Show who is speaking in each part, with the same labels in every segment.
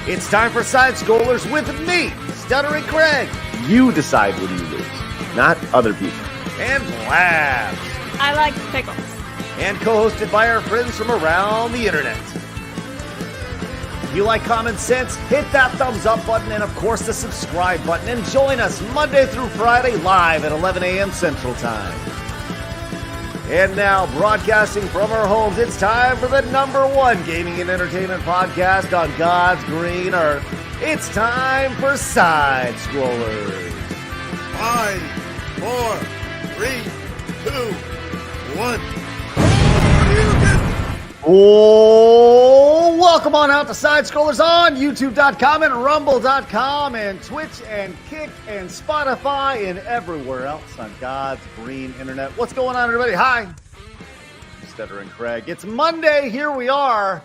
Speaker 1: It's time for Side Scrollers with me, Stuttering Craig.
Speaker 2: You decide when you lose, not other people.
Speaker 1: And Blabs.
Speaker 3: I like pickles.
Speaker 1: And co-hosted by our friends from around the internet. If you like common sense, hit that thumbs up button and, of course, the subscribe button. And join us Monday through Friday live at 11 a.m. Central Time. And now, broadcasting from our homes, it's time for the #1 gaming and entertainment podcast on God's green earth. It's time for Side Scrollers.
Speaker 4: 5, 4, 3, 2, 1.
Speaker 1: Oh, welcome on out to Side Scrollers on YouTube.com and Rumble.com and Twitch and Kick and Spotify and everywhere else on God's green internet. What's going on, everybody? Hi, I'm Stuttering Craig. It's Monday. Here we are.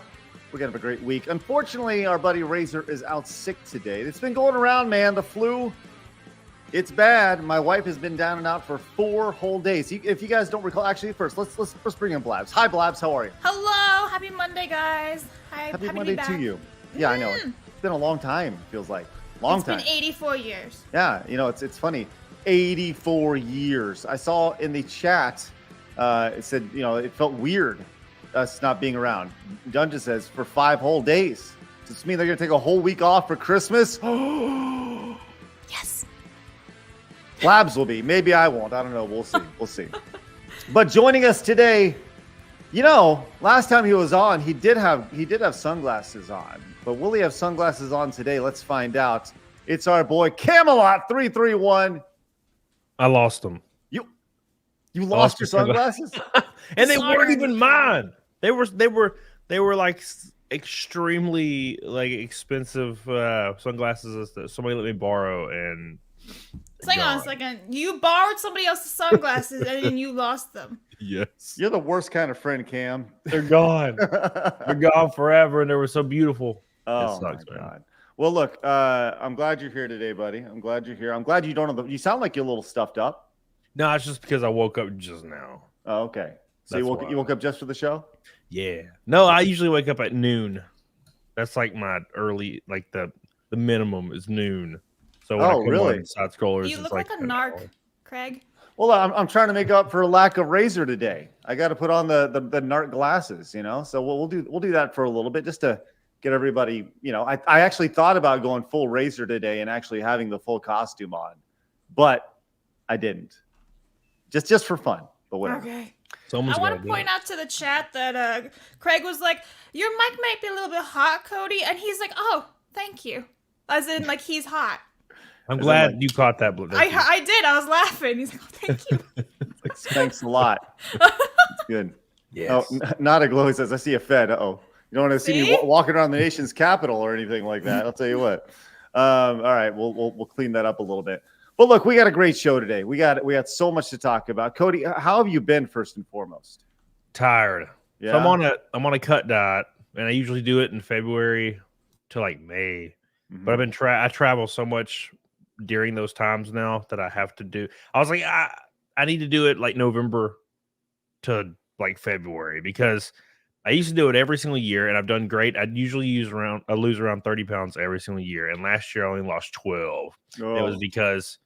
Speaker 1: We're going to have a great week. Unfortunately, our buddy Razor is out sick today. It's been going around, man. The flu. It's bad. My wife has been down and out for 4 whole days. If you guys don't recall, actually, first let's bring in Blabs. Hi, Blabs. How are you?
Speaker 3: Hello. Happy Monday, guys. Hi.
Speaker 1: Happy Monday to you. Yeah, I know. It's been a long time. Feels like long time.
Speaker 3: It's been 84 years.
Speaker 1: Yeah, you know it's funny. 84 years. I saw in the chat. It said it felt weird us not being around. Dungeon says for 5 whole days. Does this mean they're gonna take a whole week off for Christmas?
Speaker 3: Yes.
Speaker 1: Labs will be. Maybe I won't. I don't know. We'll see. We'll see. But joining us today, last time he was on, he did have sunglasses on. But will he have sunglasses on today? Let's find out. It's our boy Camelot 331.
Speaker 5: I lost them.
Speaker 1: You lost your sunglasses?
Speaker 5: And they weren't even mine. They were like extremely like expensive sunglasses that somebody let me borrow, and
Speaker 3: hang on a second. You borrowed somebody else's sunglasses and then you lost them.
Speaker 5: Yes.
Speaker 1: You're the worst kind of friend, Cam.
Speaker 5: They're gone. They're gone forever, and they were so beautiful.
Speaker 1: Oh,
Speaker 5: sucks,
Speaker 1: my
Speaker 5: man.
Speaker 1: God. Well, look, I'm glad you're here today, buddy. I'm glad you're here. I'm glad you don't have you sound like you're a little stuffed up.
Speaker 5: No, it's just because I woke up just now.
Speaker 1: Oh, okay. So you woke up just for the show?
Speaker 5: Yeah. No, I usually wake up at noon. That's like my early, like the minimum is noon. So when I come on Side Scrollers,
Speaker 3: You look like a narc, Craig.
Speaker 1: Well, I'm trying to make up for a lack of Razor today. I got to put on the narc glasses, So we'll do that for a little bit just to get everybody. I actually thought about going full Razor today and actually having the full costume on, but I didn't. Just for fun, but whatever.
Speaker 3: Okay.
Speaker 5: I
Speaker 3: want to point out to the chat that Craig was like, "Your mic might be a little bit hot, Cody," and he's like, "Oh, thank you," as in like he's hot.
Speaker 5: I'm glad you caught that.
Speaker 3: I did. I was laughing. He's like, "Oh, thank you."
Speaker 1: Thanks a lot. That's good.
Speaker 5: Yes.
Speaker 1: Oh, not a glow. He says, "I see a Fed." Uh-oh. You don't want to see me walking around the nation's capital or anything like that. I'll tell you what. All right, we'll clean that up a little bit. But look, we got a great show today. We got so much to talk about. Cody, how have you been first and foremost?
Speaker 5: Tired.
Speaker 1: Yeah.
Speaker 5: So I'm on a cut diet, and I usually do it in February to like May.
Speaker 1: Mm-hmm.
Speaker 5: But I've been I travel so much during those times now that I have to do. I was like, I need to do it like November to like February, because I used to do it every single year, and I've done great. I usually lose around 30 pounds every single year, and last year I only lost 12.
Speaker 1: Oh.
Speaker 5: It was because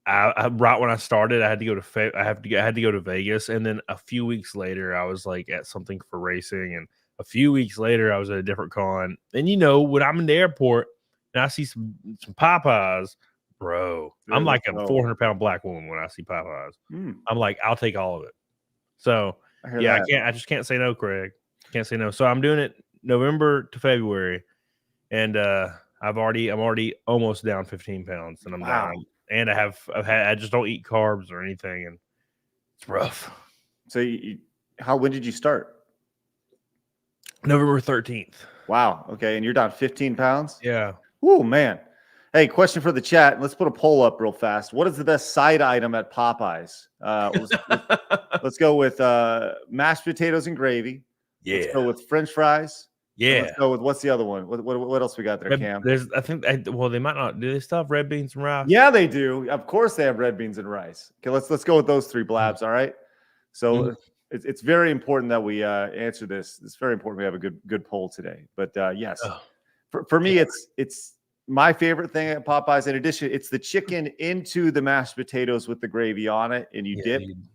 Speaker 5: I right when I started, I had to go to Vegas, and then a few weeks later, I was like at something for racing, and a few weeks later, I was at a different con. And when I'm in the airport and I see some Popeyes, bro, I'm like a 400-pound black woman when I see Popeyes. I'm like, I'll take all of it. So yeah, I just can't say no, Craig. Can't say no. So I'm doing it November to February, and I'm already almost down 15 pounds, and I'm down. And I just don't eat carbs or anything, and it's rough.
Speaker 1: So when did you start?
Speaker 5: November 13th.
Speaker 1: Wow. Okay, and you're down 15 pounds?
Speaker 5: Yeah.
Speaker 1: Oh man. Hey, question for the chat. Let's put a poll up real fast. What is the best side item at Popeyes? Let's go with mashed potatoes and gravy.
Speaker 5: Yeah.
Speaker 1: Let's go with French fries.
Speaker 5: Yeah.
Speaker 1: Let's go with what's the other one? What else we got there, Cam?
Speaker 5: They might not. Do they still have red beans and rice?
Speaker 1: Yeah, they do. Of course, they have red beans and rice. Okay, let's go with those 3 Blabs. All right. So it's very important that we answer this. It's very important we have a good poll today. But yes, For me, it's my favorite thing at Popeyes. In addition, it's the chicken into the mashed potatoes with the gravy on it, and you dip.
Speaker 5: Dude.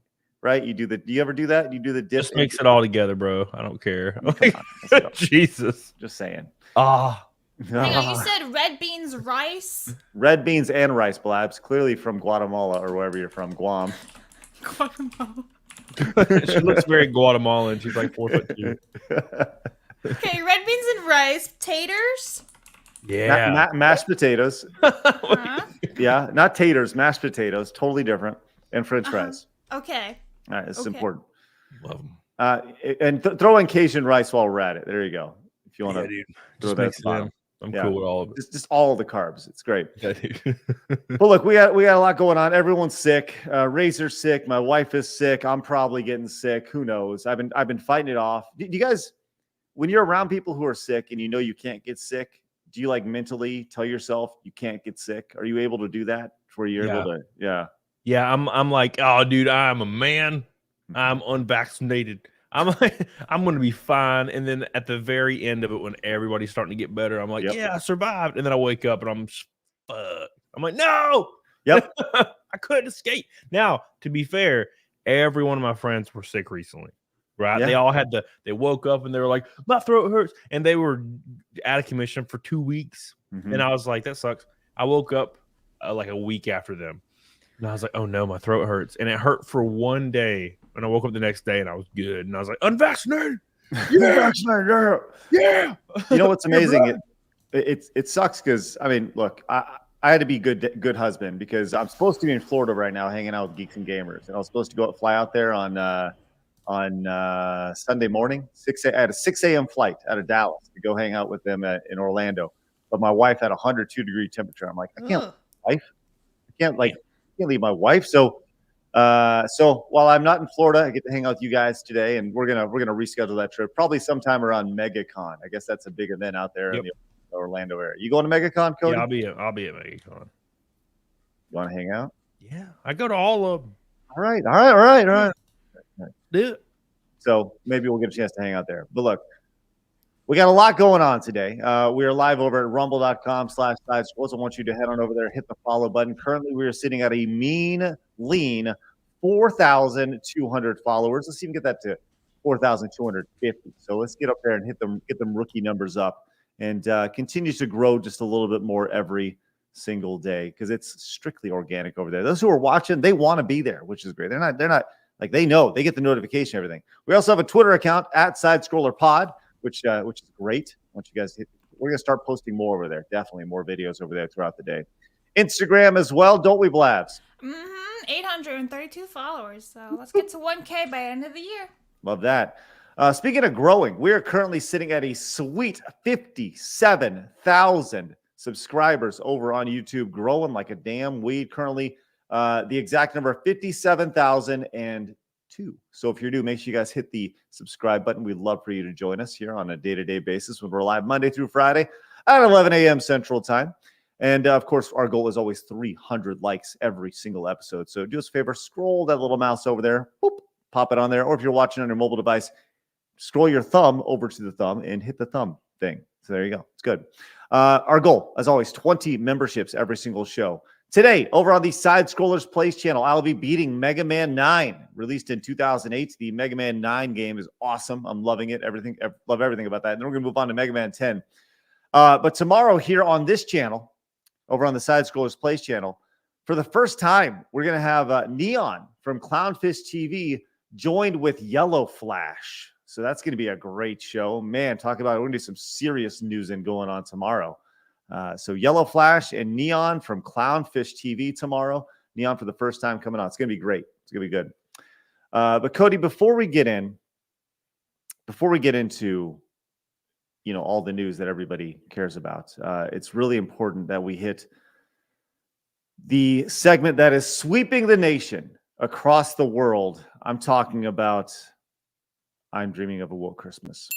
Speaker 1: Right? Do you ever do that? You do the dip.
Speaker 5: Just mix it all together, bro. I don't care.
Speaker 1: Come on, let's go.
Speaker 5: Jesus.
Speaker 1: Just saying.
Speaker 5: Ah.
Speaker 3: Hang on, you said red beans, rice?
Speaker 1: Red beans and rice, Blabs. Clearly from Guatemala or wherever you're from, Guam.
Speaker 3: Guatemala.
Speaker 5: She looks very Guatemalan. She's like 4'2".
Speaker 3: Okay, red beans and rice, taters.
Speaker 5: Yeah.
Speaker 1: Mashed potatoes.
Speaker 3: Huh?
Speaker 1: Yeah, not taters, mashed potatoes. Totally different. And French fries.
Speaker 3: Okay.
Speaker 1: All right, this is
Speaker 3: Okay.
Speaker 1: important.
Speaker 5: Love them.
Speaker 1: And throw in Cajun rice while we're at it. There you go. If you want to
Speaker 5: dude.
Speaker 1: throw
Speaker 5: Just
Speaker 1: that
Speaker 5: mix it
Speaker 1: spot.
Speaker 5: in. I'm
Speaker 1: Yeah.
Speaker 5: cool with all of it.
Speaker 1: Just all of the carbs. It's great.
Speaker 5: Yeah, dude.
Speaker 1: Well, look, we got a lot going on. Everyone's sick. Razor's sick. My wife is sick. I'm probably getting sick. Who knows? I've been fighting it off. Do you guys, when you're around people who are sick and you know you can't get sick, do you like mentally tell yourself you can't get sick? Are you able to do that where you're able to? Yeah.
Speaker 5: Yeah, I'm like, oh, dude, I'm a man. I'm unvaccinated. I'm like, I'm gonna be fine. And then at the very end of it, when everybody's starting to get better, I'm like,
Speaker 1: Yep.
Speaker 5: yeah, I survived. And then I wake up and I'm fucked. I'm like, no,
Speaker 1: Yep.
Speaker 5: I couldn't escape. Now, to be fair, every one of my friends were sick recently. Right?
Speaker 1: Yeah.
Speaker 5: They all had they woke up and they were like, my throat hurts. And they were out of commission for 2 weeks.
Speaker 1: Mhm.
Speaker 5: And I was like, that sucks. I woke up like a week after them. And I was like, oh no, my throat hurts. And it hurt for 1 day. And I woke up the next day and I was good. And I was like, unvaccinated.
Speaker 1: Yeah.
Speaker 5: Yeah.
Speaker 1: You know what's amazing? It sucks because I mean, look, I had to be good husband because I'm supposed to be in Florida right now, hanging out with geeks and gamers, and I was supposed to fly out there on Sunday morning. I had a 6 a.m. flight out of Dallas to go hang out with them in Orlando, but my wife had a 102-degree temperature. I'm like, I can't leave my wife. So while I'm not in Florida, I get to hang out with you guys today, and we're gonna reschedule that trip probably sometime around MegaCon. I guess that's a big event out there in the Orlando area. You going to MegaCon, Cody?
Speaker 5: Yeah, I'll be at MegaCon.
Speaker 1: You want to hang out?
Speaker 5: Yeah, I go to all of them.
Speaker 1: All right.
Speaker 5: Dude.
Speaker 1: So maybe we'll get a chance to hang out there. But look, we got a lot going on today. We are live over at rumble.com/sidescrolls. I want you to head on over there, hit the follow button. Currently, we are sitting at a mean, lean 4,200 followers. Let's even get that to 4,250. So let's get up there and get them rookie numbers up, and continue to grow just a little bit more every single day because it's strictly organic over there. Those who are watching, they want to be there, which is great. They're not like, they know, they get the notification, everything. We also have a Twitter account at SidescrollerPod, which is great. Once you guys we're gonna start posting more over there. Definitely more videos over there throughout the day. Instagram as well, don't we, Blabs?
Speaker 3: 832 followers. So let's get to 1K by end of the year.
Speaker 1: Love that. Speaking of growing, we are currently sitting at a sweet 57,000 subscribers over on YouTube, growing like a damn weed. Currently, the exact number 57,002. So if you're new, make sure you guys hit the subscribe button. We'd love for you to join us here on a day-to-day basis when we're live Monday through Friday at 11 a.m. Central Time. And of course, our goal is always 300 likes every single episode. So do us a favor, scroll that little mouse over there, boop, pop it on there. Or if you're watching on your mobile device, scroll your thumb over to the thumb and hit the thumb thing. So there you go. It's good. Our goal, as always, 20 memberships every single show. Today, over on the Side Scrollers Plays channel, I'll be beating Mega Man 9, released in 2008. The Mega Man 9 game is awesome. I'm loving it. Love everything about that. And then we're going to move on to Mega Man 10. But tomorrow here on this channel, over on the Side Scrollers Plays channel, for the first time, we're going to have Neon from Clownfish TV joined with Yellow Flash. So that's going to be a great show. Man, talk about it. We're going to do some serious news going on tomorrow. So Yellow Flash and Neon from Clownfish TV tomorrow. Neon for the first time coming on. It's going to be great. It's going to be good. But Cody, before we get into, all the news that everybody cares about, it's really important that we hit the segment that is sweeping the nation across the world. I'm talking about I'm Dreaming of a Woke Christmas.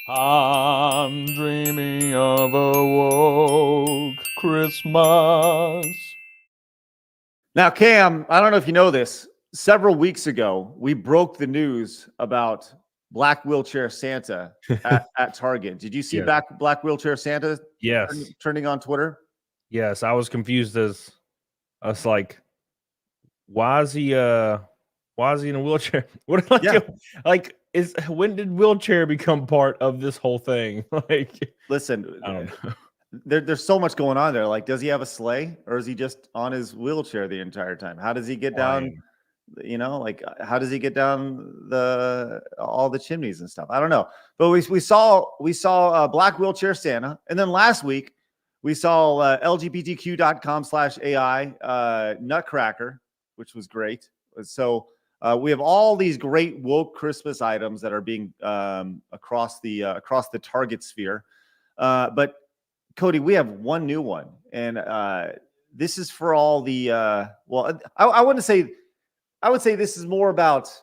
Speaker 6: I'm dreaming of a woke Christmas.
Speaker 1: Now, Cam, I don't know if you know this. Several weeks ago, we broke the news about Black Wheelchair Santa at Target. Did you see
Speaker 5: Yeah.
Speaker 1: Black Wheelchair Santa
Speaker 5: Yes.
Speaker 1: trending on Twitter?
Speaker 5: Yes. I was confused as I was like, why is he in a wheelchair? What
Speaker 1: Yeah.
Speaker 5: when did wheelchair become part of this whole thing? Like,
Speaker 1: Listen,
Speaker 5: I don't know.
Speaker 1: there's so much going on there. Like, does he have a sleigh or is he just on his wheelchair the entire time? How does he get down? Like, how does he get down all the chimneys and stuff? I don't know. But we saw Black Wheelchair Santa, and then last week we saw LGBTQ.com/AI Nutcracker, which was great. So we have all these great woke Christmas items that are being across the Target sphere. But Cody, we have one new one, and this is for all the I would say this is more about,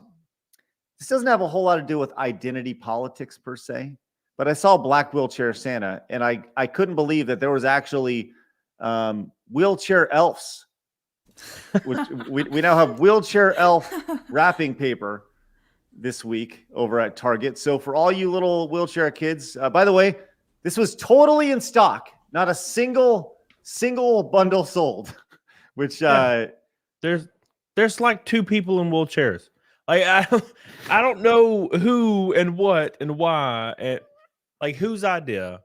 Speaker 1: this doesn't have a whole lot to do with identity politics per se, but I saw Black Wheelchair Santa and I couldn't believe that there was actually wheelchair elves, which we now have wheelchair elf wrapping paper this week over at Target. So for all you little wheelchair kids, by the way, this was totally in stock, not a single bundle sold, which
Speaker 5: There's like 2 people in wheelchairs. Like I don't know who and what and why and like whose idea.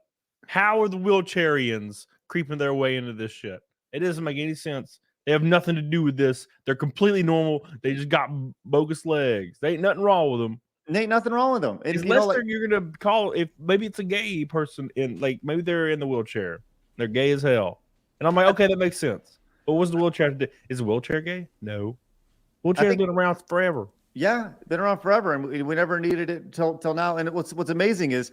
Speaker 5: How are the wheelchairians creeping their way into this shit? It doesn't make any sense. They have nothing to do with this. They're completely normal. They just got bogus legs. There ain't nothing wrong with them.
Speaker 1: Ain't nothing wrong with them. And,
Speaker 5: Unless you're gonna call if maybe it's a gay person in maybe they're in the wheelchair. They're gay as hell. And I'm like, okay, that makes sense. But what's the wheelchair to do? Is a wheelchair gay? No. Wheelchair's been around forever.
Speaker 1: Yeah, been around forever, and we never needed it till now. And what's amazing is,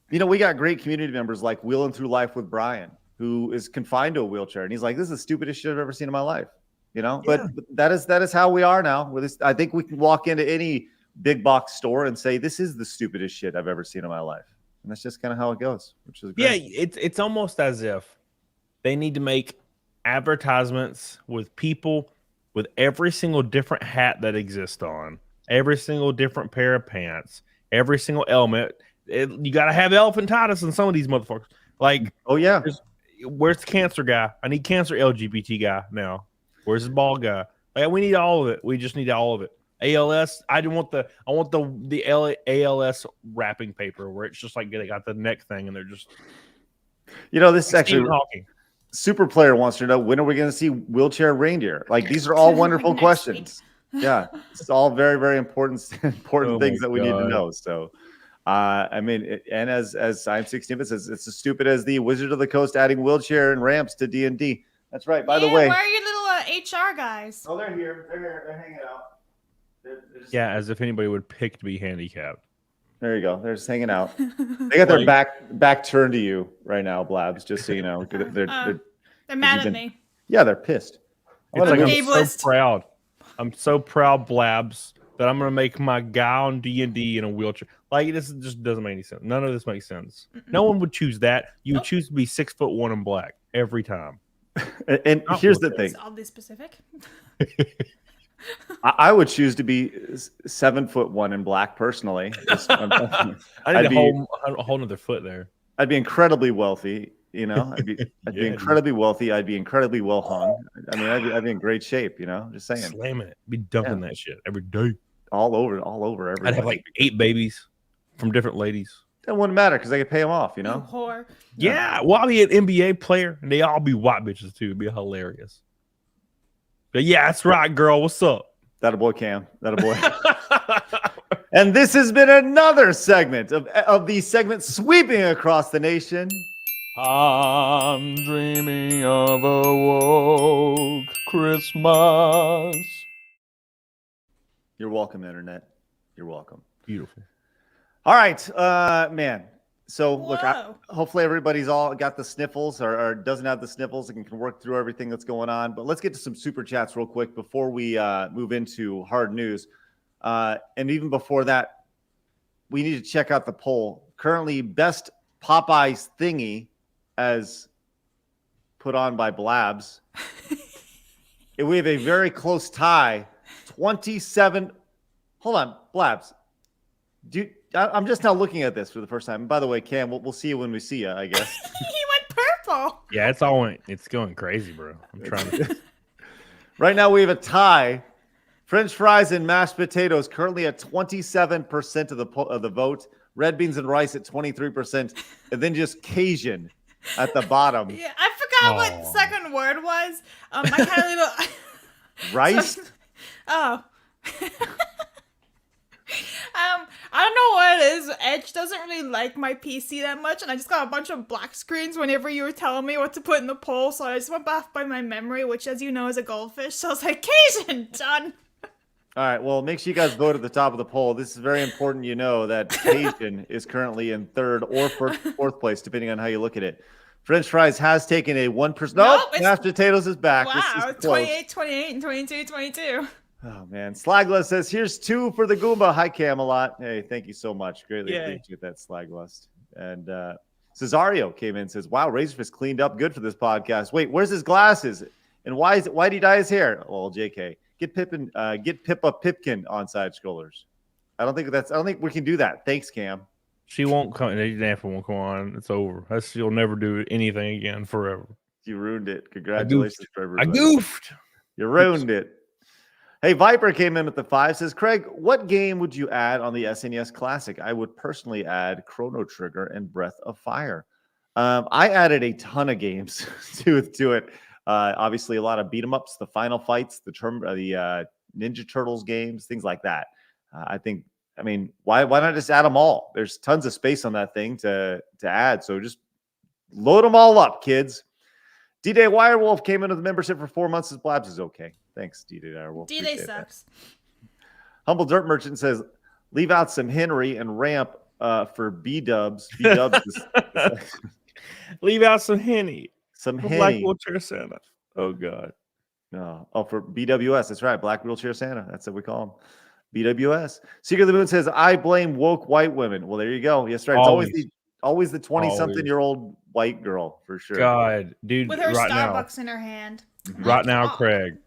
Speaker 1: we got great community members like Wheeling Through Life with Brian, who is confined to a wheelchair, and he's like, "This is the stupidest shit I've ever seen in my life." But that is how we are now. With this, I think we can walk into any big box store and say, "This is the stupidest shit I've ever seen in my life," and that's just kind of how it goes, which is great.
Speaker 5: Yeah. It's almost as if they need to make advertisements with people with every single different hat that exists on, every single different pair of pants, every single element. You got to have elephantitis in some of these motherfuckers. Like,
Speaker 1: oh yeah,
Speaker 5: where's the cancer guy? I need cancer LGBT guy now. Where's the bald guy? Like, we need all of it. We just need all of it. ALS. I want the ALS wrapping paper where it's just like they got the neck thing and they're just.
Speaker 1: This is actually
Speaker 5: talking.
Speaker 1: Super Player wants to know, when are we going to see wheelchair reindeer? Like, these are all wonderful questions. Yeah, it's all very, very important things that we need to know. So, and as Science 16 says, it's as stupid as the Wizard of the Coast adding wheelchair and ramps to D&D. That's right. By the way,
Speaker 3: where are your little HR guys?
Speaker 1: Oh, they're here. They're hanging out. They're just...
Speaker 5: Yeah, as if anybody would pick to be handicapped.
Speaker 1: There you go. They're just hanging out. They got their back turned to you right now, Blabs. Just so you know, they're
Speaker 3: mad at me.
Speaker 1: Yeah, they're pissed.
Speaker 5: I'm so proud. I'm so proud, Blabs, that I'm gonna make my guy on D&D in a wheelchair. Like, this just doesn't make any sense. None of this makes sense. No one would choose that. You would choose to be 6'1" and black every time.
Speaker 1: And here's the thing.
Speaker 3: Oddly specific.
Speaker 1: I would choose to be 7'1" in black personally.
Speaker 5: I need a whole nother foot there.
Speaker 1: I'd be incredibly wealthy. I'd be incredibly wealthy. I'd be incredibly well hung. I mean, I'd be in great shape. Just saying.
Speaker 5: Slamming it, be dunking that shit every day,
Speaker 1: all over everywhere.
Speaker 5: I'd have like 8 babies from different ladies.
Speaker 1: It wouldn't matter because I could pay them off.
Speaker 3: You whore.
Speaker 5: Yeah, well, I'll be an NBA player, and they all be white bitches too. It'd be hilarious. But yeah, that's right, girl. What's up?
Speaker 1: That a boy, Cam. That a boy. And this has been another segment of the segment sweeping across the nation.
Speaker 6: I'm dreaming of a woke Christmas.
Speaker 1: You're welcome, Internet. You're welcome.
Speaker 5: Beautiful.
Speaker 1: All right, man. So look,
Speaker 3: Whoa.
Speaker 1: hopefully everybody's all got the sniffles or doesn't have the sniffles and can work through everything that's going on. But let's get to some super chats real quick before we move into hard news. And even before that, we need to check out the poll. Currently, best Popeyes thingy as put on by Blabs. We have a very close tie. 27. Hold on, Blabs. I'm just now looking at this for the first time. By the way, Cam, we'll see you when we see you, I guess.
Speaker 3: He went purple.
Speaker 5: Yeah, it's going crazy, bro. I'm trying to.
Speaker 1: Right now we have a tie. French fries and mashed potatoes currently at 27% of the vote. Red beans and rice at 23%, and then just Cajun at the bottom.
Speaker 3: Yeah, I forgot what the second word was. I had a little
Speaker 1: Rice.
Speaker 3: Oh. I don't know what it is. Edge doesn't really like my PC that much, and I just got a bunch of black screens whenever you were telling me what to put in the poll, so I just went off by my memory, which, as you know, is a goldfish. So I was like, Cajun, done.
Speaker 1: All right, well, make sure you guys vote at the top of the poll. This is very important. You know that Cajun is currently in third or fourth place, depending on how you look at it. French fries has taken a 1%. Nope, mashed potatoes is back.
Speaker 3: Wow, 28, 28, and 22, 22.
Speaker 1: Oh, man. Slaglust says, here's 2 for the Goomba. Hi, Camelot. Hey, thank you so much. Greatly appreciate that, Slaglust. And Cesario came in and says, wow, Razorfist cleaned up good for this podcast. Wait, where's his glasses? And why did he dye his hair? Well, JK. Get Pippa Pipkin on side scrollers. I don't think we can do that. Thanks, Cam.
Speaker 5: She won't come. Danfer won't come on. It's over. She'll never do anything again forever.
Speaker 1: You ruined it. Congratulations for
Speaker 5: I
Speaker 1: everybody.
Speaker 5: goofed.
Speaker 1: You ruined it. Hey, Viper came in with the 5. Says, Craig, what game would you add on the SNES Classic? I would personally add Chrono Trigger and Breath of Fire. I added a ton of games to it. Obviously, a lot of beat 'em ups, the Final Fights, the Ninja Turtles games, things like that. Why not just add them all? There's tons of space on that thing to add, so just load them all up, kids. D-Day Wirewolf came in with a membership for 4 months. His Blabs is okay. Thanks, D-Day Wirewolf.
Speaker 3: D-Day sucks.
Speaker 1: Humble Dirt Merchant says, leave out some Henry and Ramp for B-Dubs. B-Dubs is
Speaker 5: leave out some Henny.
Speaker 1: Some Henny.
Speaker 5: Black Wheelchair Santa. Oh, God.
Speaker 1: No. Oh, for BWS. That's right. Black Wheelchair Santa. That's what we call him. BWS. Secret of the Moon says, I blame woke white women. Well, there you go. Yes, right. It's always the 20-something-year-old white girl, for sure.
Speaker 5: God, dude.
Speaker 3: With her
Speaker 5: right
Speaker 3: Starbucks in her hand.
Speaker 5: Right now, Craig.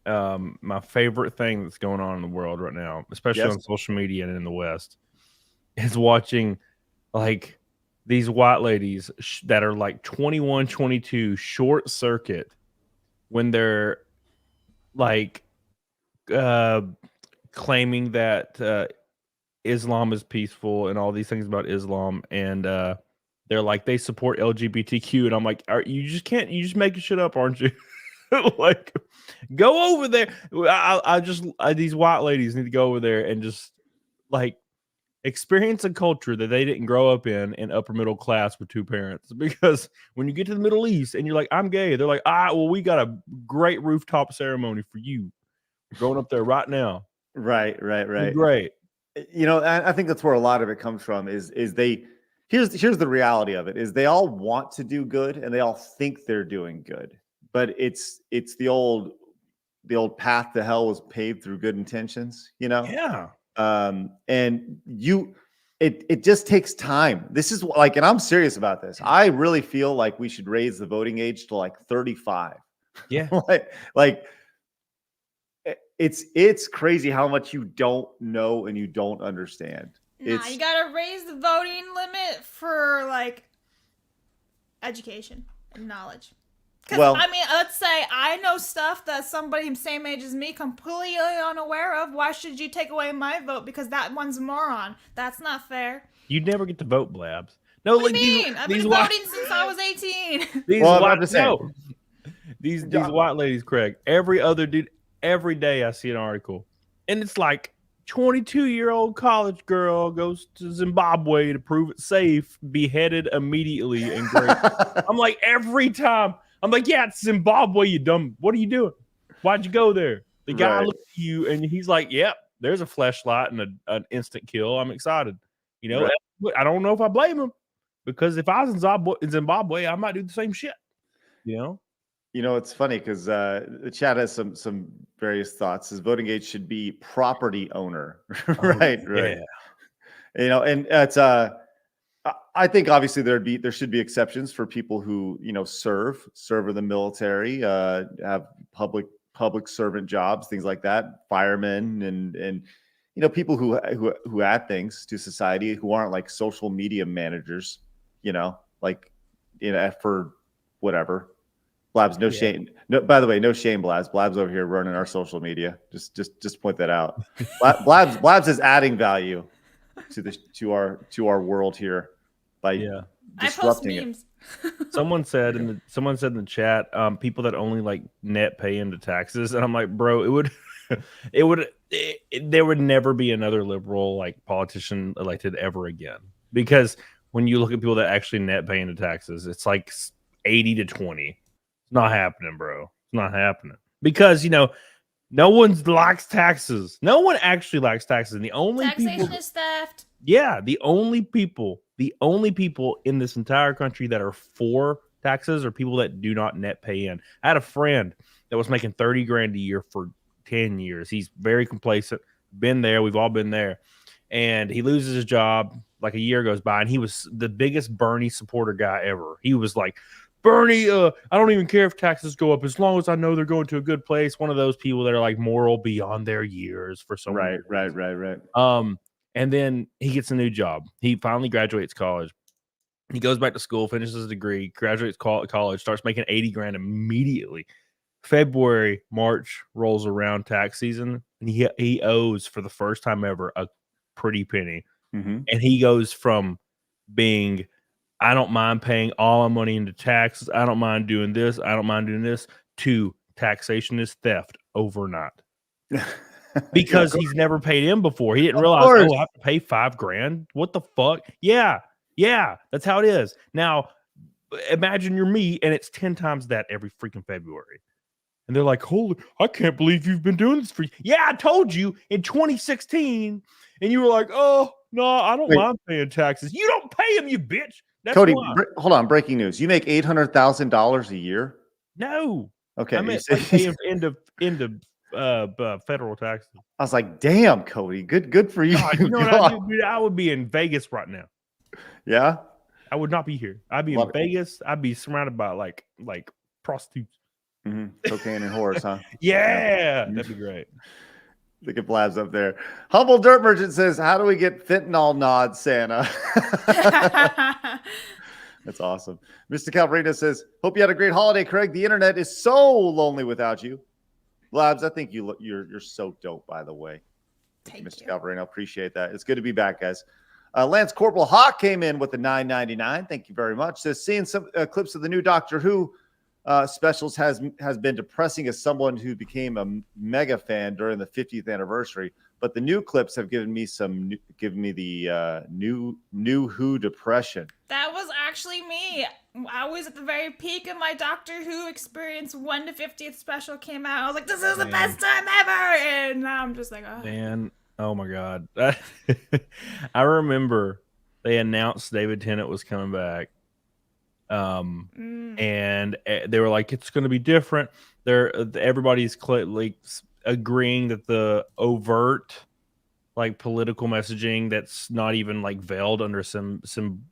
Speaker 5: My favorite thing that's going on in the world right now, especially on social media and in the West, is watching, like, these white ladies that are like 21, 22 short circuit when they're like claiming that Islam is peaceful and all these things about Islam. And they're like, they support LGBTQ. And I'm like, you just making shit up, aren't you? Like, go over there. These white ladies need to go over there and just like experience a culture that they didn't grow up in upper middle class with 2 parents. Because when you get to the Middle East and you're like, I'm gay, they're like, well, we got a great rooftop ceremony for you. We're going up there right now.
Speaker 1: Right.
Speaker 5: Great.
Speaker 1: You know, I think that's where a lot of it comes from is here's the reality of it is they all want to do good and they all think they're doing good. But it's the old path to hell was paved through good intentions, you know?
Speaker 5: Yeah.
Speaker 1: And it just takes time. This is like, and I'm serious about this. I really feel like we should raise the voting age to like 35.
Speaker 5: Yeah.
Speaker 1: like it's crazy how much you don't know and you don't understand.
Speaker 3: You gotta raise the voting limit for like education and knowledge. Well, I mean, let's say I know stuff that somebody same age as me completely unaware of. Why should you take away my vote because that one's a moron? That's not fair.
Speaker 5: You'd never get to vote, Blabs. No,
Speaker 3: what do you mean? I've been voting since I was 18.
Speaker 5: These white ladies, Craig. Every day I see an article, and it's like 22-year-old college girl goes to Zimbabwe to prove it safe, beheaded immediately and great. I'm like, every time. I'm like, yeah, it's Zimbabwe, you dumb. What are you doing? Why'd you go there? The guy looked at you and he's like, yep, there's a fleshlight and an instant kill. I'm excited. You know, I don't know if I blame him because if I was in Zimbabwe, I might do the same shit. You know,
Speaker 1: it's funny because the chat has some various thoughts. His voting age should be property owner, right?
Speaker 5: Yeah.
Speaker 1: You know, and it's I think obviously there should be exceptions for people who, you know, serve in the military, have public servant jobs, things like that, firemen and people who add things to society who aren't like social media managers, for whatever. Blabs, no shame. No, by the way, no shame, Blabs. Blabs over here running our social media. Just point that out. Blabs is adding value to our world here by disrupting it.
Speaker 5: Someone said in the chat, people that only like net pay into taxes, and I'm like, bro, there would never be another liberal like politician elected ever again, because when you look at people that actually net pay into taxes, it's like 80 to 20. It's not happening, bro. It's not happening because no one likes taxes. No one actually likes taxes, and the only
Speaker 3: taxation is theft.
Speaker 5: Yeah, the only people in this entire country that are for taxes are people that do not net pay in. I had a friend that was making $30,000 a year for 10 years. He's very complacent. Been there. We've all been there. And he loses his job. Like a year goes by, and he was the biggest Bernie supporter guy ever. He was like, Bernie, I don't even care if taxes go up as long as I know they're going to a good place. One of those people that are like moral beyond their years for some reason.
Speaker 1: Right.
Speaker 5: And then he gets a new job. He finally graduates college. He goes back to school, finishes his degree, graduates college, starts making $80,000 immediately. February, March rolls around, tax season, and he owes for the first time ever a pretty penny.
Speaker 1: Mm-hmm.
Speaker 5: And he goes from being, I don't mind paying all my money into taxes, I don't mind doing this, I don't mind doing this, to taxation is theft overnight. Because he's never paid in before. He didn't realize, I have to pay $5,000. What the fuck? Yeah, that's how it is. Now, imagine you're me, and it's 10 times that every freaking February. And they're like, holy, I can't believe you've been doing this for you. Yeah, I told you in 2016, and you were like, oh, no, I don't mind paying taxes. You don't pay them, you bitch. That's
Speaker 1: Cody,
Speaker 5: why.
Speaker 1: Hold on. Breaking news. You make $800,000 a year?
Speaker 5: No.
Speaker 1: Okay.
Speaker 5: I meant like paying into federal taxes.
Speaker 1: I was like, damn, Cody, good for you.
Speaker 5: God, you know what I do, dude? I would be in Vegas right now.
Speaker 1: Yeah?
Speaker 5: I would not be here. I'd be in Vegas. I'd be surrounded by like prostitutes.
Speaker 1: Mm-hmm. Cocaine and whores, huh?
Speaker 5: Yeah, that'd be great.
Speaker 1: Look at Blabs up there. Humble Dirt Merchant says, how do we get fentanyl nod, Santa? That's awesome. Mr. Calvarino says, hope you had a great holiday, Craig. The internet is so lonely without you. Blabs, I think you're so dope, by the way.
Speaker 3: Thank
Speaker 1: Mr.
Speaker 3: you.
Speaker 1: Calvarino, appreciate that. It's good to be back, guys. Lance Corporal Hawk came in with the $9.99. Thank you very much. Says, seeing some clips of the new Doctor Who specials has been depressing as someone who became a mega fan during the 50th anniversary. But the new clips have given me the new Who depression.
Speaker 3: That was actually me. I was at the very peak of my Doctor Who experience when the 50th special came out. I was like, this is the best time ever. And now I'm just like, oh.
Speaker 5: Man, oh my God. I remember they announced David Tennant was coming back. And they were like, it's going to be different. Everybody's like agreeing that the overt like political messaging that's not even like veiled under some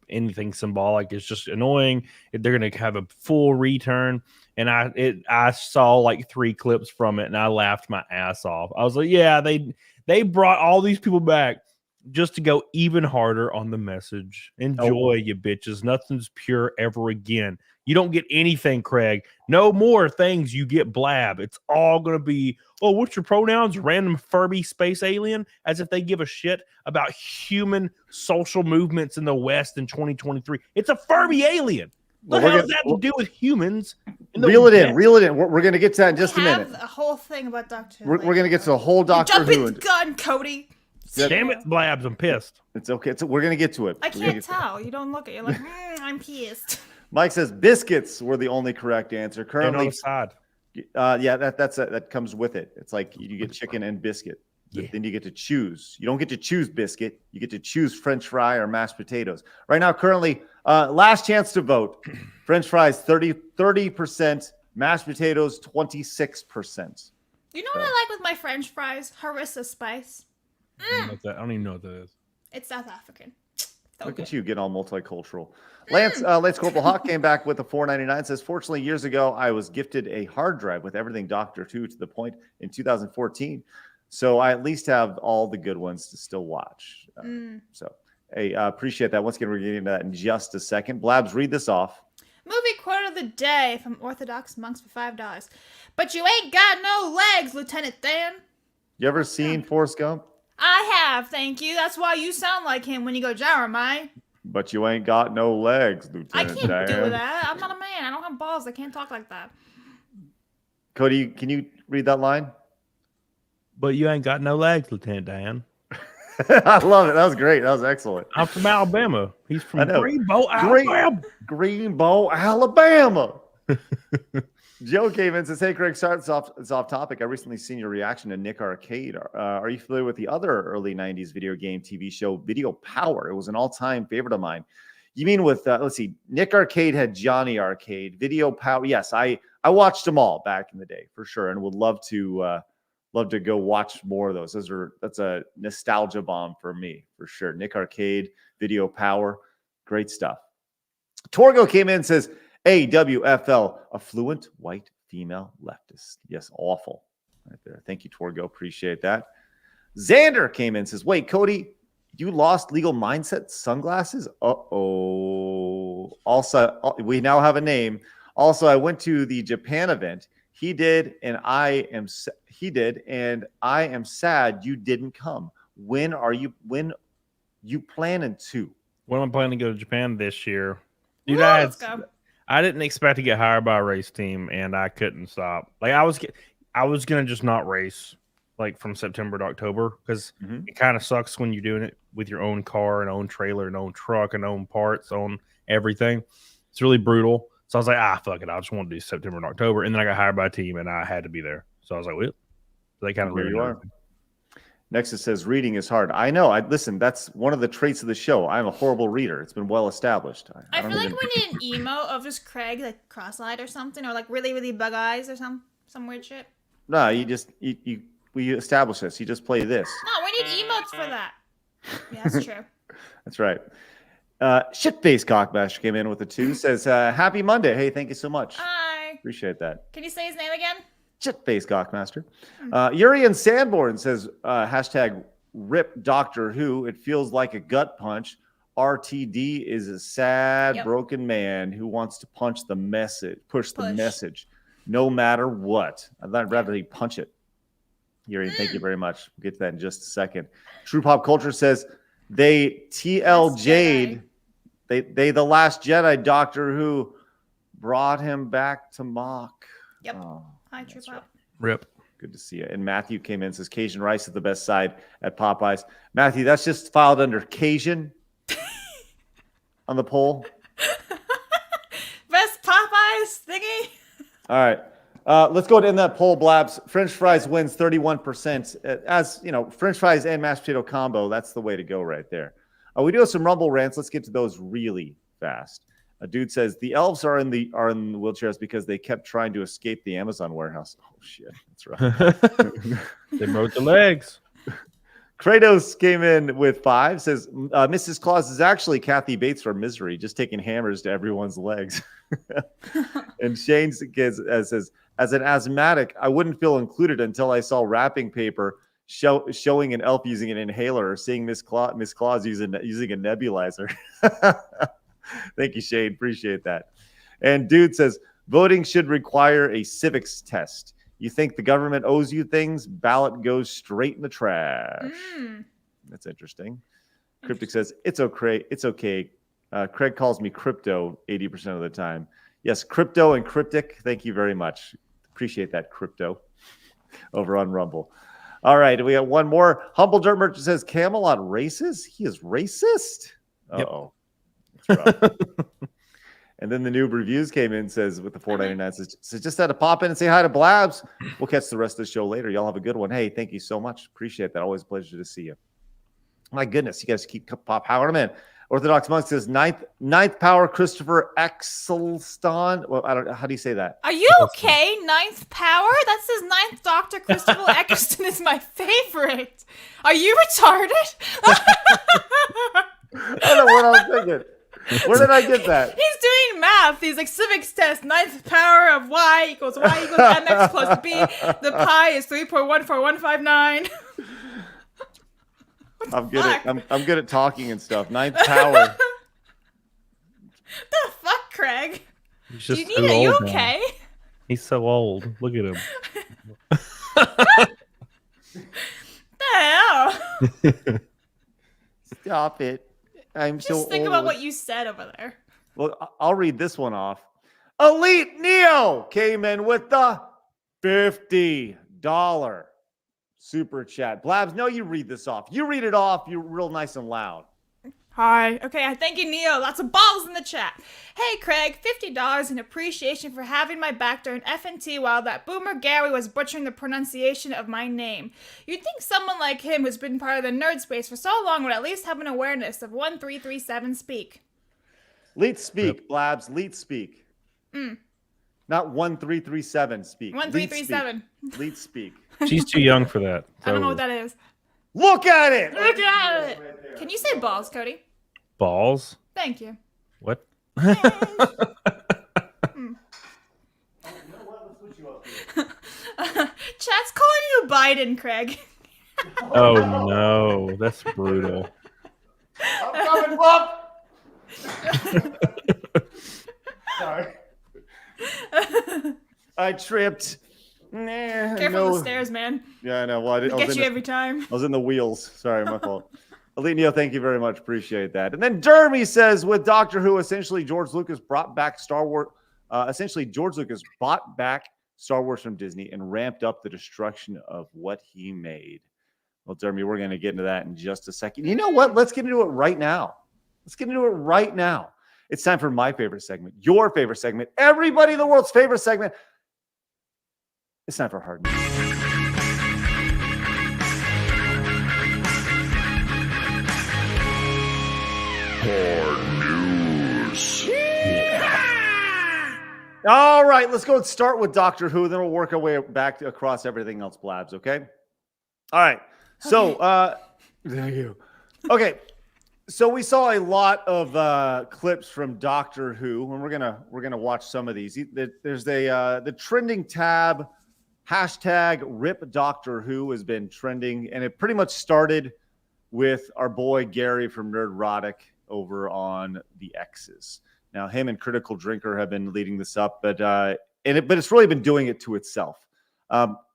Speaker 5: anything symbolic is just annoying. They're going to have a full return. And I saw like 3 clips from it and I laughed my ass off. I was like, yeah, they brought all these people back just to go even harder on the message. Enjoy, you bitches. Nothing's pure ever again. You don't get anything, Craig. No more things you get, Blab. It's all going to be, oh, what's your pronouns? Random Furby space alien? As if they give a shit about human social movements in the West in 2023. It's a Furby alien. What the hell does that have to do with humans?
Speaker 1: Reel it in. We're going to get to that in just a minute.
Speaker 3: A whole thing about Doctor Who.
Speaker 1: We're going to get to the whole Doctor Who.
Speaker 3: Jumping the gun, Cody.
Speaker 5: Damn it, Blabs, I'm pissed.
Speaker 1: It's okay. We're going to get to it.
Speaker 3: I can't tell. You don't look at it. You're like, I'm pissed.
Speaker 1: Mike says biscuits were the only correct answer. Currently, that comes with it. It's like you get chicken and biscuit. Yeah. Then you get to choose. You don't get to choose biscuit. You get to choose French fry or mashed potatoes. Right now, currently, last chance to vote. French fries 30%, mashed potatoes 26%.
Speaker 3: You know what I like with my French fries? Harissa spice.
Speaker 5: I don't even know what that is.
Speaker 3: It's South African.
Speaker 1: Look at you getting all multicultural. Lance Corporal Hawk came back with a $4.99. Says, fortunately, years ago, I was gifted a hard drive with everything Doctor Who to the point in 2014. So I at least have all the good ones to still watch. So, hey, appreciate that. Once again, we're getting into that in just a second. Blabs, read this off.
Speaker 3: Movie quote of the day from Orthodox Monks for $5. But you ain't got no legs, Lieutenant Dan.
Speaker 1: You ever seen Forrest Gump?
Speaker 3: I have, thank you. That's why you sound like him when you go Jeremiah.
Speaker 1: But you ain't got no legs, Lieutenant
Speaker 3: I can't
Speaker 1: Dan.
Speaker 3: do that. I'm not a man. I don't have balls. I can't talk like that.
Speaker 1: Cody, can you read that line?
Speaker 5: But you ain't got no legs, Lieutenant Dan.
Speaker 1: I love it. That was great. That was excellent.
Speaker 5: I'm from Alabama. He's from Greenbow, Alabama.
Speaker 1: Greenbow, Alabama. Joe came in and says, hey, Craig, it's off topic. I recently seen your reaction to Nick Arcade. Are you familiar with the other early 90s video game TV show, Video Power? It was an all-time favorite of mine. You mean with, let's see, Nick Arcade had Johnny Arcade. Video Power, yes, I watched them all back in the day, for sure, and would love to go watch more of those. That's a nostalgia bomb for me, for sure. Nick Arcade, Video Power, great stuff. Torgo came in and says, AWFL, a fluent white female leftist. Yes, awful. Right there. Thank you, Torgo. Appreciate that. Xander came in and says, wait, Cody, you lost Legal Mindset sunglasses? Uh-oh. Also, we now have a name. Also, I went to the Japan event. He did, and I am sad you didn't come. When you planning to?
Speaker 5: When I'm planning to go to Japan this year. Dude,
Speaker 3: let's go.
Speaker 5: I didn't expect to get hired by a race team, and I couldn't stop. Like I was gonna just not race like from September to October because it kind of sucks when you're doing it with your own car and own trailer and own truck and own parts, own everything. It's really brutal. So I was like, fuck it. I just want to do September and October. And then I got hired by a team and I had to be there. So I was like, well, they kind of
Speaker 1: there you are. Next it says reading is hard. I know. Listen, that's one of the traits of the show. I'm a horrible reader. It's been well established. I
Speaker 3: feel like we need an emo of just Craig like cross-eyed or something, or like really, really bug eyes or some weird shit.
Speaker 1: No, we establish this. You just play this.
Speaker 3: No, we need emotes for that. Yeah, that's true.
Speaker 1: That's right. Shitface Cockmaster came in with a 2. Says, happy Monday. Hey, thank you so much.
Speaker 3: Hi.
Speaker 1: Appreciate that.
Speaker 3: Can you say his name again?
Speaker 1: Shitface Cockmaster. Urian Sanborn says, hashtag rip Doctor Who. It feels like a gut punch. RTD is a sad, broken man who wants to push the message, no matter what. I'd rather he punch it. Urian, thank you very much. We'll get to that in just a second. True Pop Culture says, they TLJ'd, they the Last Jedi Doctor Who brought him back to mock.
Speaker 3: Yep. Hi, True Pop.
Speaker 5: Right. Rip.
Speaker 1: Good to see you. And Matthew came in and says Cajun rice is the best side at Popeyes. Matthew, that's just filed under Cajun on the poll.
Speaker 3: Best Popeyes thingy.
Speaker 1: All right. Let's go ahead and end that poll, Blabs. French fries wins 31%. As you know, French fries and mashed potato combo, that's the way to go right there. We do have some Rumble rants. Let's get to those really fast. A dude says the elves are in the wheelchairs because they kept trying to escape the Amazon warehouse. Oh shit, that's right.
Speaker 5: They broke the legs.
Speaker 1: Kratos came in with 5. Says Mrs. Claus is actually Kathy Bates from Misery, just taking hammers to everyone's legs. And Shane says, as an asthmatic, I wouldn't feel included until I saw wrapping paper showing an elf using an inhaler or seeing Miss Claus using a nebulizer. Thank you, Shane. Appreciate that. And dude says, voting should require a civics test. You think the government owes you things? Ballot goes straight in the trash. That's interesting. Cryptic says, it's okay. It's okay. Craig calls me crypto 80% of the time. Yes, crypto and cryptic. Thank you very much. Appreciate that, crypto, over on Rumble. All right, we got one more. Humble Dirt Merchant says, Camelot racist? He is racist? Uh-oh. Yep. That's rough. And then the new reviews came in, says, with the $4.99, says just had to pop in and say hi to Blabs. We'll catch the rest of the show later. Y'all have a good one. Hey, thank you so much. Appreciate that. Always a pleasure to see you. My goodness, you guys keep powering them in. Orthodox Monk says, ninth power, Christopher Eccleston. Well, I don't know. How do you say that?
Speaker 3: Are you okay? Ninth power? That says Ninth Doctor Christopher Eccleston is my favorite. Are you retarded?
Speaker 1: I don't know what I was thinking. Where did I get that?
Speaker 3: He's doing math. math. He's like civics test. 9th power of y equals mx plus b. The pi is 3.14159.
Speaker 1: I'm good at talking and stuff. 9th power.
Speaker 3: The fuck, Craig?
Speaker 5: He's
Speaker 3: Do
Speaker 5: just
Speaker 3: you
Speaker 5: too
Speaker 3: need it? You
Speaker 5: old now.
Speaker 3: okay?
Speaker 5: He's so old. Look at him.
Speaker 3: The hell?
Speaker 1: Stop it. I'm so old.
Speaker 3: Just think about what you said over there.
Speaker 1: Well, I'll read this one off. Elite Neo came in with the $50 super chat. Blabs, no, you read this off. You read it off. You're real nice and loud.
Speaker 3: Hi. Okay, I thank you, Neo. Lots of balls in the chat. Hey, Craig, $50 in appreciation for having my back during FNT while that boomer Gary was butchering the pronunciation of my name. You'd think someone like him who's been part of the nerd space for so long would at least have an awareness of 1337 speak.
Speaker 1: Leet speak, Blabs. Leet speak. Not 1337 speak.
Speaker 3: 1337.
Speaker 1: Leet speak.
Speaker 5: She's too young for that.
Speaker 3: I don't know what that is.
Speaker 1: Look at it.
Speaker 3: Look at it. Can you say balls, Cody?
Speaker 5: Balls?
Speaker 3: Thank you.
Speaker 5: What?
Speaker 3: Chat's calling you Biden, Craig.
Speaker 5: Oh no, that's brutal.
Speaker 1: I'm coming, Bob. Sorry. I tripped.
Speaker 3: Careful of the stairs, man.
Speaker 1: Yeah, I know. Well, I
Speaker 3: Get you every time.
Speaker 1: I was in the wheels. Sorry, my fault. Elite Neo, thank you very much. Appreciate that. And then Dermy says, with Doctor Who, essentially George Lucas brought back Star Wars. Essentially, George Lucas bought back Star Wars from Disney and ramped up the destruction of what he made. Well, Dermy, we're going to get into that in just a second. You know what? Let's get into it right now. Let's get into it right now. It's time for my favorite segment, your favorite segment, everybody in the world's favorite segment. It's time for Hard News.
Speaker 4: Hard News.
Speaker 1: All right, let's go and start with Doctor Who, then we'll work our way back across everything else, Blabs, okay? All right. So, there you go. Okay. So we saw a lot of clips from Doctor Who, and we're gonna watch some of these. There's the trending tab hashtag Rip Doctor Who has been trending, and it pretty much started with our boy Gary from Nerdrotic over on the X's. Now him and Critical Drinker have been leading this up, but it's really been doing it to itself.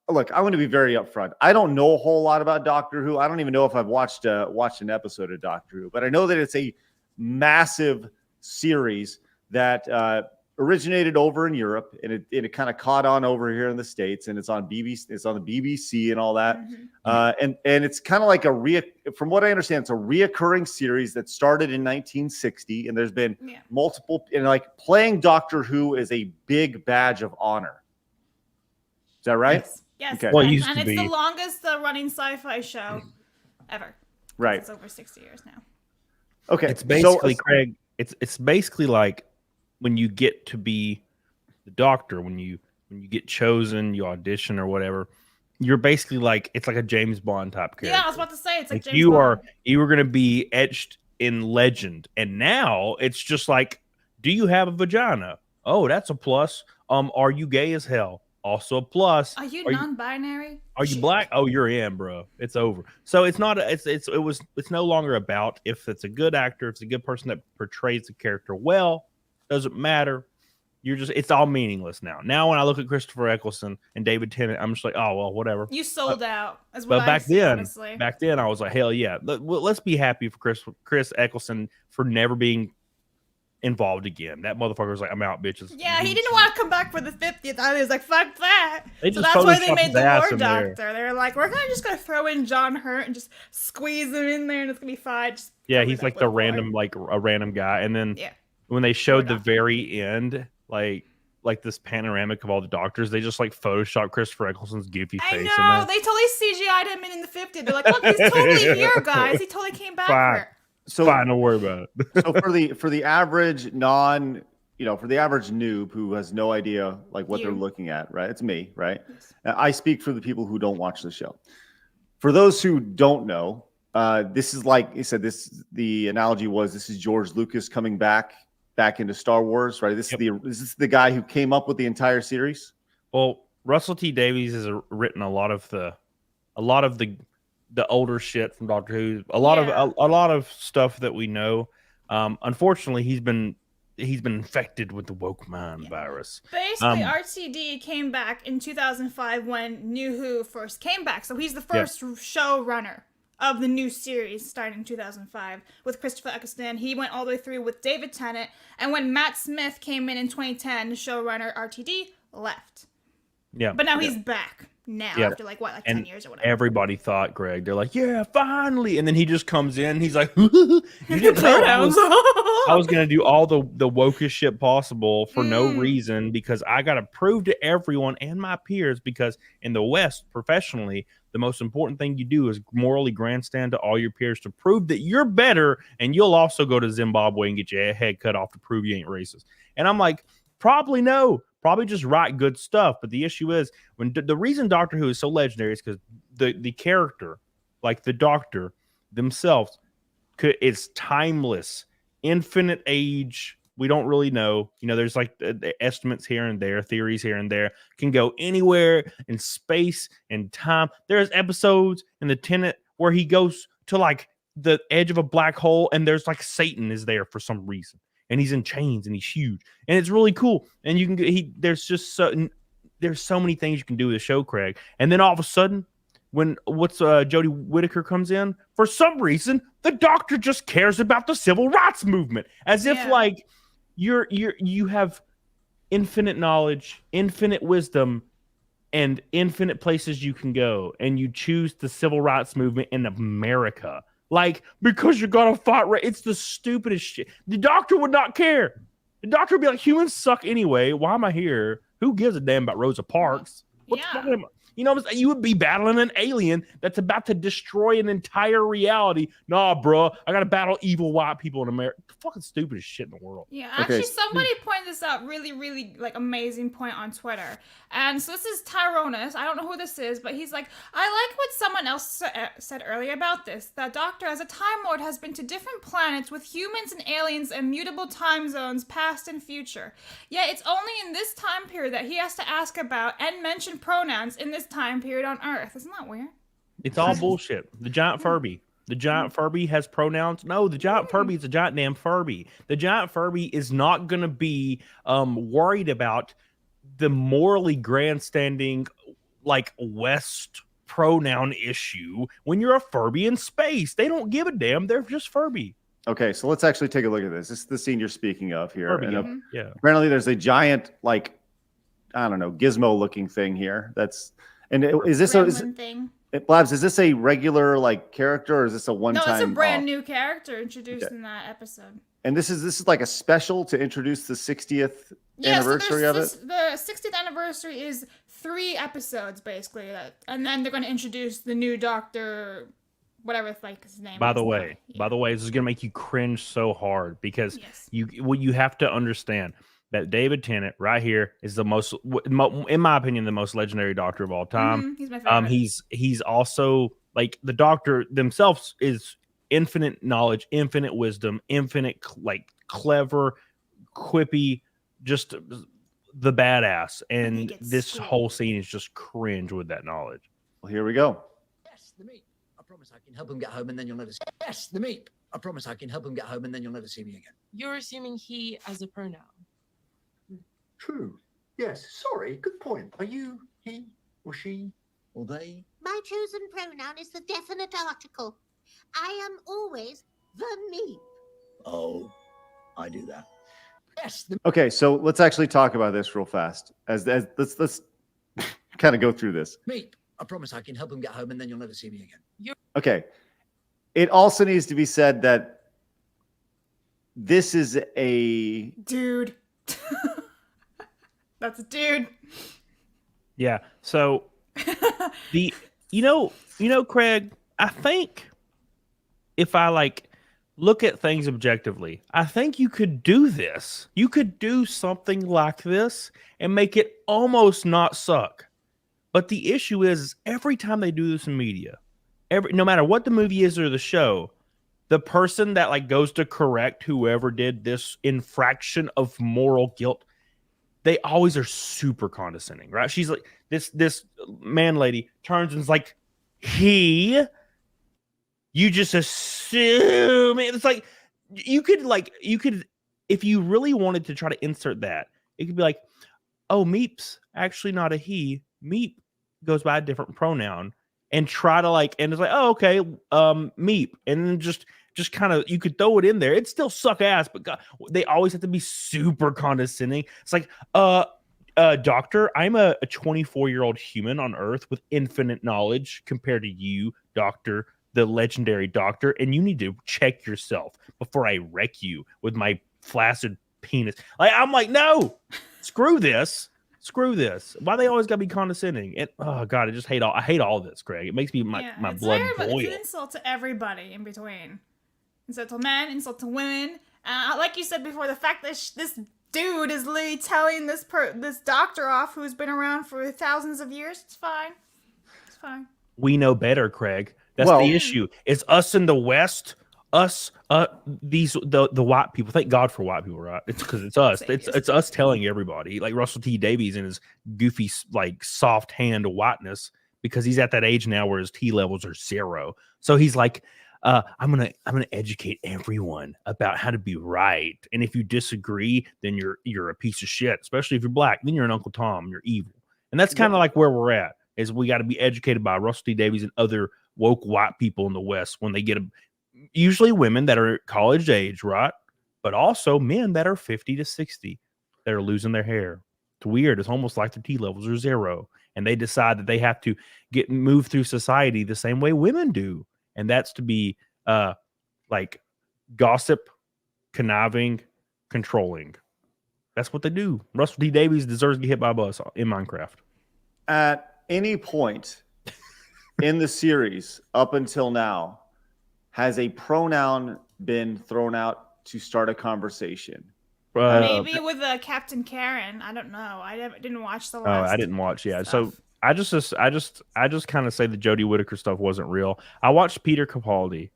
Speaker 1: Look, I want to be very upfront. I don't know a whole lot about Doctor Who. I don't even know if I've watched an episode of Doctor Who, but I know that it's a massive series that originated over in Europe, and it kind of caught on over here in the States, and it's on BBC. It's on the BBC and all that. Mm-hmm. And it's kind of like from what I understand, it's a reoccurring series that started in 1960, and there's been multiple. And like playing Doctor Who is a big badge of honor. Is that right?
Speaker 3: Yes.
Speaker 1: Okay.
Speaker 5: Well,
Speaker 3: And it's the longest running sci-fi show ever.
Speaker 1: Right.
Speaker 3: It's over 60 years now.
Speaker 1: Okay.
Speaker 5: It's basically, Craig, it's basically like when you get to be the Doctor, when you get chosen, you audition or whatever, you're basically like, it's like a James Bond type character.
Speaker 3: Yeah, I was about to say, it's like James
Speaker 5: you
Speaker 3: Bond.
Speaker 5: You were going to be etched in legend. And now it's just like, do you have a vagina? Oh, that's a plus. Are you gay as hell? Also a plus.
Speaker 3: Are you non-binary?
Speaker 5: Are you black? Oh, you're in, bro. It's over. So it's not. It's no longer about if it's a good actor, if it's a good person that portrays the character well. Doesn't matter. It's all meaningless now. Now when I look at Christopher Eccleston and David Tennant, I'm just like, oh well, whatever.
Speaker 3: You sold out.
Speaker 5: But back then I was like, hell yeah. Let's be happy for Chris Eccleston for never being involved again. That motherfucker was like, I'm out, bitches.
Speaker 3: Yeah, he didn't want to come back for the 50th. I was like, fuck that.
Speaker 5: So
Speaker 3: that's why they made the War Doctor. They were like, we're just gonna throw in John Hurt and just squeeze him in there, and it's gonna be fine.
Speaker 5: He's like a random guy. And then when they showed the very end, like this panoramic of all the doctors, they just like photoshopped Christopher Eccleston's goofy face.
Speaker 3: I know. They totally CGI'd him in the 50th. They're like, look, he's totally here, guys. He totally came back for it.
Speaker 1: So
Speaker 5: fine, don't worry about it.
Speaker 1: So for the average for the average noob who has no idea like what they're looking at, right? It's me, right? Yes. I speak for the people who don't watch the show. For those who don't know, this is like you said. The analogy was this is George Lucas coming back back into Star Wars, right? This is the guy who came up with the entire series.
Speaker 5: Well, Russell T Davies has written a lot of the older shit from Doctor Who. A lot of stuff that we know. Unfortunately, he's been infected with the woke mind virus.
Speaker 3: Basically, RTD came back in 2005 when New Who first came back. So he's the first showrunner of the new series starting in 2005 with Christopher Eccleston. He went all the way through with David Tennant. And when Matt Smith came in 2010, showrunner RTD left. Yeah. But now he's back after like 10 years or whatever.
Speaker 5: Everybody thought, Greg, they're like, yeah, finally. And then he just comes in. He's like, you didn't know I was going to do all the wokest shit possible for no reason because I got to prove to everyone and my peers because in the West, professionally, the most important thing you do is morally grandstand to all your peers to prove that you're better. And you'll also go to Zimbabwe and get your head cut off to prove you ain't racist. And I'm like, probably no. Probably just write good stuff. But the issue is when the reason Doctor Who is so legendary is because the character, like the Doctor themselves, it's timeless, infinite age. We don't really know. You know, there's like the estimates here and there, theories here and there. Can go anywhere in space and time. There's episodes in the Tenet where he goes to like the edge of a black hole and there's like Satan is there for some reason. And he's in chains and he's huge and it's really cool. And you can there's so many things you can do with the show, Craig. And then all of a sudden, when Jodie Whittaker comes in, for some reason, the Doctor just cares about the civil rights movement, as if like you have infinite knowledge, infinite wisdom, and infinite places you can go, and you choose the civil rights movement in America. Like, because you're gonna fight, it's the stupidest shit. The Doctor would not care. The Doctor would be like, humans suck anyway. Why am I here? Who gives a damn about Rosa Parks? You know, you would be battling an alien that's about to destroy an entire reality. Nah, bro, I gotta battle evil white people in America. The fucking stupidest shit in the world.
Speaker 3: Yeah, actually, somebody pointed this out. Really, really, like, amazing point on Twitter. And so this is Tyronus. I don't know who this is, but he's like, I like what someone else said earlier about this. That Doctor, as a Time Lord, has been to different planets with humans and aliens and mutable time zones, past and future. Yet it's only in this time period that he has to ask about and mention pronouns in this time period on Earth. Isn't that weird?
Speaker 5: It's all bullshit. The giant Furby. The giant Furby has pronouns. No, the giant Furby is a giant damn Furby. The giant Furby is not going to be worried about the morally grandstanding, like, West pronoun issue when you're a Furby in space. They don't give a damn. They're just Furby.
Speaker 1: Okay, so let's actually take a look at this. This is the scene you're speaking of here.
Speaker 5: Furby,
Speaker 1: and
Speaker 5: yeah.
Speaker 1: Apparently there's a giant, like, I don't know, gizmo-looking thing here. Is this
Speaker 3: thing?
Speaker 1: Blabs, is this a regular like character or is this a one-time?
Speaker 3: No, it's a brand new character introduced in that episode.
Speaker 1: And this is like a special to introduce the 60th anniversary of it?
Speaker 3: The 60th anniversary is 3 episodes basically, and then they're going to introduce the new Doctor, whatever like his name.
Speaker 5: By the way, this is going to make you cringe so hard because you have to understand that David Tennant right here is the most, in my opinion, the most legendary Doctor of all time.
Speaker 3: He's my favorite.
Speaker 5: He's also like the Doctor themselves is infinite knowledge, infinite wisdom, infinite like clever, quippy, just the badass. And this whole scene is just cringe with that knowledge.
Speaker 1: Well, here we go.
Speaker 7: Yes, the meat. I promise I can help him get home, and then you'll never see. Yes, the meat. I promise I can help him get home, and then you'll never see me again.
Speaker 8: You're assuming he as a pronoun.
Speaker 7: True. Yes. Sorry. Good point. Are you he or she or they?
Speaker 9: My chosen pronoun is the definite article. I am always the me.
Speaker 7: Oh, I do that. Yes.
Speaker 1: Okay, so let's actually talk about this real fast. Let's kind of go through this.
Speaker 7: Meat. I promise I can help him get home, and then you'll never see me again.
Speaker 1: Okay. It also needs to be said that this is a
Speaker 3: dude. That's a dude.
Speaker 5: Yeah. So you know, Craig, I think if I like look at things objectively, I think you could do this. You could do something like this and make it almost not suck. But the issue is every time they do this in media, no matter what the movie is or the show, the person that like goes to correct whoever did this infraction of moral guilt, they always are super condescending, right? She's like this man lady turns and is like, you just assume it's like you could if you really wanted to try to insert that, it could be like, oh, Meep's actually not a he. Meep goes by a different pronoun, and try to like, and it's like, oh, okay, Meep, and then just kind of, you could throw it in there. It still suck ass, but God, they always have to be super condescending. It's like, doctor, I'm a 24-year-old human on Earth with infinite knowledge compared to you, doctor, the legendary doctor, and you need to check yourself before I wreck you with my flaccid penis. Like, I'm like, no, screw this. Why they always gotta be condescending? And oh God, I hate all this, Craig. It makes me my blood boil.
Speaker 3: It's an insult to everybody in between. Insult to men, insult to women. Like you said before, the fact that this dude is literally telling this doctor off who's been around for thousands of years. It's fine. It's fine.
Speaker 5: We know better, Craig. That's the issue. It's us in the West. Us, the white people. Thank God for white people, right? It's because it's us. It's us telling everybody, like Russell T Davies and his goofy, like soft hand whiteness, because he's at that age now where his T levels are 0. So he's like, I'm gonna educate everyone about how to be right, and if you disagree, then you're a piece of shit. Especially if you're black, then you're an Uncle Tom. You're evil, and that's kind of like where we're at. Is we got to be educated by Russell T Davies and other woke white people in the West when they get usually women that are college age, right? But also men that are 50 to 60 that are losing their hair. It's weird. It's almost like their T levels are 0, and they decide that they have to move through society the same way women do. And that's to be like gossip, conniving, controlling. That's what they do. Russell T Davies deserves to get hit by a bus in Minecraft.
Speaker 1: At any point in the series up until now, has a pronoun been thrown out to start a conversation?
Speaker 3: Maybe with Captain Karen. I don't know. I didn't watch the last.
Speaker 5: I didn't watch. Yeah,
Speaker 3: stuff.
Speaker 5: So I just kind of say the Jodie Whittaker stuff wasn't real. I watched Peter Capaldi,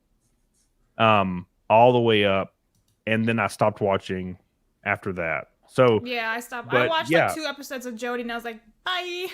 Speaker 5: all the way up, and then I stopped watching after that. So
Speaker 3: yeah, I stopped. I watched like 2 episodes of Jodie, and I was like, bye.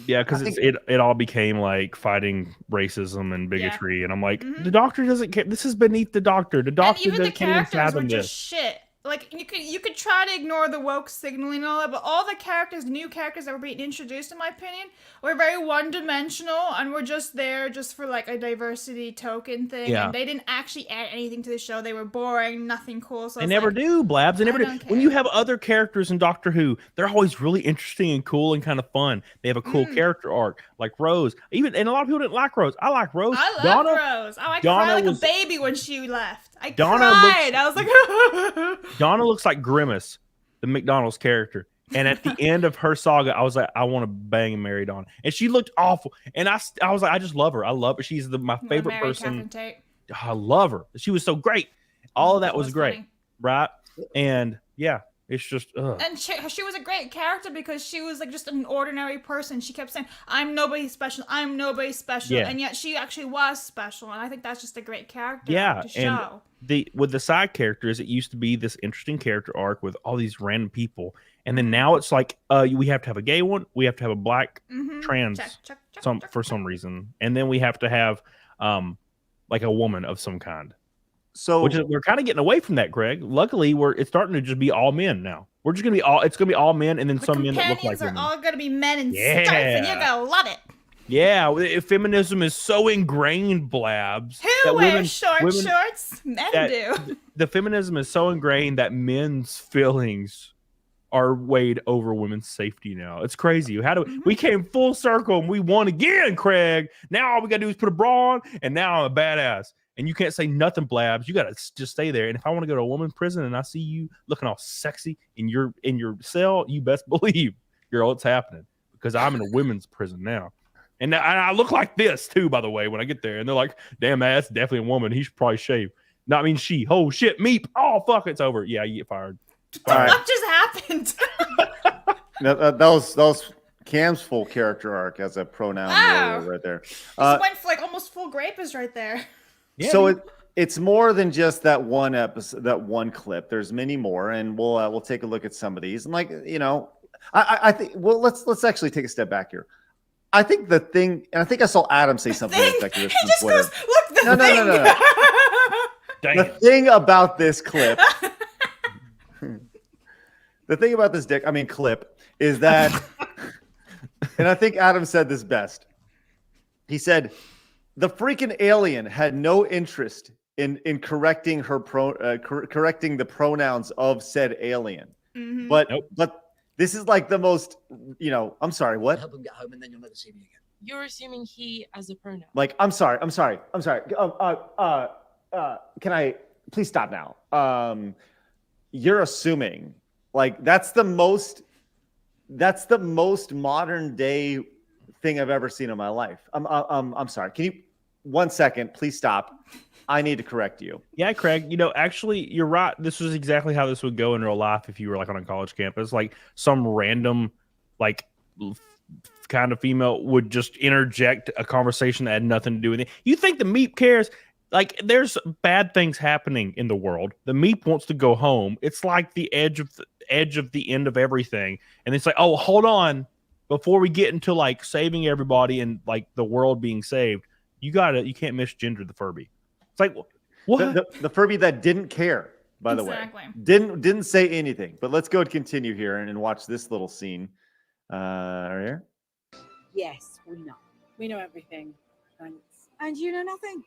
Speaker 5: Yeah, because it all became like fighting racism and bigotry, and I'm like, the doctor doesn't care. This is beneath the doctor. The doctor doesn't even fathom this.
Speaker 3: Shit. Like you could try to ignore the woke signaling and all that, but all the new characters that were being introduced, in my opinion, were very one-dimensional and were just there just for like a diversity token thing. Yeah. And they didn't actually add anything to the show. They were boring, nothing cool. So
Speaker 5: they never do, Blabs. They never do. When you have other characters in Doctor Who, they're always really interesting and cool and kind of fun. They have a cool character arc, like Rose. And a lot of people didn't like Rose. I like Rose.
Speaker 3: I love Rose. I cried like a baby when she left. I cried. I was like,
Speaker 5: Donna looks like Grimace, the McDonald's character. And at the end of her saga, I was like, I want to bang and marry Donna. And she looked awful. And I was like, I just love her. I love her. She's my favorite person. I love her. She was so great. All of that was great. Funny. Right? And yeah, it's just.
Speaker 3: And she was a great character because she was like just an ordinary person. She kept saying, I'm nobody special. I'm nobody special. Yeah. And yet she actually was special. And I think that's just a great character to show.
Speaker 5: With the side characters, it used to be this interesting character arc with all these random people, and then now it's like we have to have a gay one, we have to have a black trans for some reason, and then we have to have like a woman of some kind. So we're kind of getting away from that, Greg. Luckily, it's starting to just be all men now. We're just gonna be all men, and then some men that look like women.
Speaker 3: Are all gonna be men in stripes, and you're gonna love it.
Speaker 5: Yeah, feminism is so ingrained, Blabs.
Speaker 3: Who wears shorts? Men do.
Speaker 5: The feminism is so ingrained that men's feelings are weighed over women's safety now. It's crazy. We came full circle and we won again, Craig. Now all we gotta do is put a bra on, and now I'm a badass. And you can't say nothing, Blabs. You gotta just stay there. And if I want to go to a woman's prison and I see you looking all sexy in your cell, you best believe, girl, it's happening, because I'm in a women's prison now. And I look like this too, by the way, when I get there. And they're like, damn, that's definitely a woman. He should probably shave. Not mean she. Oh, shit, meep. Oh, fuck, it's over. Yeah, you get fired.
Speaker 3: What just happened?
Speaker 1: that was Cam's full character arc as a pronoun warrior right there.
Speaker 3: Went for like almost full grapist right there.
Speaker 1: Yeah, so it's more than just that one episode, that one clip. There's many more, and we'll take a look at some of these. And I think let's actually take a step back here. I think the thing, and I think I saw Adam say something like this on Twitter.
Speaker 3: Look,
Speaker 1: No. The thing about this clip, clip is that, and I think Adam said this best. He said, the freaking alien had no interest in correcting her correcting the pronouns of said alien. Mm-hmm. But this is like the most, I'm sorry, what?
Speaker 7: Help him get home and then you'll never see me again.
Speaker 8: You're assuming he as a pronoun.
Speaker 1: Like, I'm sorry. Can I please stop now? You're assuming, like, that's the most modern day thing I've ever seen in my life. I'm sorry. Can you 1 second, please stop. I need to correct you.
Speaker 5: Yeah, Craig, actually, you're right. This is exactly how this would go in real life if you were like on a college campus. Like some random, like kind of female would just interject a conversation that had nothing to do with it. You think the Meep cares? Like, there's bad things happening in the world. The Meep wants to go home. It's like the edge of the end of everything. And it's like, oh, hold on. Before we get into like saving everybody and like the world being saved, you can't misgender the Furby. It's like, what?
Speaker 1: The Furby that didn't care, by the way. Didn't say anything. But let's go and continue here and watch this little scene. Right here.
Speaker 10: Yes, we know. We know everything. Thanks. And you know nothing.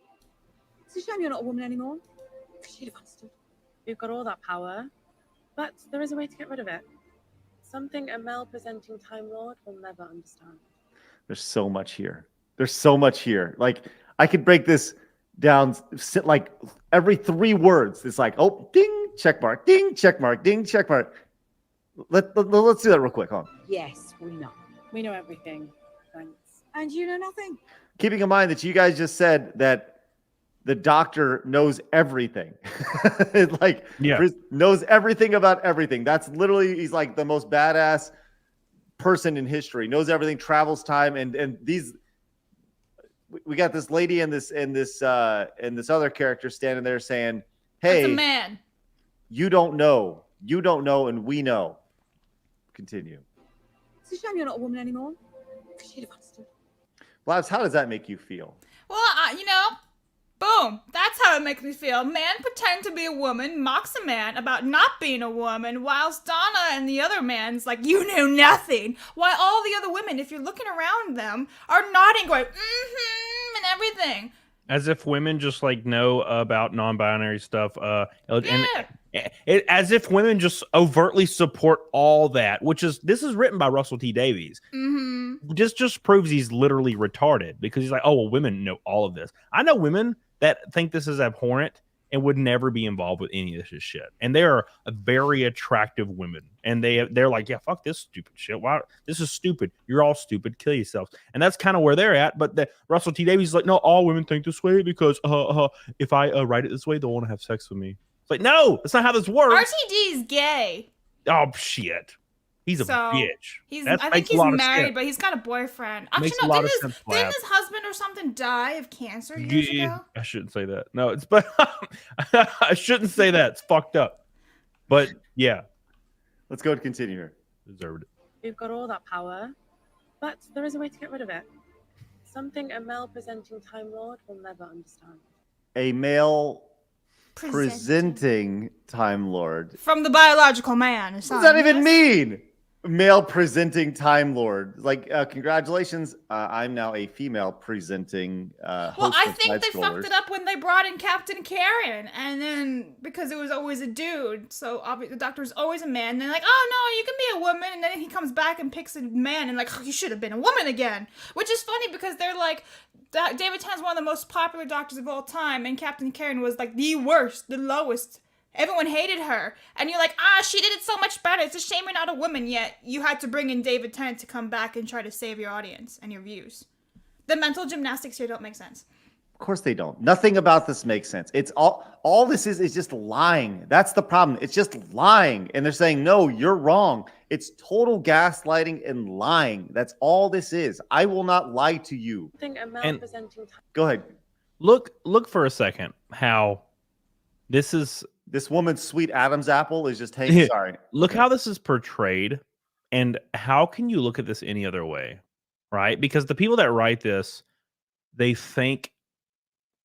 Speaker 10: It's a shame you're not a woman anymore. She'd have understood. We've got all that power, but there is a way to get rid of it. Something a male-presenting Time Lord will never understand.
Speaker 1: There's so much here. Like, I could break this down like every 3 words. It's like, oh, ding, check mark, ding, check mark, ding, check mark. Let's do that real quick. Hold on.
Speaker 10: Yes, we know. We know everything. Thanks. And you know nothing.
Speaker 1: Keeping in mind that you guys just said that the doctor knows everything. Knows everything about everything. That's literally, he's like the most badass person in history. Knows everything, travels time, and these. We got this lady and this other character standing there saying, "Hey,
Speaker 3: that's a man.
Speaker 1: You don't know, and we know." Continue.
Speaker 10: It's a shame you're not a woman anymore. She'd have understood.
Speaker 1: Labs, how does that make you feel?
Speaker 3: Well, boom. That's how it makes me feel. Man pretend to be a woman, mocks a man about not being a woman, whilst Donna and the other man's like, you know nothing. While all the other women, if you're looking around them, are nodding, going, and everything.
Speaker 5: As if women just like know about non-binary stuff. As if women just overtly support all that, this is written by Russell T. Davies.
Speaker 3: Mm-hmm.
Speaker 5: This just proves he's literally retarded because he's like, oh, well, women know all of this. I know women that think this is abhorrent and would never be involved with any of this shit. And they are very attractive women. And they're like, yeah, fuck this stupid shit. Why? This is stupid. You're all stupid. Kill yourselves. And that's kind of where they're at. But Russell T. Davies is like, no, all women think this way because if I write it this way, they'll want to have sex with me. It's like, no, that's not how this works.
Speaker 3: RTD is gay.
Speaker 5: Oh, shit. He's a bitch.
Speaker 3: I think he's married, but he's got a boyfriend. Actually, no, didn't his husband or something die of cancer years ago?
Speaker 5: I shouldn't say that. No, I shouldn't say that. It's fucked up. But yeah.
Speaker 1: Let's go and continue here.
Speaker 5: Deserved it.
Speaker 10: We've got all that power, but there is a way to get rid of it. Something a male-presenting Time Lord will never understand.
Speaker 1: A male presenting Time Lord.
Speaker 3: From the biological man.
Speaker 1: What does that even mean? Male presenting Time Lord. Like, congratulations. I'm now a female presenting host.
Speaker 3: Well, I think they fucked it up when they brought in Captain Karen. And then, because it was always a dude, so obviously the doctor's always a man. And they're like, oh, no, you can be a woman. And then he comes back and picks a man and like, oh, you should have been a woman again. Which is funny because they're like, David Tennant's one of the most popular doctors of all time. And Captain Karen was like the worst, the lowest. Everyone hated her. And you're like, she did it so much better. It's a shame you're not a woman, yet you had to bring in David Tennant to come back and try to save your audience and your views. The mental gymnastics here don't make sense.
Speaker 1: Of course they don't. Nothing about this makes sense. It's all this is just lying. That's the problem. It's just lying. And they're saying, no, you're wrong. It's total gaslighting and lying. That's all this is. I will not lie to you.
Speaker 5: And
Speaker 1: go ahead.
Speaker 5: Look for a second. how this
Speaker 1: woman's sweet Adam's apple is just hanging. Sorry.
Speaker 5: Look how this is portrayed, and how can you look at this any other way, right? Because the people that write this, they think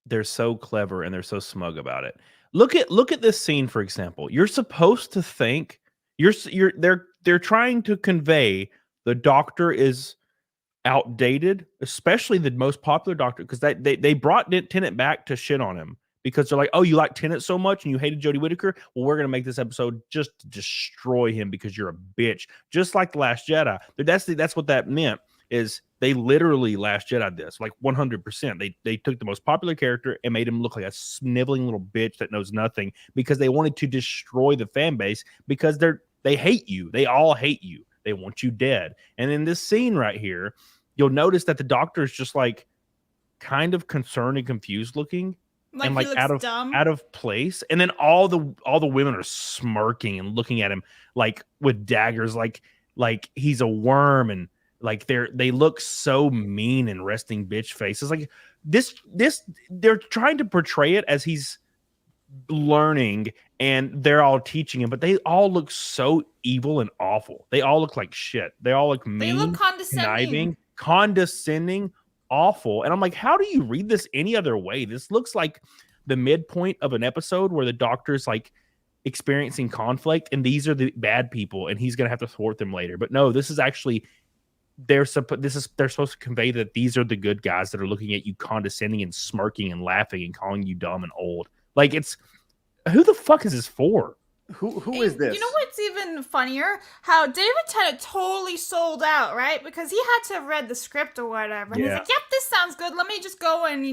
Speaker 5: they're so clever and they're so smug about it. Look at this scene, for example. You're supposed to think they're trying to convey the Doctor is outdated, especially the most popular Doctor, because they brought Tennant back to shit on him because they're like, oh, you like Tennant so much and you hated Jodie Whittaker? Well, we're gonna make this episode just to destroy him because you're a bitch, just like the Last Jedi. That's what that meant. Is they literally Last Jedi this like 100%. They took the most popular character and made him look like a sniveling little bitch that knows nothing because they wanted to destroy the fan base because they hate you. They all hate you. They want you dead. And in this scene right here, you'll notice that the Doctor is just like kind of concerned and confused looking.
Speaker 3: Like
Speaker 5: and like out of place, and then all the women are smirking and looking at him like with daggers, like he's a worm, and like they look so mean and resting bitch faces. Like this they're trying to portray it as he's learning and they're all teaching him, but they all look so evil and awful. They all look like shit. They all look mean,
Speaker 3: they look
Speaker 5: condescending, awful. And I'm like, how do you read this any other way? This looks like the midpoint of an episode where the Doctor's like experiencing conflict and these are the bad people and he's gonna have to thwart them later. But no, this is actually they're supposed to convey that these are the good guys that are looking at you condescending and smirking and laughing and calling you dumb and old. Like, it's who the fuck is this for?
Speaker 1: Who is this?
Speaker 3: You know what's even funnier? How David Tennant totally sold out, right? Because he had to have read the script or whatever. And he's like, yep, this sounds good. Let me just go and,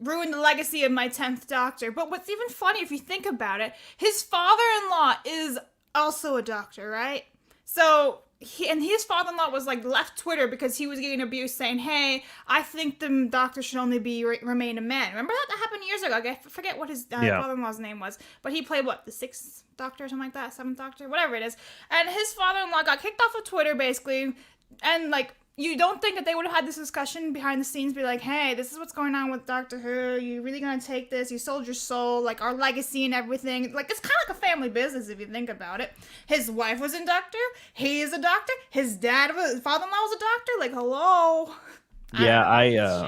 Speaker 3: ruin the legacy of my 10th Doctor. But what's even funny, if you think about it, his father-in-law is also a doctor, right? So his father-in-law was like left Twitter because he was getting abused, saying, "Hey, I think the Doctor should only remain a man." Remember that happened years ago? I forget what his father-in-law's name was, but he played the 6th Doctor or something like that, 7th Doctor, whatever it is. And his father-in-law got kicked off of Twitter basically, and you don't think that they would have had this discussion behind the scenes, be like, hey, this is what's going on with Doctor Who. You really gonna take this? You sold your soul, our legacy and everything. It's kind of like a family business if you think about it. His wife was a doctor. He is a doctor. His father-in-law was a doctor. Hello.
Speaker 5: Yeah,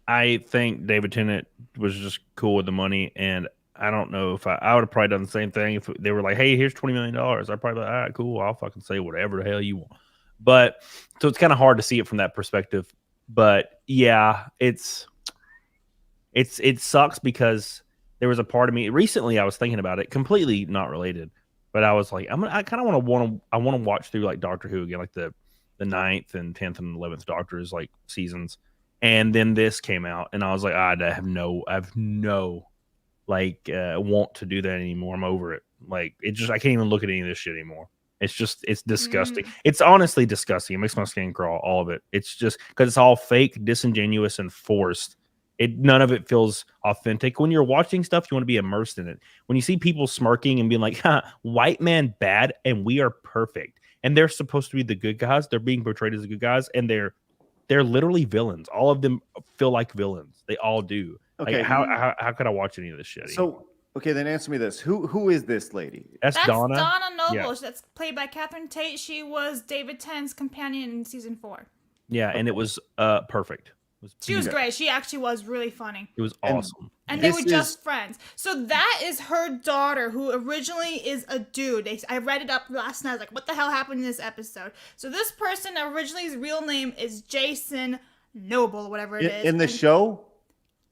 Speaker 5: I think David Tennant was just cool with the money, and I don't know if I would have probably done the same thing if they were like, hey, here's $20 million. I'd probably be like, all right, cool. I'll fucking say whatever the hell you want. But so it's kind of hard to see it from that perspective. But yeah, it sucks because there was a part of me recently I was thinking about it, completely not related, but I was like, I kind of want to watch through Doctor Who again, the 9th and 10th and 11th Doctors seasons. And then this came out and I was like, I have no want to do that anymore. I'm over it. I can't even look at any of this shit anymore. It's disgusting. It's honestly disgusting. It makes my skin crawl, all of it. It's just because it's all fake, disingenuous, and forced. None of it feels authentic. When you're watching stuff, you want to be immersed in it. When you see people smirking and being like, white man bad, and we are perfect. And they're supposed to be the good guys. They're being portrayed as the good guys, and they're literally villains. All of them feel like villains. They all do.
Speaker 1: Okay.
Speaker 5: How could I watch any of this shit?
Speaker 1: So okay, then answer me this: Who is this lady?
Speaker 5: That's Donna.
Speaker 3: Donna Noble.
Speaker 5: Yeah.
Speaker 3: That's played by Catherine Tate. She was David Tennant's companion in season 4.
Speaker 5: Yeah, and it was perfect.
Speaker 3: She was great. She actually was really funny.
Speaker 5: It was awesome.
Speaker 3: And they were just friends. So that is her daughter, who originally is a dude. I read it up last night. I was like, what the hell happened in this episode? So this person originally, his real name is Jason Noble, whatever it is.
Speaker 1: In the show?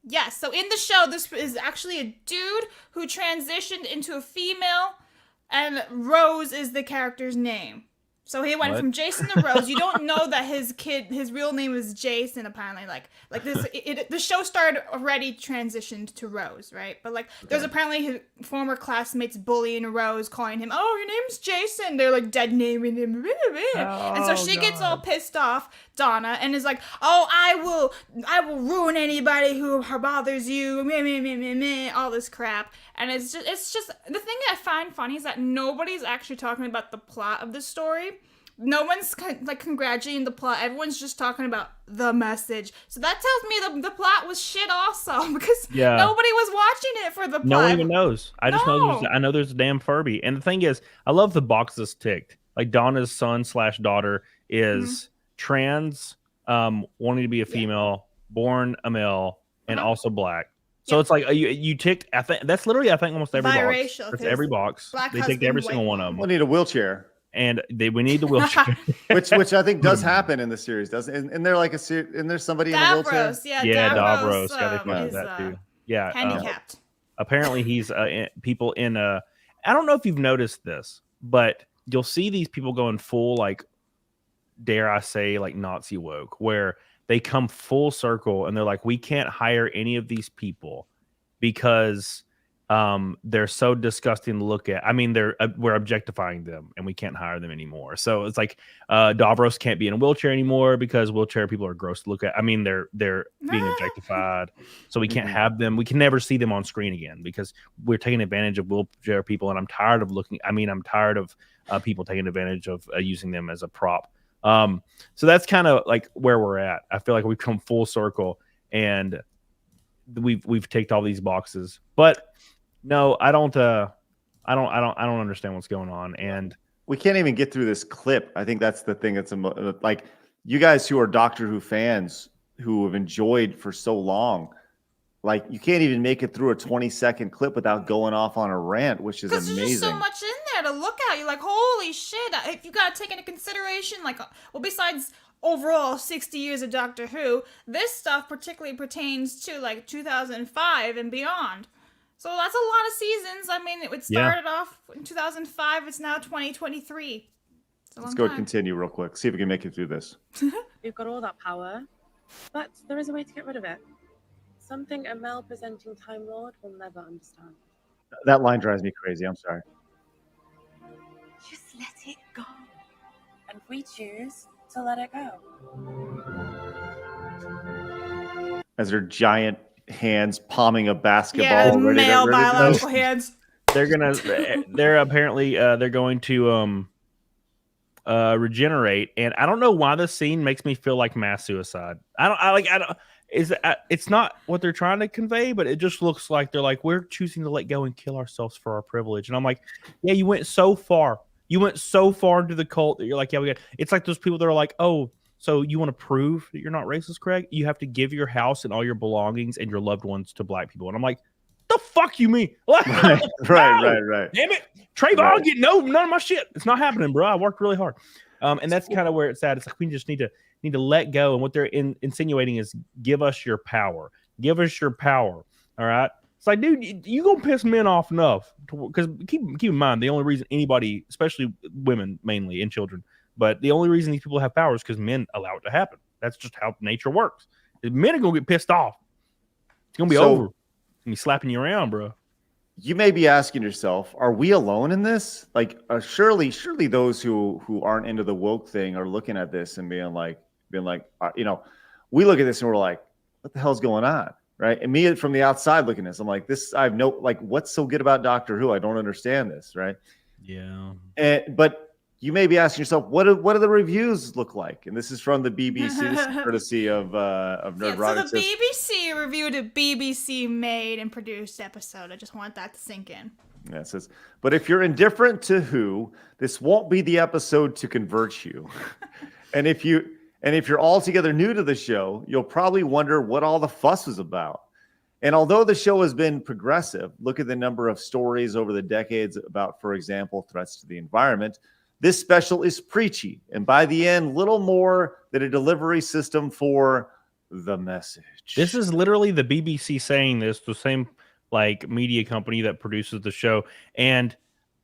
Speaker 3: Yes. So in the show, this is actually a dude who transitioned into a female, and Rose is the character's name. So he went from Jason to Rose. You don't know that his real name is Jason, apparently. The show started already transitioned to Rose, right? But there's apparently his former classmates bullying Rose, calling him, oh, your name's Jason. They're dead naming him. And so she gets all pissed off, Donna, and is like, oh, I will ruin anybody who bothers you, all this crap. And it's just the thing that I find funny is that nobody's actually talking about the plot of the story. no one's like congratulating the plot. Everyone's just talking about the message. So that tells me the plot was shit also because nobody was watching it for the plot.
Speaker 5: No one even knows. I just know there's a damn Furby. And the thing is, I love the boxes ticked. Like Donna's son/daughter is trans, wanting to be a female, born a male, and also black. So it's like you ticked. I think that's literally almost every box. That's every box. They ticked every single one of them.
Speaker 1: We'll need a wheelchair.
Speaker 5: And we need the wheelchair,
Speaker 1: which I think does happen in the series, doesn't? And they're like and there's somebody in a wheelchair.
Speaker 3: Davros,
Speaker 5: Davros that too. Yeah,
Speaker 3: handicapped.
Speaker 5: Apparently, he's people in a. I don't know if you've noticed this, but you'll see these people going full, like, dare I say, like Nazi woke, where they come full circle and they're like, we can't hire any of these people because they're so disgusting to look at. I mean, we're objectifying them and we can't hire them anymore. So it's like Davros can't be in a wheelchair anymore because wheelchair people are gross to look at. I mean, they're being objectified. So we can't have them. We can never see them on screen again because we're taking advantage of wheelchair people. And I'm tired of people taking advantage of using them as a prop. So that's kind of like where we're at. I feel like we've come full circle and we've ticked all these boxes, but no, I don't understand what's going on. And
Speaker 1: we can't even get through this clip. I think that's the thing. That's like you guys who are Doctor Who fans who have enjoyed for so long, like you can't even make it through a 20-second clip without going off on a rant, which is amazing.
Speaker 3: There's just so much in there to look at. You're like, holy shit. If you got to take into consideration, like, well, besides overall 60 years of Doctor Who, this stuff particularly pertains to like 2005 and beyond. So that's a lot of seasons. I mean, it started off in 2005. It's now 2023.
Speaker 1: Let's go continue real quick. See if we can make it through this.
Speaker 10: We've got all that power, but there is a way to get rid of it. Something a male-presenting Time Lord will never understand.
Speaker 1: That line drives me crazy. I'm sorry.
Speaker 10: Just let it go. And we choose to let it go.
Speaker 1: As their giant hands palming a basketball.
Speaker 3: Male biological hands.
Speaker 5: They're apparently going to regenerate, and I don't know why this scene makes me feel like mass suicide. It's not what they're trying to convey, but it just looks like they're like, we're choosing to let go and kill ourselves for our privilege. And I'm like, yeah, you went so far. You went so far into the cult that you're like, yeah, we got. It's like those people that are like, oh, so you want to prove that you're not racist, Craig? You have to give your house and all your belongings and your loved ones to black people. And I'm like, the fuck you mean?
Speaker 1: Right.
Speaker 5: Damn it. Trayvon, none of my shit. It's not happening, bro. I worked really hard. And that's kind of where it's at. It's like we just need to let go. And what they're insinuating is give us your power. Give us your power. All right. It's like, dude, you gonna piss men off enough? Because keep in mind, the only reason anybody, especially women mainly and children, but the only reason these people have power is because men allow it to happen. That's just how nature works. Men are gonna get pissed off. It's gonna be over. It's gonna be slapping you around, bro.
Speaker 1: You may be asking yourself, are we alone in this? Like, surely those who aren't into the woke thing are looking at this and being like, we look at this and we're like, what the hell's going on? Right. And me from the outside looking at this, I'm like, what's so good about Doctor Who? I don't understand this. Right.
Speaker 5: Yeah.
Speaker 1: But you may be asking yourself, what do the reviews look like? And this is from the BBC. This is courtesy of Nerd Rock.
Speaker 3: So the BBC reviewed a BBC made and produced episode. I just want that to sink in.
Speaker 1: Yeah, it says, but if you're indifferent to Who, this won't be the episode to convert you. and if you're altogether new to the show, you'll probably wonder what all the fuss was about. And although the show has been progressive, look at the number of stories over the decades about, for example, threats to the environment. This special is preachy, and by the end, little more than a delivery system for the message.
Speaker 5: This is literally the BBC saying this, the same like media company that produces the show. And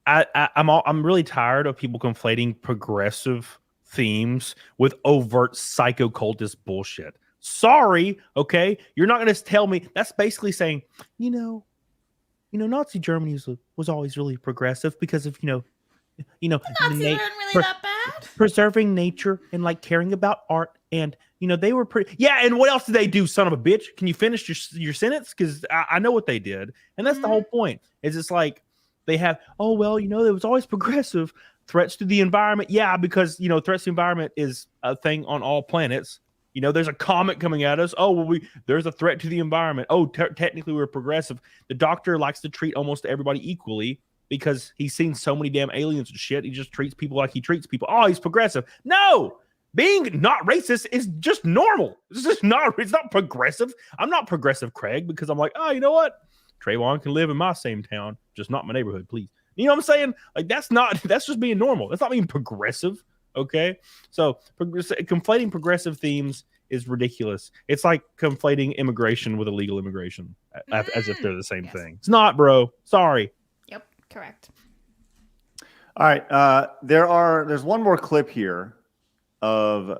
Speaker 5: I'm really tired of people conflating progressive themes with overt psycho cultist bullshit. Sorry, okay, you're not going to tell me. That's basically saying, Nazi Germany was always really progressive because of
Speaker 3: really that bad.
Speaker 5: Preserving nature and like caring about art, and they were pretty. Yeah, and what else did they do, son of a bitch? Can you finish your sentence? Because I know what they did, and that's the whole point. Is it's like they have, it was always progressive threats to the environment. Yeah, because threats to the environment is a thing on all planets. There's a comet coming at us. Oh, well, there's a threat to the environment. Oh, technically we're progressive. The Doctor likes to treat almost everybody equally because he's seen so many damn aliens and shit. He just treats people like he treats people. Oh, he's progressive. No, being not racist is just normal. It's not progressive. I'm not progressive, Craig, because I'm like, oh, you know what? Trayvon can live in my same town, just not my neighborhood, please. You know what I'm saying? Like, that's just being normal. That's not being progressive. Okay, so conflating progressive themes is ridiculous. It's like conflating immigration with illegal immigration as if they're the same thing. It's not, bro. Sorry.
Speaker 3: Yep, correct.
Speaker 1: All right, there's one more clip here of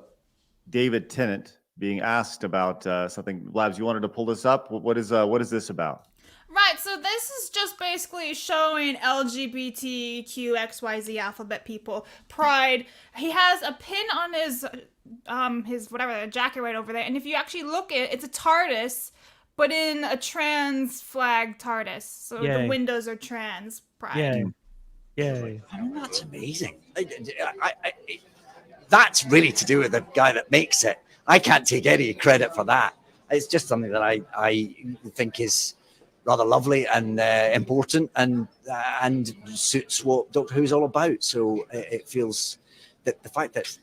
Speaker 1: David Tennant being asked about something. Labs, you wanted to pull this up? What is this about?
Speaker 3: Right, so this is just basically showing LGBTQXYZ alphabet people pride. He has a pin on his whatever jacket right over there, and if you actually look at it, it's a TARDIS, but in a trans flag TARDIS. So the windows are trans pride.
Speaker 5: Yay.
Speaker 11: I mean, that's amazing. That's really to do with the guy that makes it. I can't take any credit for that. It's just something that I think is rather lovely and important and suits what Doctor Who's all about. So it feels that the fact that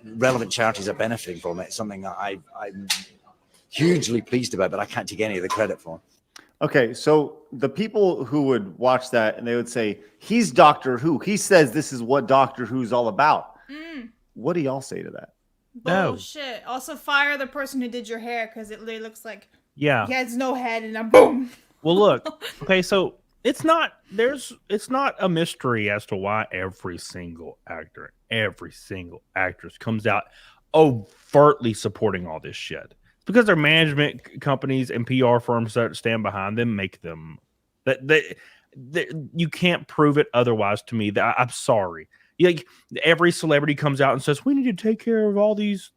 Speaker 11: relevant charities are benefiting from it is something that I'm hugely pleased about, but I can't take any of the credit for.
Speaker 1: Okay, so the people who would watch that and they would say, he's Doctor Who. He says this is what Doctor Who's all about. What do y'all say to that?
Speaker 3: Bullshit. Also fire the person who did your hair because it literally looks like he has no head and then boom.
Speaker 5: Well, look. Okay, so it's not a mystery as to why every single actor, every single actress comes out overtly supporting all this shit. It's because their management companies and PR firms that stand behind them make them. That you can't prove it otherwise to me. I'm sorry. Like every celebrity comes out and says we need to take care of all these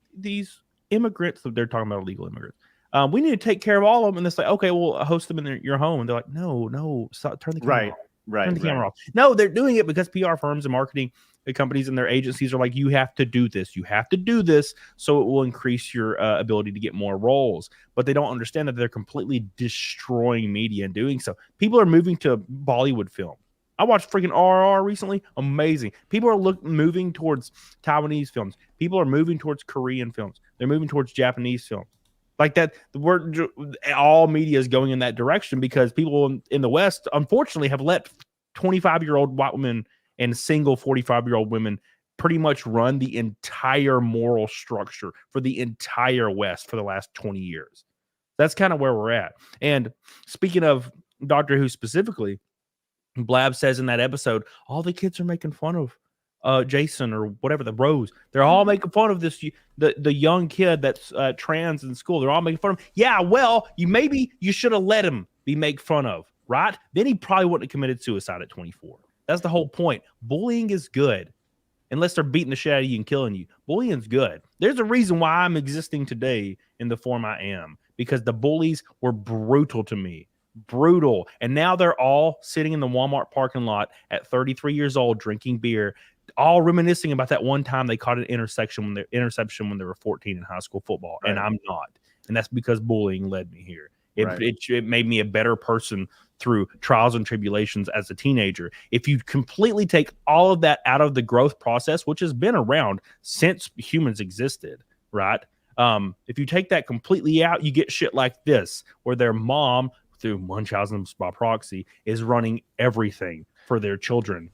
Speaker 5: immigrants. They're talking about illegal immigrants. We need to take care of all of them. And it's like, okay, we'll host them in your home. And they're like, no, stop, turn the camera off. Turn the camera off. No, they're doing it because PR firms and marketing companies and their agencies are like, you have to do this. You have to do this so it will increase your ability to get more roles. But they don't understand that they're completely destroying media in doing so. People are moving to Bollywood film. I watched freaking RRR recently. Amazing. People are moving towards Taiwanese films. People are moving towards Korean films. They're moving towards Japanese films. Like that, all media is going in that direction because people in the West, unfortunately, have let 25-year-old white women and single 45-year-old women pretty much run the entire moral structure for the entire West for the last 20 years. That's kind of where we're at. And speaking of Doctor Who specifically, Blab says in that episode, all the kids are making fun of Jason or whatever, the Rose. They're all making fun of this, the young kid that's trans in school. They're all making fun of him. Yeah, well, you should have let him be made fun of, right? Then he probably wouldn't have committed suicide at 24. That's the whole point. Bullying is good. Unless they're beating the shit out of you and killing you. Bullying's good. There's a reason why I'm existing today in the form I am. Because the bullies were brutal to me. Brutal. And now they're all sitting in the Walmart parking lot at 33 years old drinking beer, all reminiscing about that one time they caught an interception when they were 14 in high school football. Right. And I'm not. And that's because bullying led me here. It made me a better person through trials and tribulations as a teenager. If you completely take all of that out of the growth process, which has been around since humans existed, right? If you take that completely out, you get shit like this, where their mom, through Munchausen by proxy, is running everything for their children.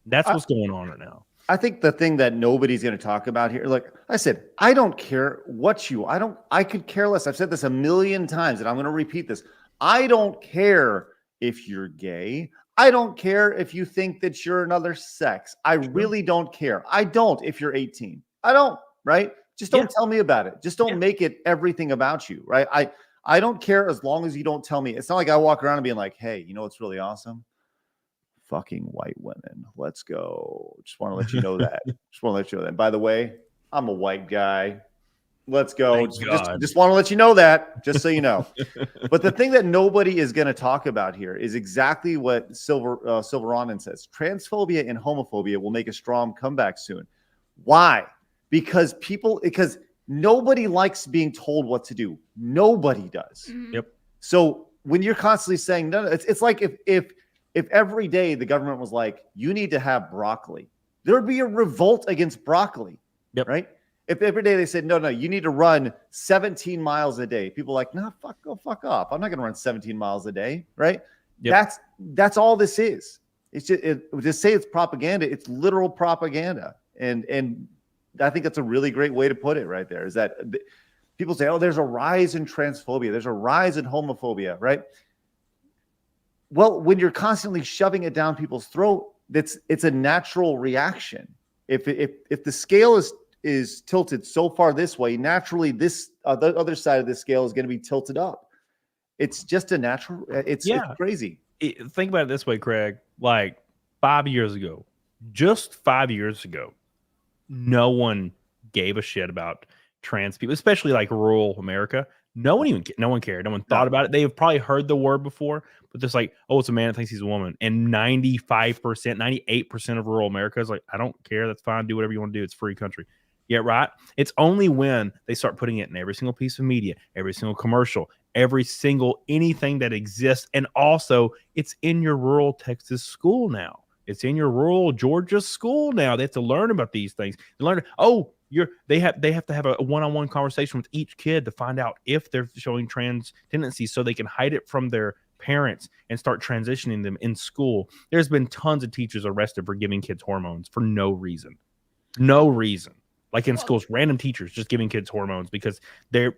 Speaker 5: That's what's going on right now.
Speaker 1: I think the thing that nobody's going to talk about here, like I said, I don't care I could care less. I've said this a million times and I'm going to repeat this. I don't care if you're gay. I don't care if you think that you're another sex. I really don't care. I don't if you're 18. I don't, right? Just don't tell me about it. Just don't make it everything about you, right? I don't care as long as you don't tell me. It's not like I walk around and being like, hey, you know what's really awesome? Fucking white women. Let's go. Just want to let you know that. And by the way, I'm a white guy. Let's go.
Speaker 5: Thank
Speaker 1: Just want to let you know that, just so you know. But the thing that nobody is going to talk about here is exactly what Silveranen says. Transphobia and homophobia will make a strong comeback soon. Why? Because nobody likes being told what to do. Nobody does.
Speaker 3: Mm-hmm.
Speaker 5: Yep.
Speaker 1: So when you're constantly saying no, it's like if every day the government was like, you need to have broccoli, there would be a revolt against broccoli.
Speaker 5: Yep.
Speaker 1: Right? If every day they said, no, you need to run 17 miles a day, people are like, no, go fuck off. I'm not going to run 17 miles a day, right?
Speaker 5: Yep.
Speaker 1: That's all this is. It's just say it's propaganda. It's literal propaganda, and I think that's a really great way to put it right there. Is that people say, oh, there's a rise in transphobia, there's a rise in homophobia, right? Well, when you're constantly shoving it down people's throat, it's a natural reaction. If the scale is tilted so far this way, naturally the other side of the scale is going to be tilted up. It's just a natural. It's crazy.
Speaker 5: Think about it this way, Craig. Like 5 years ago, just 5 years ago, no one gave a shit about trans people, especially like rural America. No one cared. No one thought about it. They've probably heard the word before, but just like, oh, it's a man that thinks he's a woman. And 95%, 98% of rural America is like, I don't care. That's fine. Do whatever you want to do. It's a free country. Yeah, right. It's only when they start putting it in every single piece of media, every single commercial, every single anything that exists. And also it's in your rural Texas school now. It's in your rural Georgia school now. They have to learn about these things. They learn, they have to have a one-on-one conversation with each kid to find out if they're showing trans tendencies so they can hide it from their parents and start transitioning them in school. There's been tons of teachers arrested for giving kids hormones for no reason. No reason. Like in schools, random teachers just giving kids hormones because they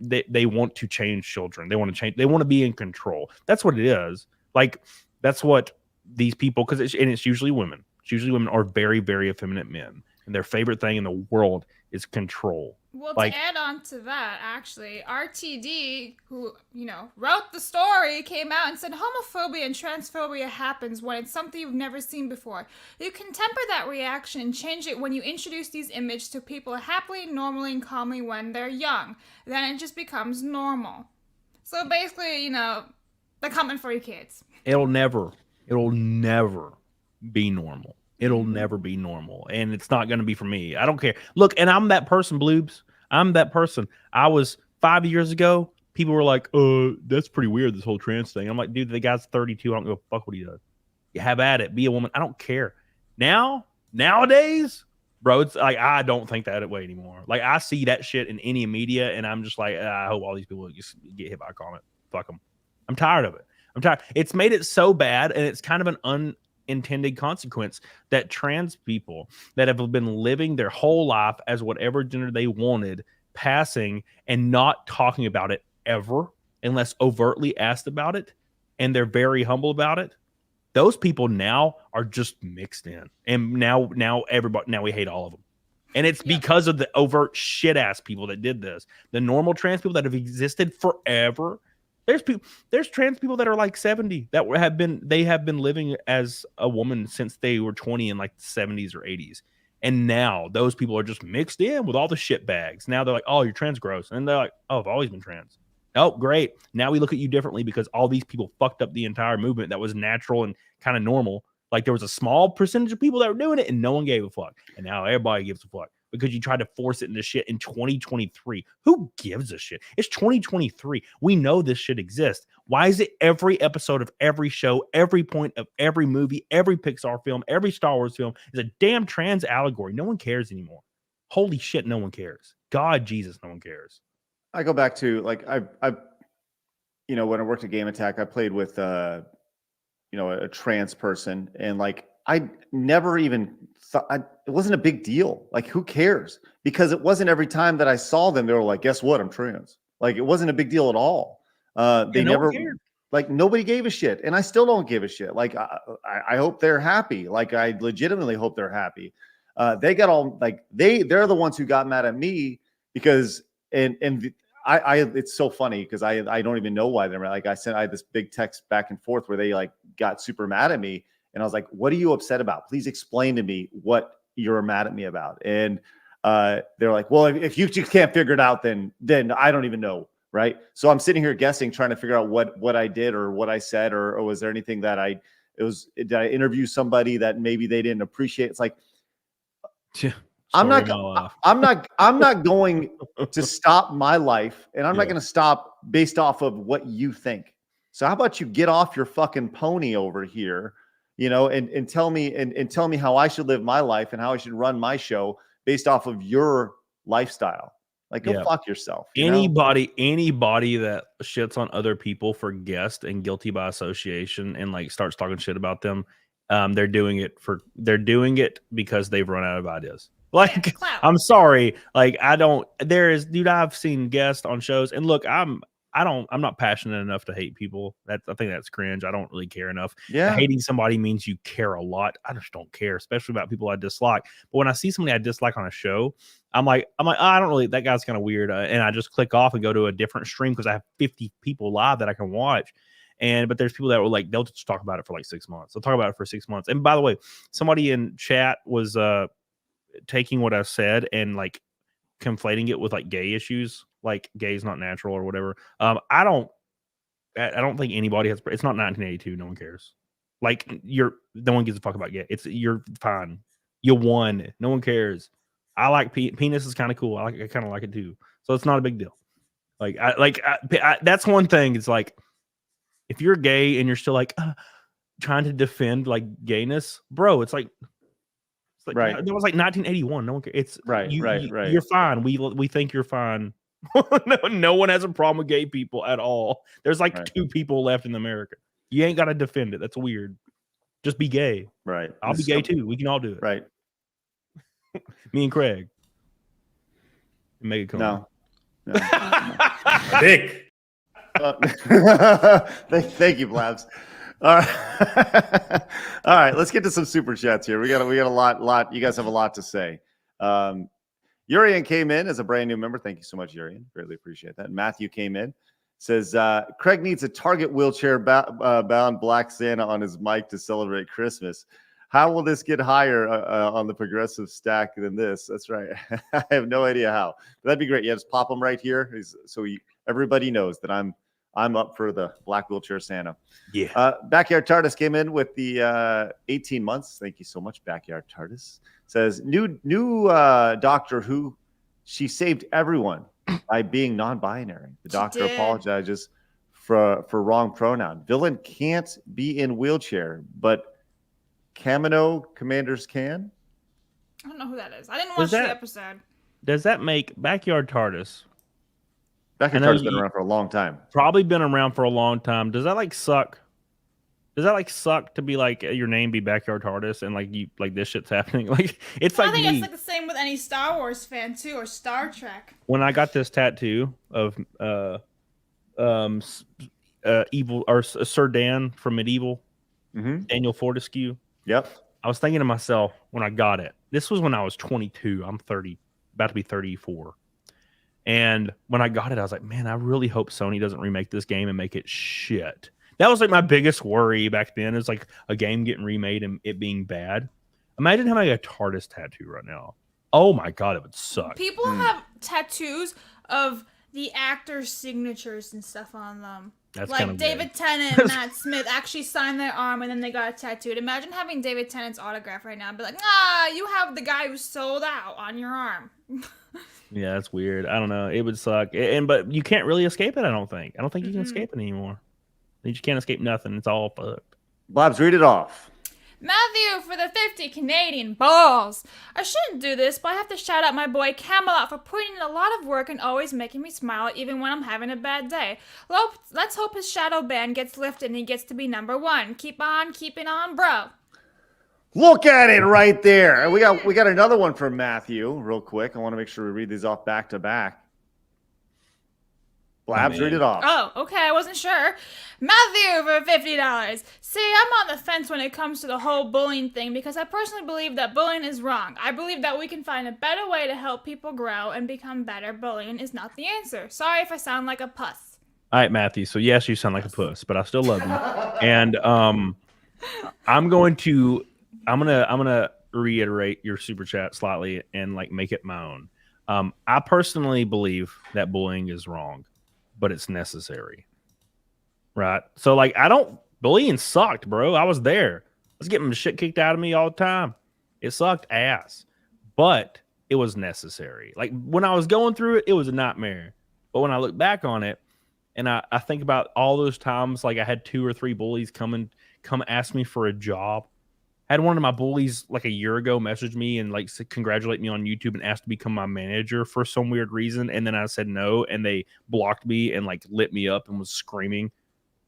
Speaker 5: want to change children. They want to change. They want to be in control. That's what it is. Like that's what these people, it's usually women. It's usually women are very, very effeminate men, and their favorite thing in the world is control.
Speaker 3: Well, to add on to that, actually, RTD, who, wrote the story, came out and said homophobia and transphobia happens when it's something you've never seen before. You can temper that reaction and change it when you introduce these images to people happily, normally, and calmly when they're young. Then it just becomes normal. So basically, they're coming for your kids. It'll never
Speaker 5: be normal. It'll never be normal. And it's not going to be for me. I don't care. Look, and I'm that person, Bloobs. I'm that person. I was 5 years ago. People were like, that's pretty weird, this whole trans thing. I'm like, dude, the guy's 32. I don't give a fuck what he does. You have at it. Be a woman. I don't care. Nowadays, bro, it's like, I don't think that way anymore. Like, I see that shit in any media, and I'm just like, I hope all these people just get hit by a comment. Fuck them. I'm tired of it. I'm tired. It's made it so bad, and it's kind of an unintended consequence that trans people that have been living their whole life as whatever gender they wanted, passing and not talking about it ever, unless overtly asked about it, and they're very humble about it. Those people now are just mixed in, and now we hate all of them. And it's because of the overt shit ass people that did this. The normal trans people that have existed forever. There's trans people that are like 70 that have been living as a woman since they were 20 in like the 70s or 80s. And now those people are just mixed in with all the shit bags. Now they're like, oh, you're trans, gross. And they're like, oh, I've always been trans. Oh, great. Now we look at you differently because all these people fucked up the entire movement that was natural and kind of normal. Like there was a small percentage of people that were doing it and no one gave a fuck. And now everybody gives a fuck because you tried to force it into shit in 2023. Who gives a shit? It's 2023. We know this shit exists. Why is it every episode of every show, every point of every movie, every Pixar film, every Star Wars film is a damn trans allegory? No one cares anymore. Holy shit, no one cares. God, Jesus, no one cares.
Speaker 1: I go back to like I when I worked at Game Attack, I played with a trans person, and like I never even thought it wasn't a big deal. Like who cares? Because it wasn't every time that I saw them they were like, guess what? I'm trans. Like it wasn't a big deal at all. They never like nobody gave a shit, and I still don't give a shit. Like I hope they're happy. Like I legitimately hope they're happy. They got all like they're the ones who got mad at me because I it's so funny because I don't even know why they're like I had this big text back and forth where they like got super mad at me, and I was like, what are you upset about? Please explain to me what you're mad at me about. And they're like, well, if you just can't figure it out, then I don't even know. Right. So I'm sitting here guessing, trying to figure out what I did or what I said, or was there anything that did I interview somebody that maybe they didn't appreciate? It's like, I'm not going to stop my life, and I'm not going to stop based off of what you think. So how about you get off your fucking pony over here, and tell me how I should live my life and how I should run my show based off of your lifestyle. Like, go fuck yourself.
Speaker 5: Anybody that shits on other people for guest and guilty by association and like starts talking shit about them, they're doing it because they've run out of ideas. Like, I'm sorry. Like, I've seen guests on shows, and look, I'm not passionate enough to hate people. I think that's cringe. I don't really care enough.
Speaker 1: Yeah.
Speaker 5: Hating somebody means you care a lot. I just don't care, especially about people I dislike. But when I see somebody I dislike on a show, I'm like, I don't really, that guy's kind of weird. And I just click off and go to a different stream because I have 50 people live that I can watch. But there's people that will like, they'll just talk about it for like 6 months. They'll talk about it for 6 months. And by the way, somebody in chat was taking what I said and like conflating it with like gay issues, like gay is not natural or whatever. I don't think anybody has, it's not 1982. No one cares. Like no one gives a fuck about gay. You're fine. You won. No one cares. I like penis is kind of cool. I kind of like it too. So it's not a big deal. Like that's one thing. It's like, if you're gay and you're still like trying to defend like gayness, bro, it's like right. It was like 1981. No one cares. It's right. You're fine. We think you're fine. No one has a problem with gay people at all. There's like 2 people left in America. You ain't got to defend it. That's weird. Just be gay.
Speaker 1: Right.
Speaker 5: I'll be gay too. We can all do it.
Speaker 1: Right.
Speaker 5: Me and Craig. Make it come.
Speaker 1: No.
Speaker 6: Dick.
Speaker 1: Thank you, Blabs. All right. All right. Let's get to some super chats here. We got a lot. You guys have a lot to say. Urian came in as a brand new member. Thank you so much, Urian. Greatly appreciate that. Matthew came in. Says Craig needs a Target wheelchair bound Black Santa on his mic to celebrate Christmas. How will this get higher on the progressive stack than this? That's right. I have no idea how. But that'd be great. Yeah, just pop him right here, everybody knows that I'm up for the Black Wheelchair Santa.
Speaker 5: Yeah.
Speaker 1: Backyard TARDIS came in with the 18 months. Thank you so much, Backyard TARDIS. Says new Doctor Who. She saved everyone by being non-binary. The doctor apologizes for wrong pronoun. Villain can't be in wheelchair, but Kamino commanders can.
Speaker 3: I don't know who that is. I didn't watch the episode.
Speaker 5: Does that make Backyard TARDIS?
Speaker 1: Backyard TARDIS been around for a long time.
Speaker 5: Probably been around for a long time. Does that like suck? Does that like suck to be like your name be Backyard TARDIS and like you like this shit's happening? Like it's like
Speaker 3: I think it's like the same with any Star Wars fan too, or Star Trek.
Speaker 5: When I got this tattoo of evil or Sir Dan from Medieval, Daniel Fortescue.
Speaker 1: Yep.
Speaker 5: I was thinking to myself when I got it. This was when I was 22. I'm 30, about to be 34. And when I got it, I was like, man, I really hope Sony doesn't remake this game and make it shit. That was like my biggest worry back then. Is like a game getting remade and it being bad. Imagine having a TARDIS tattoo right now. Oh my god, it would suck.
Speaker 3: People have tattoos of the actors' signatures and stuff on them.
Speaker 5: That's
Speaker 3: like David Tennant and Matt Smith actually signed their arm and then they got a tattooed. Imagine having David Tennant's autograph right now and be like, you have the guy who sold out on your arm.
Speaker 5: Yeah, that's weird. I don't know. It would suck. But you can't really escape it, I don't think. I don't think you can escape it anymore. You just can't escape nothing. It's all fucked.
Speaker 1: Blabs, read it off.
Speaker 3: Matthew for the 50 Canadian balls. I shouldn't do this, but I have to shout out my boy Camelot for putting in a lot of work and always making me smile even when I'm having a bad day. Let's hope his shadow ban gets lifted and he gets to be #1. Keep on keeping on, bro.
Speaker 1: Look at it right there. We got another one from Matthew real quick. I want to make sure we read these off back to back. Blabs, read it off.
Speaker 3: Oh, okay. I wasn't sure. Matthew for $50. See, I'm on the fence when it comes to the whole bullying thing because I personally believe that bullying is wrong. I believe that we can find a better way to help people grow and become better. Bullying is not the answer. Sorry if I sound like a puss.
Speaker 5: All right, Matthew. So yes, you sound like a puss, but I still love you. And I'm gonna reiterate your super chat slightly and like make it my own. I personally believe that bullying is wrong, but it's necessary. Right? So like bullying sucked, bro. I was there. I was getting the shit kicked out of me all the time. It sucked ass. But it was necessary. Like when I was going through it, it was a nightmare. But when I look back on it and I think about all those times, like I had 2 or 3 bullies come ask me for a job. I had one of my bullies like a year ago message me and like congratulate me on YouTube and asked to become my manager for some weird reason. And then I said no, and they blocked me and like lit me up and was screaming.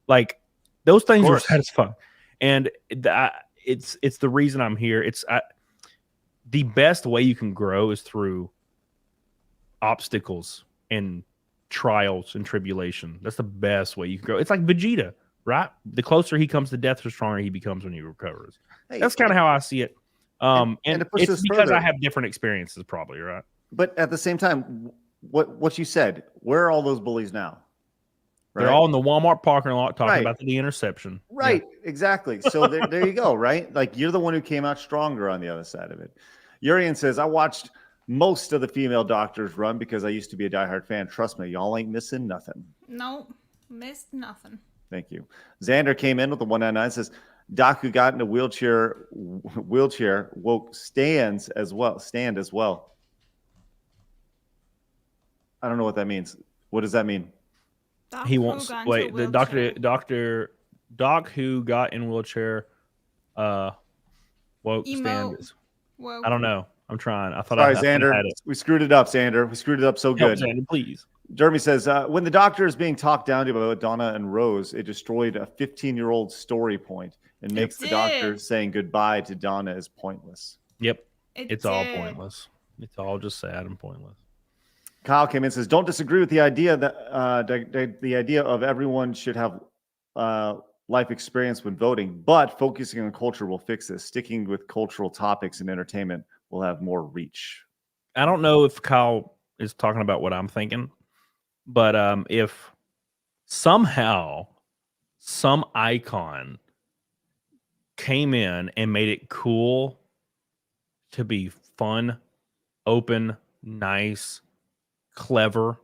Speaker 5: Like those things are satisfying. And it's the reason I'm here. The best way you can grow is through obstacles and trials and tribulation. That's the best way you can grow. It's like Vegeta, right? The closer he comes to death, the stronger he becomes when he recovers. Hey, that's kind of how I see it. And it's because further. I have different experiences, probably, right?
Speaker 1: But at the same time, what you said, where are all those bullies now?
Speaker 5: Right? They're all in the Walmart parking lot talking about the interception.
Speaker 1: Right, exactly. So there you go, right? Like you're the one who came out stronger on the other side of it. Urian says, I watched most of the female doctors run because I used to be a diehard fan. Trust me, y'all ain't missing nothing.
Speaker 3: Nope, missed nothing.
Speaker 1: Thank you. Xander came in with the 199, says, Doc who got in a wheelchair woke stand as well. I don't know what that means. What does that mean?
Speaker 5: He wants the doc who got in wheelchair woke stand is. I don't know. I'm trying. I thought
Speaker 1: Xander. We screwed it up, Xander. We screwed it up so good.
Speaker 5: Xander, please.
Speaker 1: Jeremy says, when the doctor is being talked down to about Donna and Rose, it destroyed a 15-year-old story point and makes the doctor saying goodbye to Donna is pointless.
Speaker 5: Yep. It's all pointless. It's all just sad and pointless.
Speaker 1: Kyle came in and says, don't disagree with the idea that the idea of everyone should have life experience when voting, but focusing on culture will fix this. Sticking with cultural topics and entertainment will have more reach.
Speaker 5: I don't know if Kyle is talking about what I'm thinking, but if somehow some icon came in and made it cool to be fun, open, nice, clever,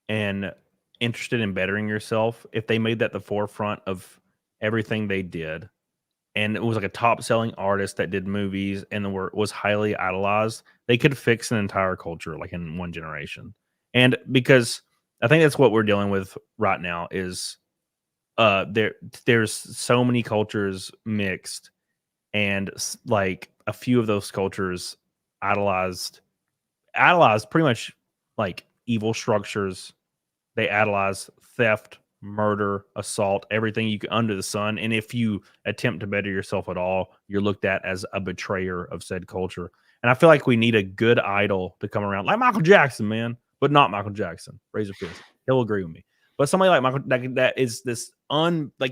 Speaker 5: and interested in bettering yourself, if they made that the forefront of everything they did, and it was like a top-selling artist that did movies and was highly idolized, they could fix an entire culture like in one generation. And because I think that's what we're dealing with right now is there's so many cultures mixed, and like a few of those cultures idolized pretty much like evil structures. They idolize theft, murder, assault, everything you can under the sun. And if you attempt to better yourself at all, you're looked at as a betrayer of said culture. And I feel like we need a good idol to come around, like Michael Jackson, man, but not Michael Jackson. Razor fist. He'll agree with me. But somebody like Michael, that is this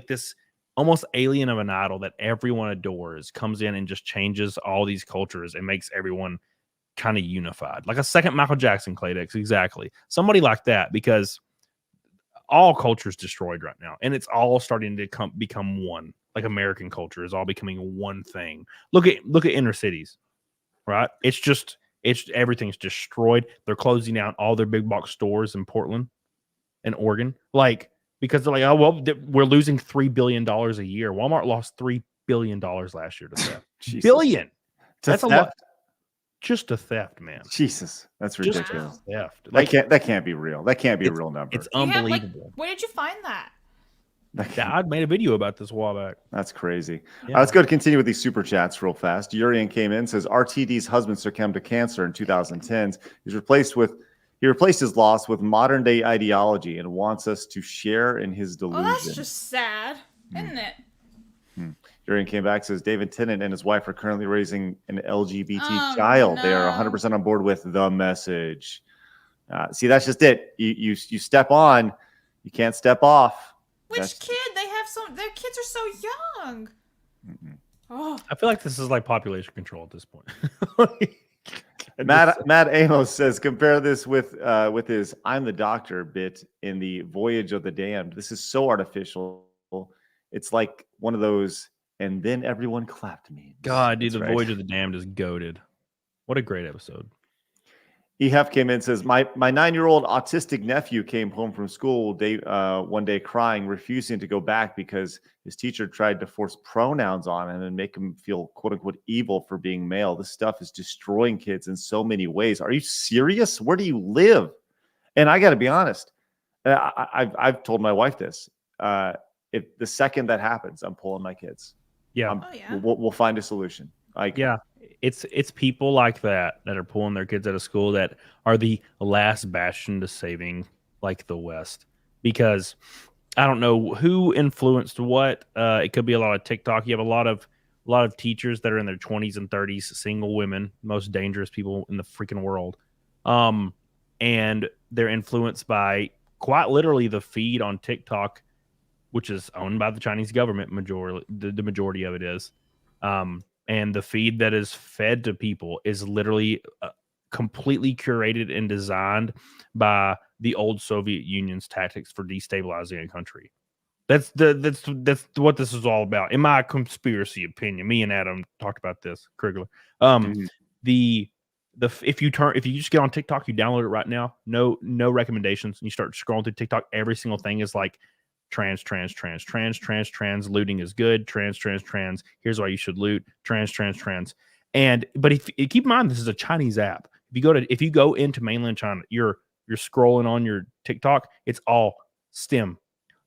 Speaker 5: this almost alien of an idol that everyone adores, comes in and just changes all these cultures and makes everyone kind of unified, like a second Michael Jackson, Claydex. Exactly. Somebody like that, because all culture is destroyed right now, and it's all starting to become one. Like American culture is all becoming one thing. Look at inner cities, right? It's everything's destroyed. They're closing down all their big box stores in Portland and Oregon, like because they're like, oh well, we're losing $3 billion a year. Walmart lost $3 billion last year to theft. Billion. That's a lot. Just a theft, man.
Speaker 1: Jesus, that's ridiculous.
Speaker 5: Theft.
Speaker 1: That can't be real. That can't be a real number.
Speaker 5: It's unbelievable.
Speaker 3: Where did you find that?
Speaker 5: I made a video about this a while back.
Speaker 1: That's crazy. Yeah. Let's go to continue with these super chats real fast. Urian came in, says RTD's husband succumbed to cancer in 2010s. He replaced his loss with modern day ideology and wants us to share in his delusion.
Speaker 3: Oh, that's just sad, isn't it?
Speaker 1: Urian came back, says David Tennant and his wife are currently raising an LGBT child. No. They are 100% on board with the message. See, that's just it. You step on, you can't step off.
Speaker 3: Which kid? They have their kids are so young.
Speaker 5: Oh. I feel like this is like population control at this point.
Speaker 1: Matt Amos says, compare this with his "I'm the Doctor" bit in the Voyage of the Damned. This is so artificial. It's like one of those and then everyone clapped me.
Speaker 5: God, dude,
Speaker 1: That's
Speaker 5: the
Speaker 1: right.
Speaker 5: Voyage of the Damned is goated. What a great episode.
Speaker 1: EHEF came in and says, my 9-year-old autistic nephew came home from school one day crying, refusing to go back because his teacher tried to force pronouns on him and make him feel quote unquote evil for being male. This stuff is destroying kids in so many ways. Are you serious? Where do you live? And I got to be honest. I've told my wife this. If the second that happens, I'm pulling my kids.
Speaker 5: Yeah.
Speaker 1: We'll find a solution.
Speaker 5: It's people like that are pulling their kids out of school that are the last bastion to saving like the West, because I don't know who influenced what. It could be a lot of TikTok. You have a lot of teachers that are in their 20s and 30s, single women, most dangerous people in the freaking world, and they're influenced by quite literally the feed on TikTok, which is owned by the Chinese government. The majority of it is. And the feed that is fed to people is literally completely curated and designed by the old Soviet Union's tactics for destabilizing a country. That's what this is all about, in my conspiracy opinion. Me and Adam talked about this, Krigler. If you just get on TikTok, you download it right now. No recommendations. And you start scrolling through TikTok. Every single thing is like trans, looting is good, trans, here's why you should loot, trans. But if keep in mind, this is a Chinese app. If you go into mainland China, you're scrolling on your TikTok, it's all STEM,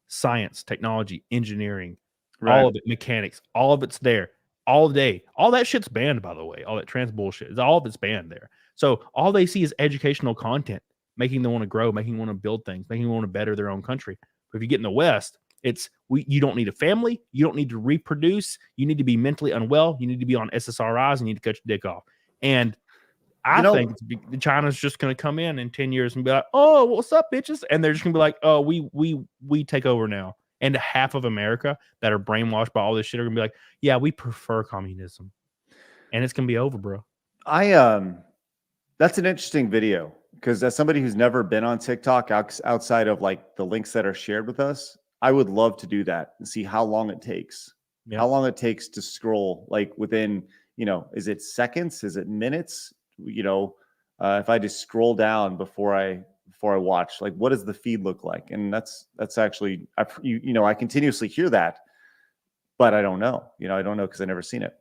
Speaker 5: science, technology, engineering, all of it, mechanics, all of it's there all day. All that shit's banned, by the way. All that trans bullshit, all of it's banned there. So all they see is educational content, making them want to grow, making them want to build things, making them want to better their own country. But if you get in the West, you don't need a family. You don't need to reproduce. You need to be mentally unwell. You need to be on SSRIs and you need to cut your dick off. And I think China's just going to come in 10 years and be like, oh, what's up, bitches? And they're just going to be like, oh, we take over now. And half of America that are brainwashed by all this shit are going to be like, yeah, we prefer communism. And it's going to be over, bro.
Speaker 1: That's an interesting video. Because as somebody who's never been on TikTok outside of like the links that are shared with us, I would love to do that and see how long it takes. How long it takes to scroll, like within, is it seconds? Is it minutes? If I just scroll down before I watch, like what does the feed look like? And that's actually, I continuously hear that, but I don't know. I don't know because I've never seen it.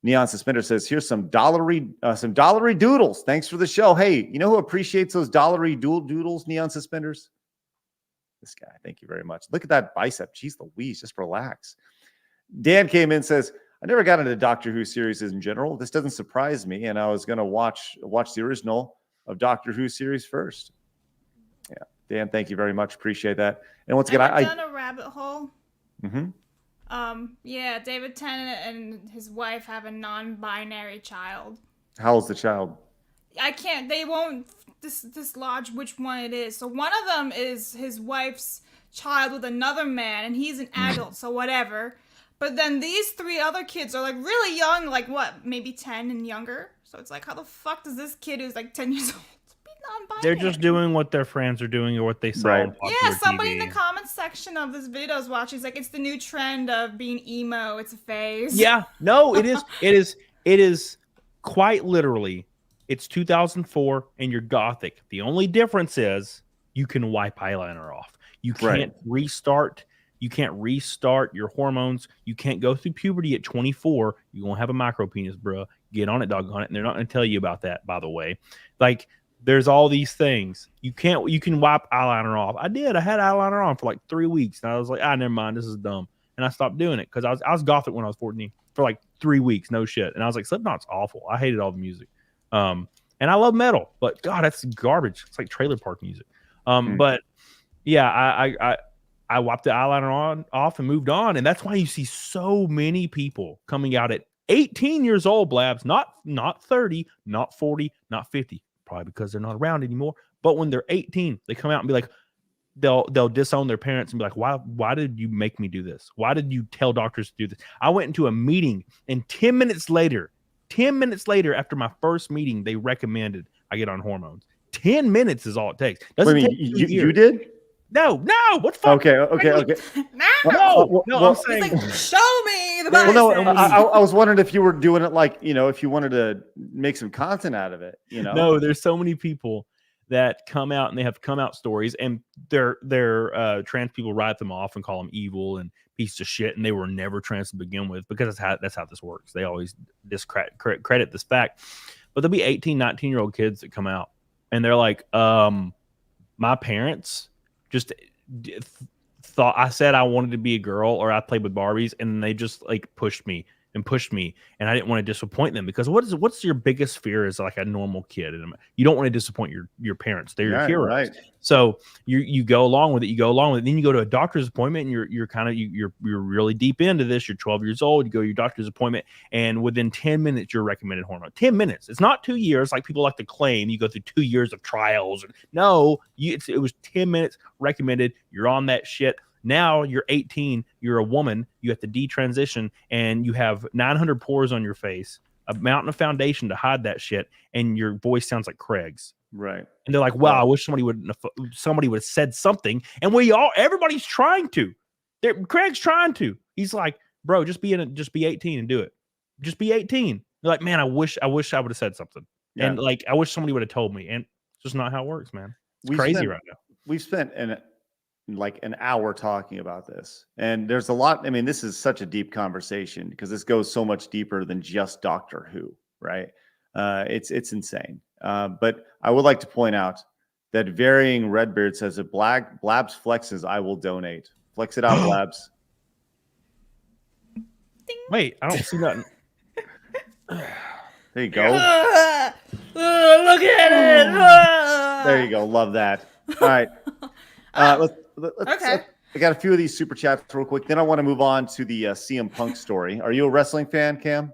Speaker 1: Neon Suspender says, here's some dollary doodles. Thanks for the show. Hey, you know who appreciates those dollary doodles, Neon Suspenders? This guy. Thank you very much. Look at that bicep. Jeez Louise, just relax. Dan came in and says, I never got into Doctor Who series in general. This doesn't surprise me, and I was going to watch the original of Doctor Who series first. Yeah. Dan, thank you very much. Appreciate that. And once again,
Speaker 3: I've done a rabbit hole.
Speaker 1: Mm-hmm.
Speaker 3: Yeah, David Tennant and his wife have a non-binary child.
Speaker 1: How old's the child?
Speaker 3: They won't dislodge which one it is. So one of them is his wife's child with another man, and he's an adult, so whatever. But then these 3 other kids are like really young, like what, maybe 10 and younger. So it's like, how the fuck does this kid who's like 10 years old be non-binary?
Speaker 5: They're just doing what their friends are doing or what they saw on popular
Speaker 3: Yeah, somebody
Speaker 5: TV.
Speaker 3: in the comments section of this video is watching. It's like, it's the new trend of being emo. It's a phase.
Speaker 5: Yeah, no, it is. It is quite literally. It's 2004 and you're gothic. The only difference is you can wipe eyeliner off. You can't restart. You can't restart your hormones. You can't go through puberty at 24. You won't have a micro penis, bro. Get on it, doggone it. And they're not going to tell you about that, by the way. Like, there's all these things. You can wipe eyeliner off. I did. I had eyeliner on for like 3 weeks. And I was like, never mind. This is dumb. And I stopped doing it because I was gothic when I was 14 for like 3 weeks. No shit. And I was like, Slipknot's awful. I hated all the music. And I love metal, but God, that's garbage. It's like trailer park music. But yeah, I wiped the eyeliner off and moved on. And that's why you see so many people coming out at 18 years old, Blabs, not 30, not 40, not 50, probably because they're not around anymore. But when they're 18, they come out and be like, they'll disown their parents and be like, why did you make me do this? Why did you tell doctors to do this? I went into a meeting and 10 minutes later after my first meeting, they recommended I get on hormones. 10 minutes is all it takes.
Speaker 1: You did?
Speaker 5: No. What the fuck?
Speaker 1: Okay.
Speaker 3: No,
Speaker 5: I'm saying,
Speaker 3: like, show me goodbye.
Speaker 1: Well, no, I was wondering if you were doing it like, if you wanted to make some content out of it,
Speaker 5: No, there's so many people that come out and they have come out stories, and they're trans people write them off and call them evil and pieces of shit, and they were never trans to begin with, because that's how this works. They always discredit this fact. But there'll be 18, 19-year-old kids that come out and they're like, my parents just thought I said I wanted to be a girl or I played with Barbies, and they just like pushed me, and I didn't want to disappoint them, because what's your biggest fear as like a normal kid? And you don't want to disappoint your parents. They're your heroes. Right. So you go along with it. Then you go to a doctor's appointment, and you're really deep into this. You're 12 years old. You go to your doctor's appointment, and within 10 minutes, you're recommended hormone. 10 minutes. It's not 2 years like people like to claim. You go through 2 years of trials. No, it was 10 minutes recommended. You're on that shit. Now you're 18, you're a woman, you have to detransition, and you have 900 pores on your face, a mountain of foundation to hide that shit, and your voice sounds like Craig's.
Speaker 1: Right. And
Speaker 5: they're like, wow, I wish somebody would have said something. And everybody's trying to. Craig's trying to. He's like, bro, just be 18 and do it. Just be 18. They're like, man, I wish I would have said something. Yeah. And like, I wish somebody would have told me. And it's just not how it works, man. It's crazy right now.
Speaker 1: We've spent an hour talking about this, and there's a lot. I mean, this is such a deep conversation because this goes so much deeper than just Doctor Who, right? It's insane. But I would like to point out that Varying Redbeard says that Blabs flexes, I will donate. Flex it out, Blabs.
Speaker 5: Wait, I don't see nothing.
Speaker 1: There you go.
Speaker 3: Look at it.
Speaker 1: There you go. Love that. All right. Let's
Speaker 3: okay.
Speaker 1: I got a few of these super chats real quick. Then I want to move on to the CM Punk story. Are you a wrestling fan, Cam?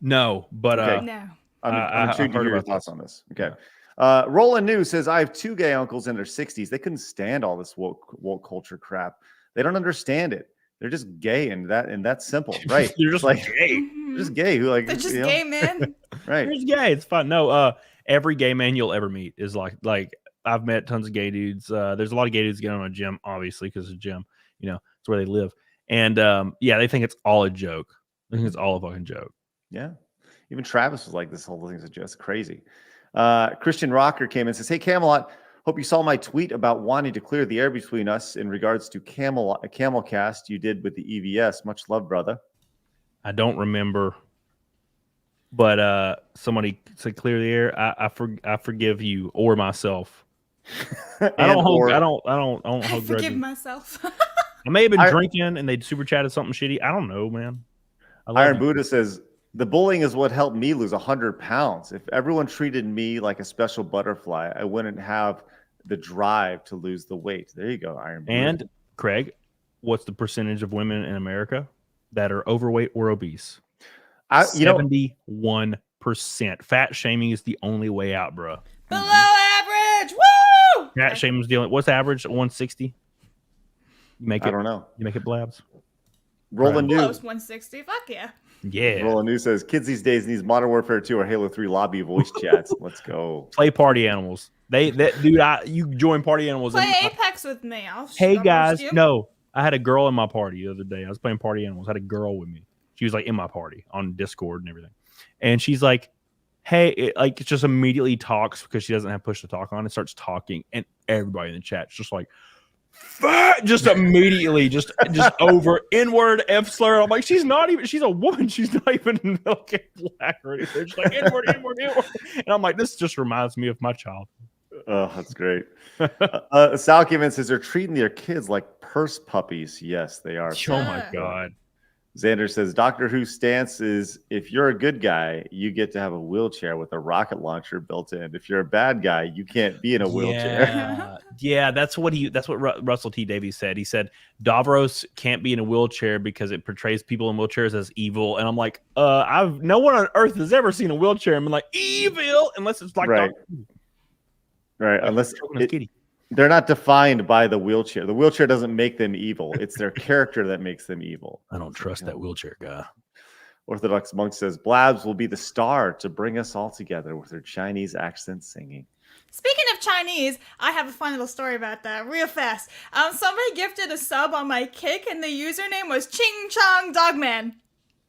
Speaker 5: No, but
Speaker 1: okay.
Speaker 3: No.
Speaker 1: I'm intrigued to hear your thoughts on this. Okay. Roland New says, I have 2 gay uncles in their 60s. They couldn't stand all this woke culture crap. They don't understand it. They're just gay, and that's simple, right?
Speaker 5: You're just like gay.
Speaker 1: They're just gay. Who like?
Speaker 3: They're just gay, man.
Speaker 1: Right.
Speaker 5: They're just gay. It's fun. No, every gay man you'll ever meet is like. I've met tons of gay dudes. There's a lot of gay dudes getting on a gym, obviously, because it's a gym. It's where they live. And they think it's all a joke. I think it's all a fucking joke.
Speaker 1: Yeah. Even Travis was like, this whole thing's just crazy. Christian Rocker came in and says, hey, Camelot, hope you saw my tweet about wanting to clear the air between us in regards to Camelcast you did with the EVS. Much love, brother.
Speaker 5: I don't remember. But somebody said clear the air. I forgive you or myself. I don't hold
Speaker 3: I forgive
Speaker 5: grudges.
Speaker 3: myself.
Speaker 5: I may have been drinking and they super chatted something shitty. I don't know, man.
Speaker 1: Iron Buddha says the bullying is what helped me lose 100 pounds. If everyone treated me like a special butterfly, I wouldn't have the drive to lose the weight. There you go, Iron Buddha.
Speaker 5: And Craig, what's the percentage of women in America that are overweight or obese? 71%. Fat shaming is the only way out, bro.
Speaker 3: Below average. Woo!
Speaker 5: Fat shaming is dealing. What's average? 160. I
Speaker 1: don't know.
Speaker 5: You make it, Blabs.
Speaker 1: Roland New.
Speaker 3: Close 160. Fuck yeah.
Speaker 5: Yeah.
Speaker 1: Roland New says kids these days need Modern Warfare 2 or Halo 3 lobby voice chats. Let's go.
Speaker 5: Play Party Animals. You join Party Animals.
Speaker 3: Play Apex with me.
Speaker 5: Hey guys, no. I had a girl in my party the other day. I was playing Party Animals. I had a girl with me. She was like in my party on Discord and everything. And she's like, hey, it just immediately talks because she doesn't have push to talk on. It starts talking, and everybody in the chat's just like, fat, just immediately, just over N-word, F slur. I'm like, she's a woman. She's not even like black or anything. She's like, N-word. And I'm like, this just reminds me of my child.
Speaker 1: Oh, that's great. Sal came in and says they're treating their kids like purse puppies. Yes, they are.
Speaker 5: Oh my God.
Speaker 1: Xander says Doctor Who's stance is if you're a good guy, you get to have a wheelchair with a rocket launcher built in. If you're a bad guy, you can't be in a wheelchair.
Speaker 5: Yeah, that's what Russell T. Davies said. He said Davros can't be in a wheelchair because it portrays people in wheelchairs as evil. And I'm like, no one on earth has ever seen a wheelchair and been like evil unless it's like
Speaker 1: right. Unless they're not defined by the wheelchair. The wheelchair doesn't make them evil. It's their character that makes them evil.
Speaker 5: I don't trust that wheelchair guy.
Speaker 1: Orthodox Monk says Blabs will be the star to bring us all together with her Chinese accent singing.
Speaker 3: Speaking of Chinese, I have a fun little story about that real fast. Somebody gifted a sub on my Kick, and the username was Ching Chong Dogman.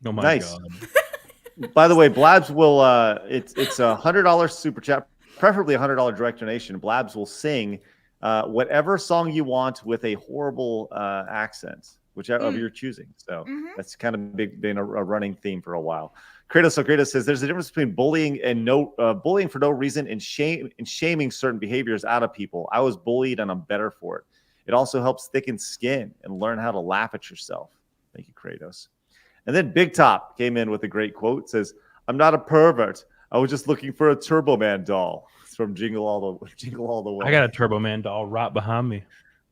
Speaker 5: Oh my
Speaker 1: Nice.
Speaker 5: god.
Speaker 1: By the way, Blabs will it's $100 super chat, preferably $100 direct donation. Blabs will sing whatever song you want with a horrible accent, whichever of your choosing. So that's kind of been a running theme for a while. Kratos says there's a difference between bullying and bullying for no reason and shaming certain behaviors out of people. I was bullied and I'm better for it. It also helps thicken skin and learn how to laugh at yourself. Thank you, Kratos. And then Big Top came in with a great quote. It says, "I'm not a pervert. I was just looking for a Turbo Man doll." It's from Jingle All the Way.
Speaker 5: I got a Turbo Man doll right behind me.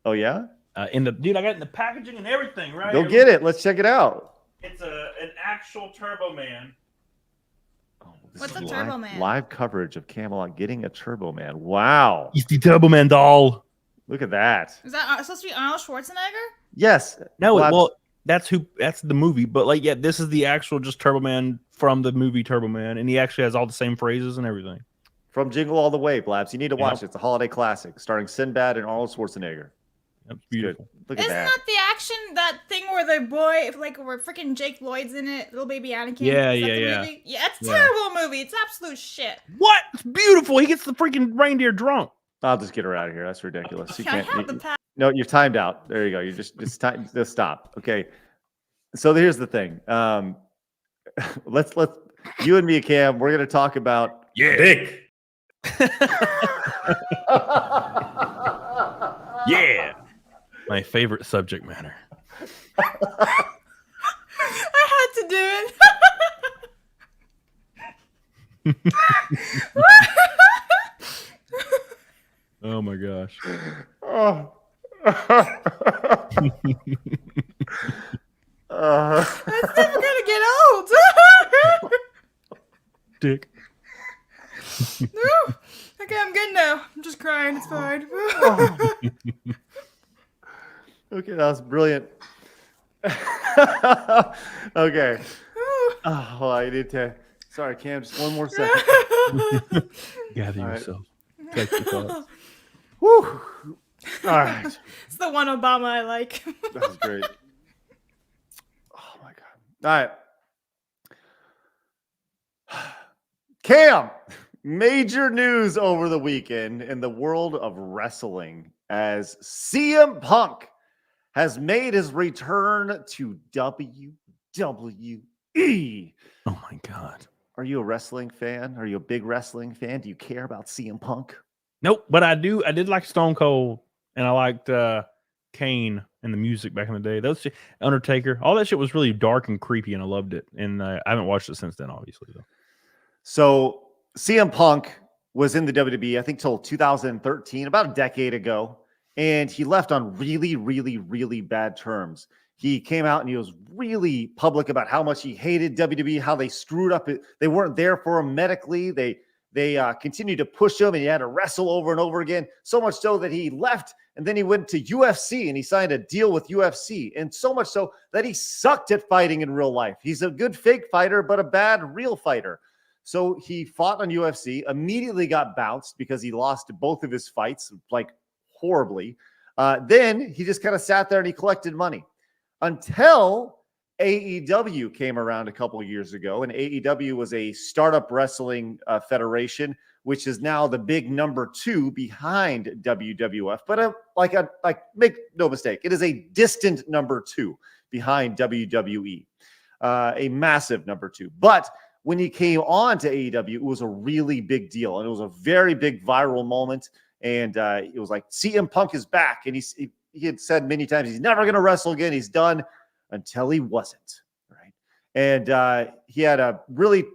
Speaker 1: Oh yeah?
Speaker 5: Dude, I got it in the packaging and everything, right?
Speaker 1: Go get it. Let's check it out.
Speaker 5: It's an actual Turbo Man.
Speaker 3: What's a Turbo Man?
Speaker 1: Live coverage of Camelot getting a Turbo Man. Wow.
Speaker 5: It's the Turbo Man doll.
Speaker 1: Look at that.
Speaker 3: Is that supposed to be Arnold Schwarzenegger?
Speaker 1: Yes.
Speaker 5: No, well, that's the movie, but like, yeah, this is the actual just Turbo Man from the movie Turbo Man, and he actually has all the same phrases and everything.
Speaker 1: From Jingle All the Way, Blabs. You need to watch it. It's a holiday classic starring Sinbad and Arnold Schwarzenegger.
Speaker 5: That's beautiful.
Speaker 1: Look at
Speaker 3: Isn't
Speaker 1: that.
Speaker 3: that the action, that thing where the boy, like, where freaking Jake Lloyd's in it, little baby Anakin?
Speaker 5: Yeah,
Speaker 3: Is that
Speaker 5: yeah,
Speaker 3: the
Speaker 5: yeah.
Speaker 3: movie? Yeah, it's a terrible movie. It's absolute shit.
Speaker 5: What? It's beautiful. He gets the freaking reindeer drunk.
Speaker 1: I'll just get her out of here. That's ridiculous. You
Speaker 3: I
Speaker 1: can't.
Speaker 3: have the pass.
Speaker 1: No, you're timed out. There you go. You just stop. Okay. So here's the thing. Let's you and me, Cam. We're gonna talk about
Speaker 5: dick. Yeah. My favorite subject matter.
Speaker 3: I had to do it.
Speaker 5: Oh my gosh.
Speaker 1: Oh.
Speaker 3: That's never gonna get old.
Speaker 5: Dick.
Speaker 3: No. Okay, I'm good now. I'm just crying. It's fine.
Speaker 1: Okay, that was brilliant. Okay. Oh, I need to. Sorry, Cam. Just one more second.
Speaker 5: Gather yourself. Take your thoughts.
Speaker 1: Woo. All right.
Speaker 3: It's the one Obama I like.
Speaker 1: That was great. Oh my god. All right. Cam, major news over the weekend in the world of wrestling as CM Punk has made his return to WWE.
Speaker 5: Oh my god.
Speaker 1: Are you a wrestling fan? Are you a big wrestling fan? Do you care about CM Punk?
Speaker 5: Nope, but I did like Stone Cold, and I liked Kane and the music back in the day. Those Undertaker, all that shit was really dark and creepy, and I loved it. And I haven't watched it since then, obviously, though.
Speaker 1: So CM Punk was in the WWE, I think, till 2013, about a decade ago, and he left on really, really, really bad terms. He came out and he was really public about how much he hated WWE, how they screwed up. They weren't there for him medically. They continued to push him, and he had to wrestle over and over again, so much so that he left, and then he went to UFC, and he signed a deal with UFC, and so much so that he sucked at fighting in real life. He's a good fake fighter, but a bad real fighter. So he fought on UFC, immediately got bounced because he lost both of his fights, like horribly. Then he just kind of sat there and he collected money until AEW came around a couple of years ago. And AEW was a startup wrestling federation, which is now the big number 2 behind WWF. But make no mistake, it is a distant number 2 behind WWE, a massive number 2. But when he came on to AEW, it was a really big deal, and it was a very big viral moment. And it was like, CM Punk is back, and he had said many times he's never going to wrestle again. He's done, until he wasn't, right? And he had a really,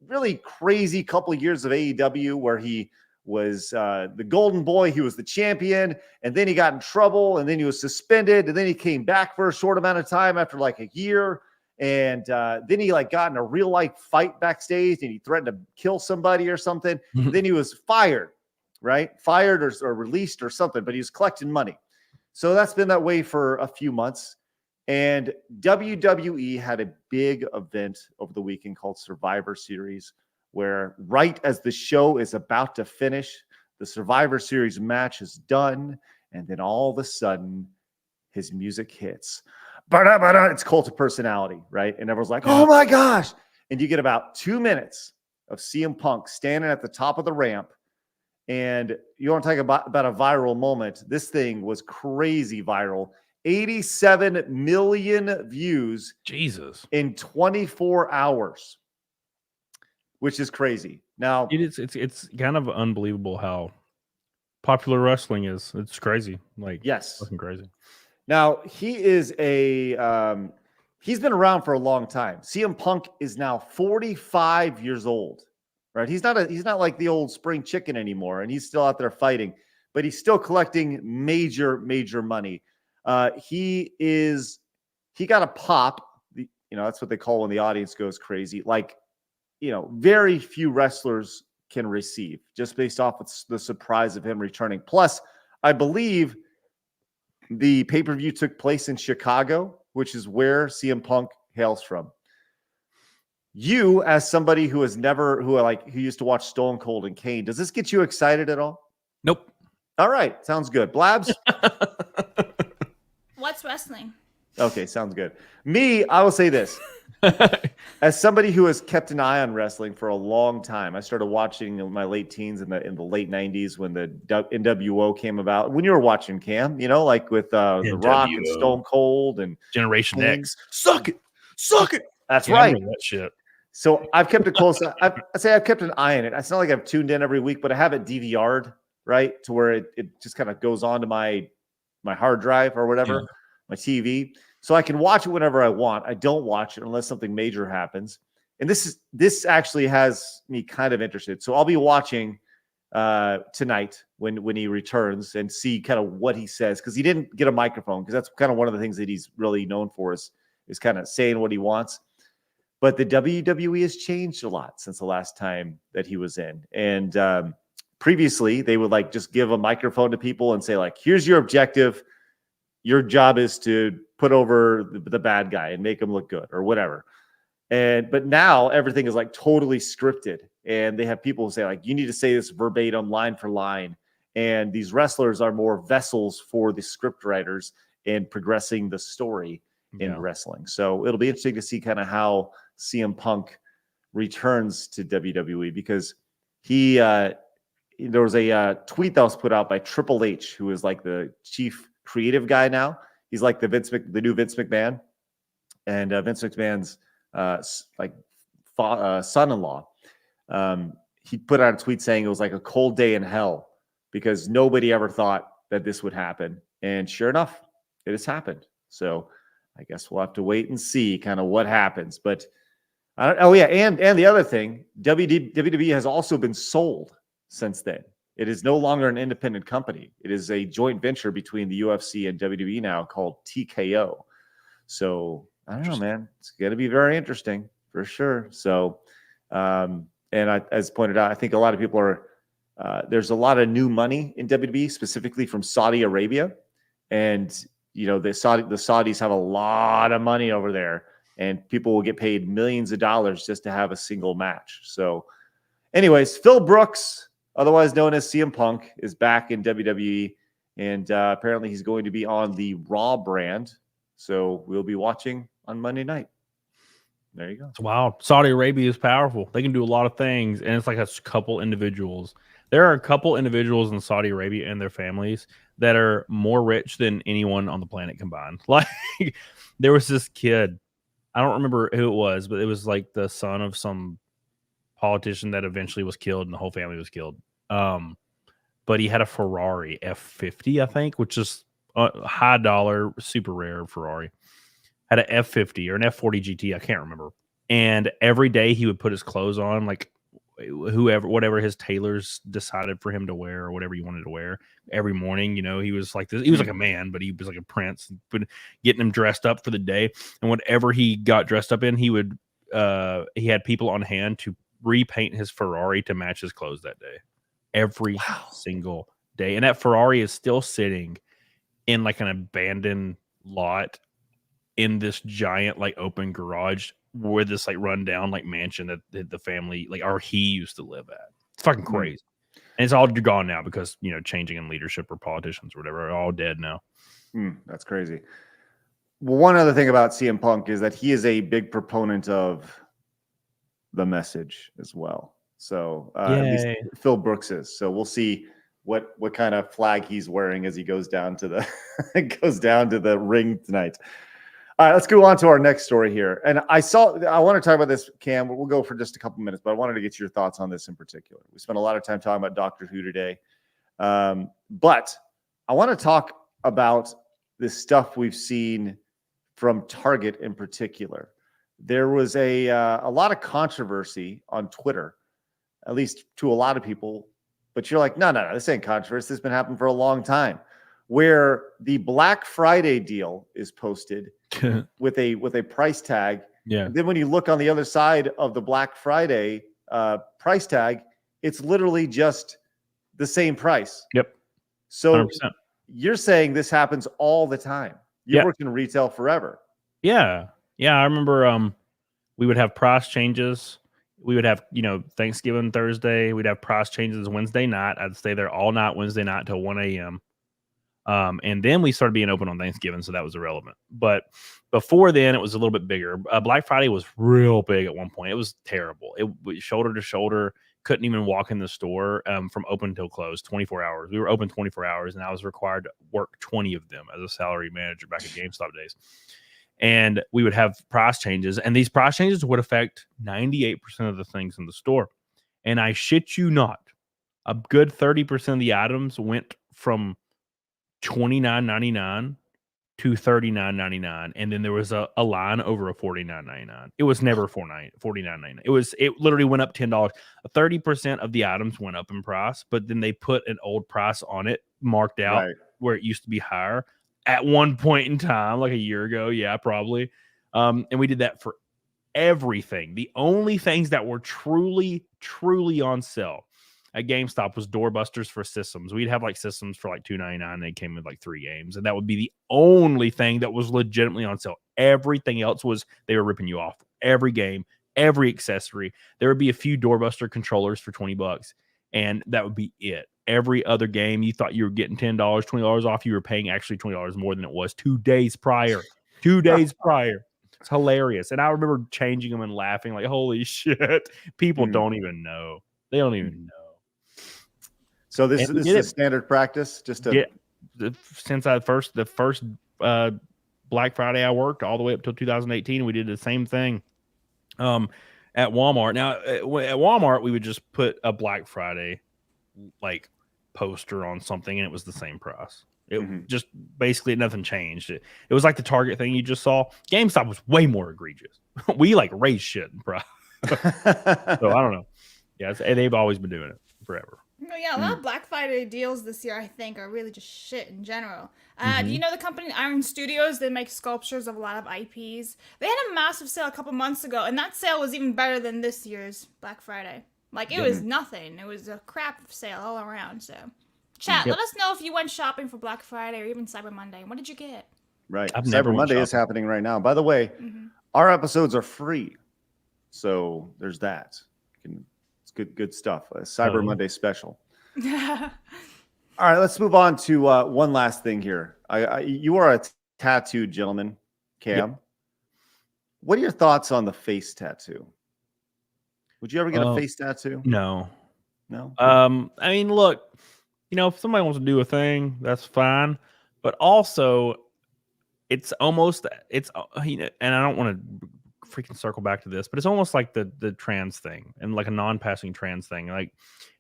Speaker 1: really crazy couple of years of AEW where he was the golden boy. He was the champion, and then he got in trouble, and then he was suspended, and then he came back for a short amount of time after like a year. And then he got in a real life fight backstage, and he threatened to kill somebody or something. Then he was fired, right? Fired or released or something, but he was collecting money. So that's been that way for a few months. And WWE had a big event over the weekend called Survivor Series, where right as the show is about to finish, The Survivor Series match is done, and then all of a sudden, his music hits. Ba-da-ba-da. It's Cult of Personality, right? And everyone's like, oh my gosh. And you get about 2 minutes of CM Punk standing at the top of the ramp. And you want to talk about a viral moment. This thing was crazy viral. 87 million views.
Speaker 5: Jesus.
Speaker 1: In 24 hours, which is crazy. Now,
Speaker 5: it's kind of unbelievable how popular wrestling is. It's crazy. Like,
Speaker 1: yes.
Speaker 5: Fucking crazy.
Speaker 1: Now, he is he's been around for a long time. CM Punk is now 45 years old, right? He's not like the old spring chicken anymore, and he's still out there fighting, but he's still collecting major money. He got a pop. That's what they call when the audience goes crazy. Like, very few wrestlers can receive just based off of the surprise of him returning. Plus, I believe the pay-per-view took place in Chicago, which is where CM Punk hails from. You, as somebody who used to watch Stone Cold and Kane, does this get you excited at all?
Speaker 5: Nope.
Speaker 1: All right. Sounds good. Blabs?
Speaker 3: What's wrestling?
Speaker 1: Okay. Sounds good. Me, I will say this. As somebody who has kept an eye on wrestling for a long time, I started watching in my late teens in the late 90s when the NWO came about. When you were watching, Cam, like with The Rock and Stone Cold and
Speaker 5: Generation X.
Speaker 1: Suck it. That's right.
Speaker 5: That shit.
Speaker 1: So I've kept it close. I'd say I've kept an eye on it. It's not like I've tuned in every week, but I have it DVR'd, right? To where it just kind of goes on to my hard drive or whatever, my TV. So I can watch it whenever I want. I don't watch it unless something major happens. And this actually has me kind of interested. So I'll be watching tonight when he returns and see kind of what he says, because he didn't get a microphone, because that's kind of one of the things that he's really known for is kind of saying what he wants. But the WWE has changed a lot since the last time that he was in. And previously, they would just give a microphone to people and say, here's your objective. Your job is to put over the bad guy and make him look good or whatever. But now everything is totally scripted, and they have people who say you need to say this verbatim, line for line. And these wrestlers are more vessels for the script writers in progressing the story in wrestling. So it'll be interesting to see kind of how CM Punk returns to WWE, because there was a tweet that was put out by Triple H, who is the chief creative guy now. He's like the new Vince McMahon, and Vince McMahon's son-in-law. He put out a tweet saying it was like a cold day in hell, because nobody ever thought that this would happen, and sure enough, it has happened. So I guess we'll have to wait and see kind of what happens. But and the other thing, WWE has also been sold since then. It is no longer an independent company. It is a joint venture between the UFC and WWE now called TKO. So I don't know, man. It's going to be very interesting for sure. So, as pointed out, I think a lot of people are, there's a lot of new money in WWE, specifically from Saudi Arabia. And, the Saudis have a lot of money over there, and people will get paid millions of dollars just to have a single match. So anyways, Phil Brooks, otherwise known as CM Punk, is back in WWE, and apparently he's going to be on the Raw brand. So we'll be watching on Monday night. There you go.
Speaker 5: It's wild. Saudi Arabia is powerful. They can do a lot of things, and it's like a couple individuals. There are a couple individuals in Saudi Arabia and their families that are more rich than anyone on the planet combined. Like, there was this kid, I don't remember who it was, but it was like the son of some politician that eventually was killed, and the whole family was killed. But he had a Ferrari F50, I think, which is a high dollar, super rare Ferrari. Had an F50 or an F40 GT, I can't remember. And every day he would put his clothes on, like whatever his tailors decided for him to wear, or whatever he wanted to wear. Every morning, he was like this. He was like a man, but he was like a prince, getting him dressed up for the day. And whatever he got dressed up in, he had people on hand to repaint his Ferrari to match his clothes that day, every single day. And that Ferrari is still sitting in like an abandoned lot in this giant like open garage where this like rundown like mansion that the family or he used to live at. It's fucking crazy. And it's all gone now because, changing in leadership or politicians or whatever are all dead now.
Speaker 1: That's crazy. Well, one other thing about CM Punk is that he is a big proponent of the message as well. So at least Phil Brooks is. So we'll see what kind of flag he's wearing as he goes down to the ring tonight. All right, let's go on to our next story here. And I want to talk about this, Cam. We'll go for just a couple minutes, but I wanted to get your thoughts on this in particular. We spent a lot of time talking about Doctor Who today. But I want to talk about this stuff we've seen from Target in particular. There was a lot of controversy on Twitter, at least to a lot of people. But you're like, no, this ain't controversy. This has been happening for a long time. Where the Black Friday deal is posted with a price tag.
Speaker 5: Yeah.
Speaker 1: And then when you look on the other side of the Black Friday price tag, it's literally just the same price.
Speaker 5: Yep.
Speaker 1: So
Speaker 5: 100%.
Speaker 1: You're saying this happens all the time. You worked in retail forever.
Speaker 5: Yeah. I remember we would have price changes. We would have, Thanksgiving Thursday. We'd have price changes Wednesday night. I'd stay there all night Wednesday night until 1 a.m. And then we started being open on Thanksgiving, so that was irrelevant. But before then, it was a little bit bigger. Black Friday was real big at one point. It was terrible. It was shoulder to shoulder. Couldn't even walk in the store from open till close, 24 hours. We were open 24 hours, and I was required to work 20 of them as a salary manager back at GameStop days. And we would have price changes, and these price changes would affect 98% of the things in the store. And I shit you not, a good 30% of the items went from $29.99 to $39.99, and then there was a line over a $49.99. It was never $49.99. It literally went up $10. 30% of the items went up in price, but then they put an old price on it, marked out where it used to be higher at one point in time, like a year ago. Yeah, probably. And we did that for everything. The only things that were truly on sale at GameStop was doorbusters for systems. We'd have systems for $2.99. They came with 3 games, and that would be the only thing that was legitimately on sale. Everything else was they were ripping you off. Every game, every accessory. There would be a few doorbuster controllers for $20, and that would be it. Every other game, you thought you were getting $10, $20 off. You were paying actually $20 more than it was 2 days prior. 2 days prior. It's hilarious. And I remember changing them and laughing holy shit. People don't even know. They don't even know.
Speaker 1: So this is a standard practice, just to
Speaker 5: since the first Black Friday I worked all the way up till 2018, we did the same thing at Walmart. Now at Walmart, we would just put a Black Friday poster on something, and it was the same price. It just basically nothing changed. It was like the Target thing you just saw. GameStop was way more egregious. We raised shit in price. So I don't know. Yeah, they've always been doing it forever.
Speaker 3: Yeah, a lot of Black Friday deals this year, I think, are really just shit in general. Do you know the company Iron Studios? They make sculptures of a lot of IPs. They had a massive sale a couple months ago, and that sale was even better than this year's Black Friday. It was nothing. It was a crap sale all around. So, chat, let us know if you went shopping for Black Friday or even Cyber Monday. What did you get?
Speaker 1: Right. Cyber Monday is happening right now. By the way, our episodes are free. So there's that. It's good stuff. A Cyber Monday special. All right, let's move on to one last thing here. You are a tattooed gentleman, Cam. Yep. What are your thoughts on the face tattoo? Would you ever get a face tattoo?
Speaker 5: No.
Speaker 1: No.
Speaker 5: I mean, look, if somebody wants to do a thing, that's fine. But also, and I don't want to freaking circle back to this, but it's almost like the trans thing and a non-passing trans thing.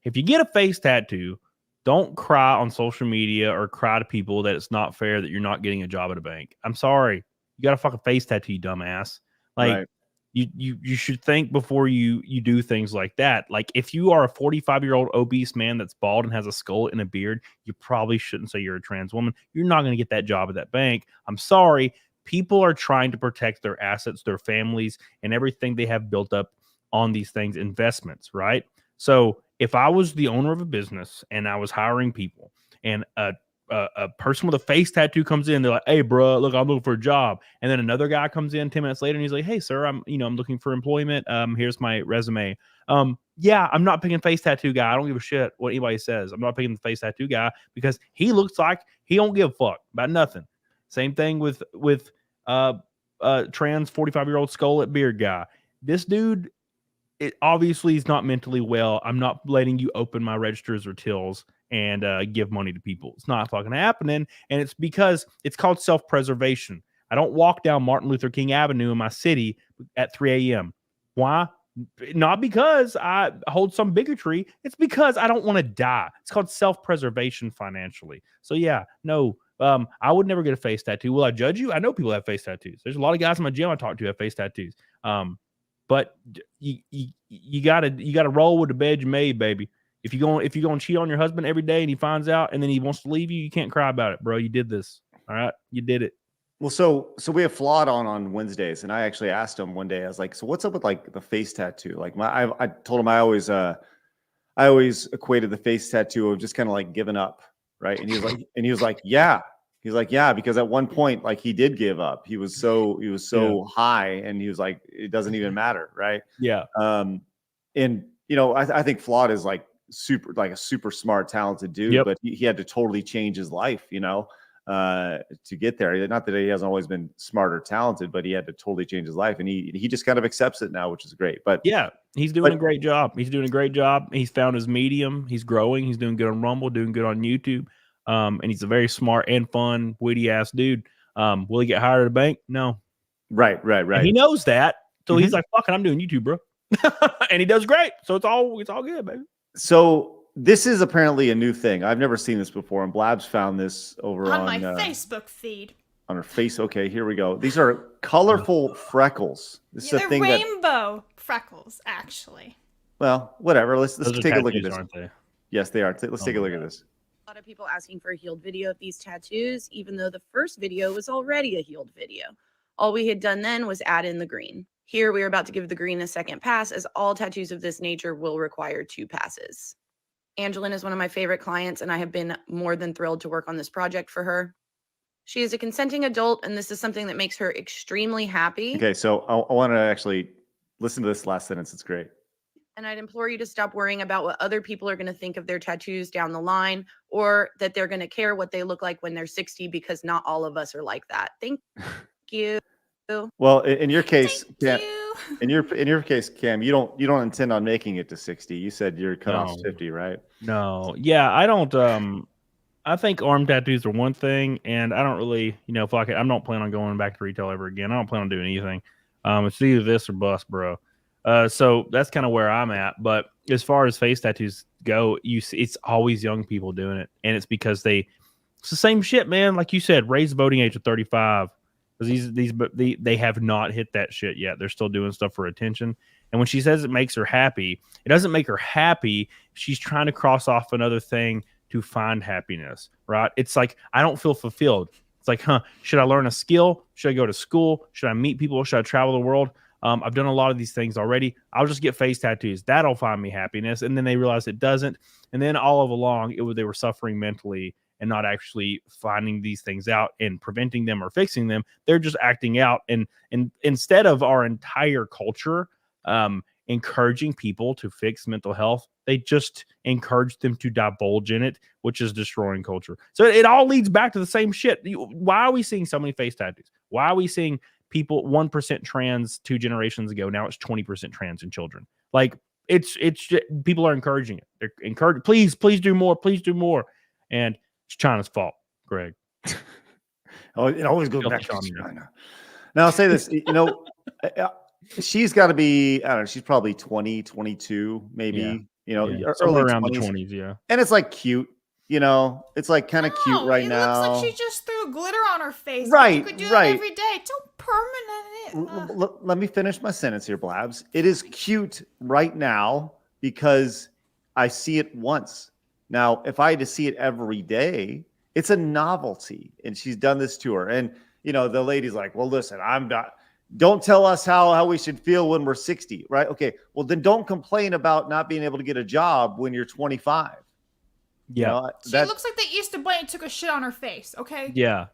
Speaker 5: If you get a face tattoo, don't cry on social media or cry to people that it's not fair that you're not getting a job at a bank. I'm sorry. You got a fucking face tattoo, you dumbass. You should think before you do things like that. If you are a 45-year-old obese man that's bald and has a skull and a beard, you probably shouldn't say you're a trans woman. You're not going to get that job at that bank. I'm sorry. People are trying to protect their assets, their families, and everything they have built up on these things, investments, right? So if I was the owner of a business and I was hiring people and a a person with a face tattoo comes in. They're like, "Hey, bro, look, I'm looking for a job." And then another guy comes in 10 minutes later, and he's like, "Hey, sir, I'm looking for employment. Here's my resume." Yeah, I'm not picking face tattoo guy. I don't give a shit what anybody says. I'm not picking the face tattoo guy because he looks like he don't give a fuck about nothing. Same thing with trans 45-year-old skullet beard guy. This dude, obviously he's not mentally well. I'm not letting you open my registers or tills and give money to people. It's not fucking happening. And it's because it's called self-preservation. I don't walk down Martin Luther King Avenue in my city at 3 a.m. Why? Not because I hold some bigotry. It's because I don't want to die. It's called self-preservation financially. So yeah, no, I would never get a face tattoo. Will I judge you? I know people have face tattoos. There's a lot of guys in my gym I talk to have face tattoos. But you gotta roll with the bed you made, baby. If you're gonna cheat on your husband every day and he finds out and then he wants to leave you, you can't cry about it, bro. You did this. All right, you did it.
Speaker 1: Well, so we have Flawed on Wednesdays, and I actually asked him one day. I was like, "So what's up with like the face tattoo?" Like I told him I always equated the face tattoo of just kind of like giving up, right? And he was like, "Yeah." He's like, "Yeah," because at one point, like he did give up. He was so high, and he was like, "It doesn't even matter," right?
Speaker 5: Yeah.
Speaker 1: And I think Flawed is like a super smart, talented dude, but he had to totally change his life, to get there. Not that he hasn't always been smart or talented, but he had to totally change his life, and he just kind of accepts it now, which is great. But
Speaker 5: yeah, he's doing a great job. He's doing a great job. He's found his medium. He's growing. He's doing good on Rumble, doing good on YouTube. And he's a very smart and fun, witty ass dude. Will he get hired at a bank? No.
Speaker 1: Right.
Speaker 5: And he knows that. So he's like, "Fucking, I'm doing YouTube, bro." And he does great. So it's all good, baby.
Speaker 1: So this is apparently a new thing. I've never seen this before, and Blabs found this over
Speaker 3: on my Facebook feed.
Speaker 1: On her face. Okay, here we go. These are colorful freckles. This is a thing
Speaker 3: rainbow freckles, actually.
Speaker 1: Well, whatever. Let's take a look at this.
Speaker 5: Aren't they?
Speaker 1: Yes, they are. Let's take a look at this.
Speaker 12: A lot of people asking for a healed video of these tattoos, even though the first video was already a healed video. All we had done then was add in the green. Here we are about to give the green a second pass, as all tattoos of this nature will require 2 passes. Angeline is one of my favorite clients, and I have been more than thrilled to work on this project for her. She is a consenting adult, and this is something that makes her extremely happy.
Speaker 1: Okay, so I want to actually listen to this last sentence. It's great.
Speaker 12: And I'd implore you to stop worrying about what other people are going to think of their tattoos down the line, or that they're going to care what they look like when they're 60, because not all of us are like that. Thank you.
Speaker 1: Well, in your case, Cam, in your case, Cam, you don't intend on making it to 60. You said your cutoff's 50, right?
Speaker 5: No. Yeah, I don't. I think arm tattoos are one thing, and I don't really, fuck it. I'm not planning on going back to retail ever again. I don't plan on doing anything. It's either this or bust, bro. So that's kind of where I'm at. But as far as face tattoos go, it's always young people doing it, and it's because it's the same shit, man. Like you said, raise the voting age to 35. Because they have not hit that shit yet. They're still doing stuff for attention. And when she says it makes her happy, it doesn't make her happy. She's trying to cross off another thing to find happiness, right? It's like, I don't feel fulfilled. It's like, should I learn a skill? Should I go to school? Should I meet people? Should I travel the world? I've done a lot of these things already. I'll just get face tattoos. That'll find me happiness. And then they realize it doesn't. And then all of along, they were suffering mentally and not actually finding these things out and preventing them or fixing them. They're just acting out. And instead of our entire culture encouraging people to fix mental health, they just encourage them to divulge in it, which is destroying culture. So it all leads back to the same shit. Why are we seeing so many face tattoos? Why are we seeing people 1% trans 2 generations ago? Now it's 20% trans in children. Like it's just, people are encouraging it. They're encouraging, please do more. And it's China's fault, Greg.
Speaker 1: It always goes back to China. Now I'll say this, she's got to be, I don't know, she's probably 20, 22, maybe,
Speaker 5: early around 20s, the 20s, yeah.
Speaker 1: And it's like cute, it's like kind of cute right now.
Speaker 3: It looks like she just threw glitter on her face.
Speaker 1: Right,
Speaker 3: you could do it every day. Don't permanent it.
Speaker 1: Let me finish my sentence here, Blabs. It is cute right now because I see it once. Now, if I had to see it every day, it's a novelty. And she's done this to her. And, the lady's like, well, listen, don't tell us how we should feel when we're 60, right? Okay, well, then don't complain about not being able to get a job when you're 25.
Speaker 5: Yeah,
Speaker 3: She looks like the Easter Bunny took a shit on her face. Okay.
Speaker 5: Yeah.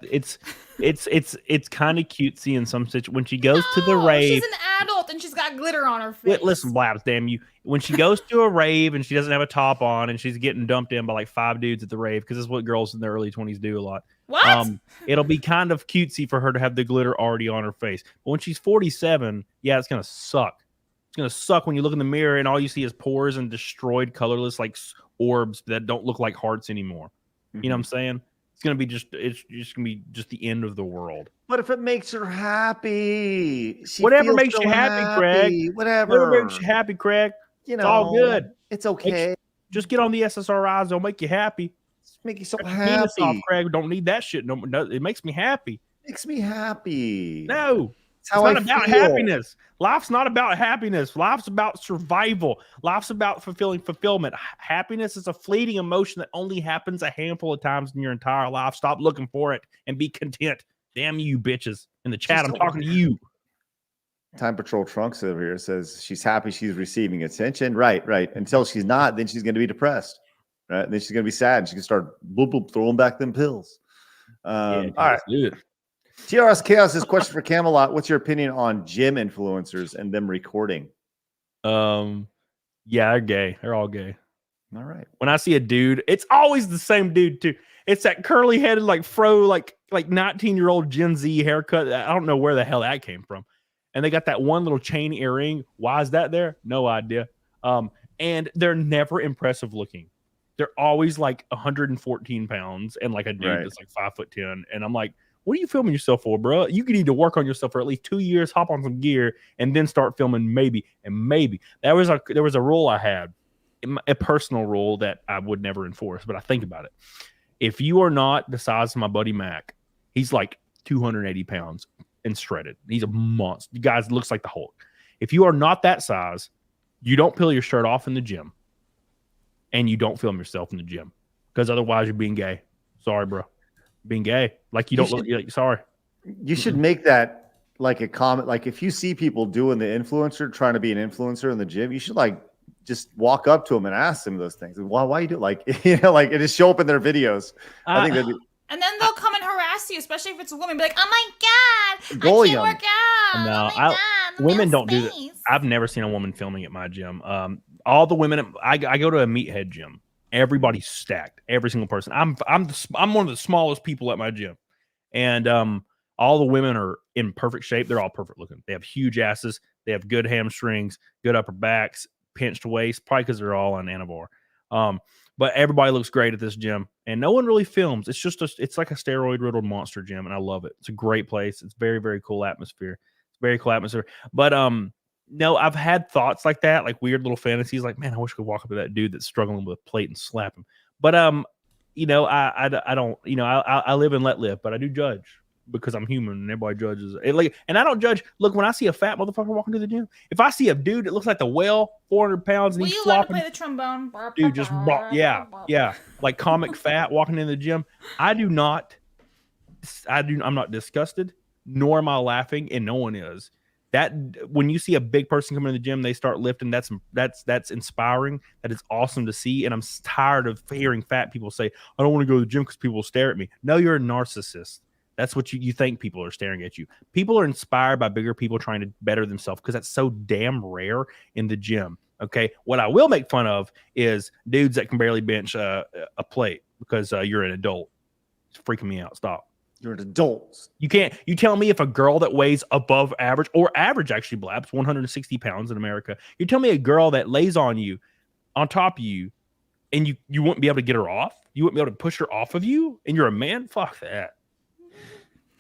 Speaker 5: It's kind of cutesy in some situations. When she goes to the rave,
Speaker 3: she's an adult and she's got glitter on her face.
Speaker 5: Listen, Blabs, damn you. When she goes to a rave and she doesn't have a top on and she's getting dumped in by like 5 dudes at the rave, because this is what girls in their early 20s do a lot.
Speaker 3: What?
Speaker 5: It'll be kind of cutesy for her to have the glitter already on her face. But when she's 47, yeah, it's gonna suck. It's gonna suck when you look in the mirror and all you see is pores and destroyed, colorless like orbs that don't look like hearts anymore. You know what I'm saying? It's gonna be it's just gonna be just the end of the world.
Speaker 1: But if it makes her happy,
Speaker 5: whatever makes you happy, Craig.
Speaker 1: Whatever
Speaker 5: makes you happy, Craig.
Speaker 1: You know,
Speaker 5: it's all good.
Speaker 1: It's okay.
Speaker 5: Just get on the SSRIs; they'll make you happy.
Speaker 1: Make you so
Speaker 5: happy. Off, Craig. Don't need that shit. No, it makes me happy.
Speaker 1: Makes me happy.
Speaker 5: No, it's not about happiness. Life's not about happiness. Life's about survival. Life's about fulfillment. Happiness is a fleeting emotion that only happens a handful of times in your entire life. Stop looking for it and be content. Damn you, bitches. In the chat, I'm talking to you.
Speaker 1: Time Patrol Trunks over here says she's happy she's receiving attention. Right. Until she's not, then she's going to be depressed. Right. And then she's going to be sad. And she can start throwing back them pills. All right.
Speaker 5: Good.
Speaker 1: TRS Chaos, this question for Camelot. What's your opinion on gym influencers and them recording?
Speaker 5: Yeah, they're gay. They're all gay.
Speaker 1: All right.
Speaker 5: When I see a dude, it's always the same dude too. It's that curly headed, like fro, like 19-year-old Gen Z haircut. I don't know where the hell that came from. And they got that one little chain earring. Why is that there? No idea. And they're never impressive looking. They're always like 114 pounds and like a dude that's like 5'10". And I'm like, what are you filming yourself for, bro? You need to work on yourself for at least 2 years, hop on some gear, and then start filming maybe. There was a rule I had, a personal rule that I would never enforce, but I think about it. If you are not the size of my buddy Mac, he's like 280 pounds and shredded. He's a monster. You guys, looks like the Hulk. If you are not that size, you don't peel your shirt off in the gym, and you don't film yourself in the gym, because otherwise you're being gay. Sorry, bro. Being gay, like you don't look like. Sorry.
Speaker 1: You should make that like a comment. Like if you see people doing the influencer, trying to be an influencer in the gym, you should like just walk up to them and ask them those things. Why you do like like it just show up in their videos. I think that'd be.
Speaker 3: And then they'll come and harass you, especially if it's a woman. Be like, "Oh my god,
Speaker 1: Goalie
Speaker 3: I can't work out."
Speaker 5: No,
Speaker 3: oh my god,
Speaker 5: women don't do that. I've never seen a woman filming at my gym. All the women, I go to a meathead gym. Everybody's stacked. Every single person. I'm one of the smallest people at my gym, and all the women are in perfect shape. They're all perfect looking. They have huge asses. They have good hamstrings, good upper backs, pinched waist. Probably because they're all on Anavar. But everybody looks great at this gym, and no one really films. It's just it's like a steroid riddled monster gym, and I love it. It's a great place. It's very, very cool atmosphere. It's very cool atmosphere. But no, I've had thoughts like that, like weird little fantasies. Like, man, I wish I could walk up to that dude that's struggling with a plate and slap him. But I don't. I live and let live, but I do judge because I'm human, and everybody judges. And I don't judge. Look, when I see a fat motherfucker walking to the gym, if I see a dude that looks like the whale, 400 pounds, and he's flopping,
Speaker 3: play the trombone,
Speaker 5: dude, just yeah, like comic fat walking in the gym. I'm not disgusted, nor am I laughing, and no one is. That when you see a big person come in the gym, they start lifting. That's inspiring. That is awesome to see. And I'm tired of hearing fat people say, "I don't want to go to the gym because people will stare at me." No, you're a narcissist. That's what you think people are staring at you. People are inspired by bigger people trying to better themselves because that's so damn rare in the gym. Okay, what I will make fun of is dudes that can barely bench a plate because you're an adult. It's freaking me out. Stop.
Speaker 1: You're an adult.
Speaker 5: You can't. You tell me if a girl that weighs above average or average actually, Blabs, 160 pounds in America. You tell me a girl that lays on you, on top of you, and you wouldn't be able to get her off. You wouldn't be able to push her off of you, and you're a man. Fuck that.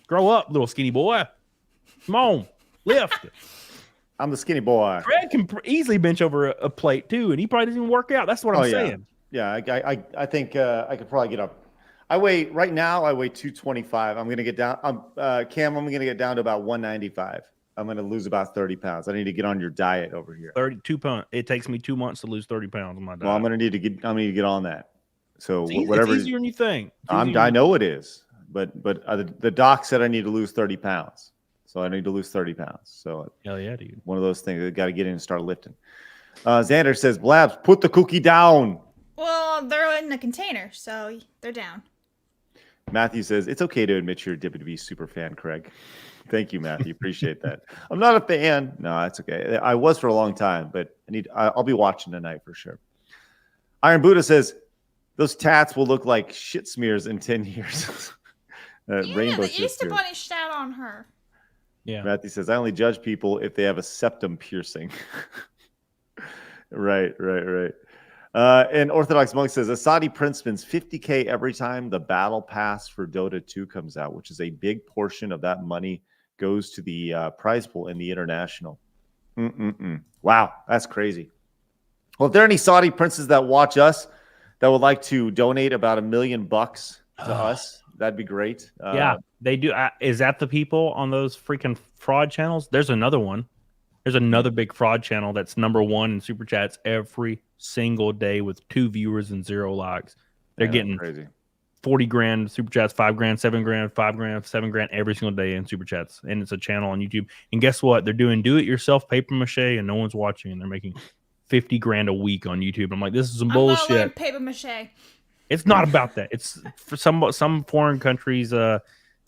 Speaker 5: Grow up, little skinny boy. Come on, lift.
Speaker 1: I'm the skinny boy.
Speaker 5: Fred can easily bench over a plate too, and he probably doesn't even work out. That's what I'm saying.
Speaker 1: Yeah, I think I could probably get up. I weigh 225. I'm gonna get down. Cam, I'm gonna get down to about 195. I'm gonna lose about 30 pounds. I need to get on your diet over here.
Speaker 5: 32 pounds. It takes me 2 months to lose 30 pounds on my diet.
Speaker 1: Well, I'm gonna need to get on that. So
Speaker 5: it's
Speaker 1: whatever.
Speaker 5: It's easier than you think.
Speaker 1: I know it is, but the doc said I need to lose 30 pounds. So I need to lose 30 pounds. So
Speaker 5: hell yeah, dude.
Speaker 1: One of those things. I got to get in and start lifting. Xander says, "Blabs, put the cookie down."
Speaker 3: Well, they're it in a container, so they're down.
Speaker 1: Matthew says, it's okay to admit you're a WWE super fan, Craig. Thank you, Matthew. Appreciate that. I'm not a fan. No, that's okay. I was for a long time, but I'll be watching tonight for sure. Iron Buddha says, those tats will look like shit smears in 10 years. Rainbow
Speaker 3: the Easter Bunny shat on her.
Speaker 5: Yeah.
Speaker 1: Matthew says, I only judge people if they have a septum piercing. Right. And Orthodox Monk says, a Saudi prince spends $50K every time the battle pass for Dota 2 comes out, which is a big portion of that money goes to the prize pool in the international. Wow, that's crazy. Well, if there are any Saudi princes that watch us that would like to donate about $1 million to us, that'd be great.
Speaker 5: Yeah, they do. Is that the people on those freaking fraud channels? There's another one. There's another big fraud channel that's #1 in super chats every single day with 2 viewers and 0 likes. They're getting
Speaker 1: crazy.
Speaker 5: 40 grand super chats, 5 grand, 7 grand, 5 grand, 7 grand every single day in super chats. And it's a channel on YouTube. And guess what? They're doing do-it-yourself paper mache and no one's watching. And they're making 50 grand a week on YouTube. I'm like, this is some bullshit.
Speaker 3: I'm not paper mache.
Speaker 5: It's not about that. It's for some foreign countries.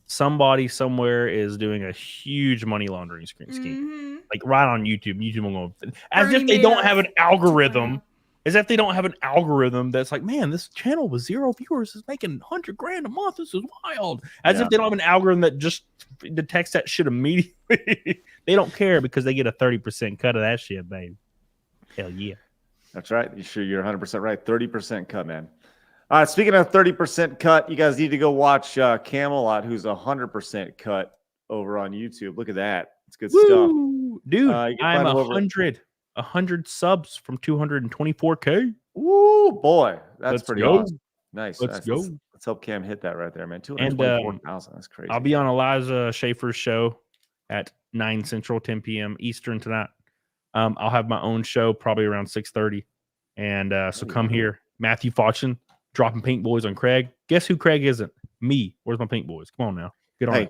Speaker 5: Somebody somewhere is doing a huge money laundering scheme, like right on YouTube. YouTube will go as if they don't have an algorithm. As if they don't have an algorithm that's like, man, this channel with 0 viewers is making 100 grand a month. This is wild. As if they don't have an algorithm that just detects that shit immediately. They don't care because they get a 30% cut of that shit, baby. Hell yeah.
Speaker 1: That's right. You're 100% right. 30% cut, man. All right, speaking of 30% cut, you guys need to go watch Camelot, who's 100% cut over on YouTube. Look at that. It's good stuff.
Speaker 5: Dude, I'm 100 subs from 224K.
Speaker 1: Ooh, boy. That's
Speaker 5: Let's
Speaker 1: pretty
Speaker 5: go.
Speaker 1: awesome. Nice.
Speaker 5: Let's go.
Speaker 1: Let's help Cam hit that right there, man. 224,000. That's crazy.
Speaker 5: I'll be on Eliza Schaefer's show at 9 Central, 10 p.m. Eastern tonight. I'll have my own show probably around 6:30. And so come here. Matthew Fauchen dropping Pink Boys on Craig. Guess who Craig isn't? Me. Where's my Pink Boys? Come on now. Get on.
Speaker 1: Hey,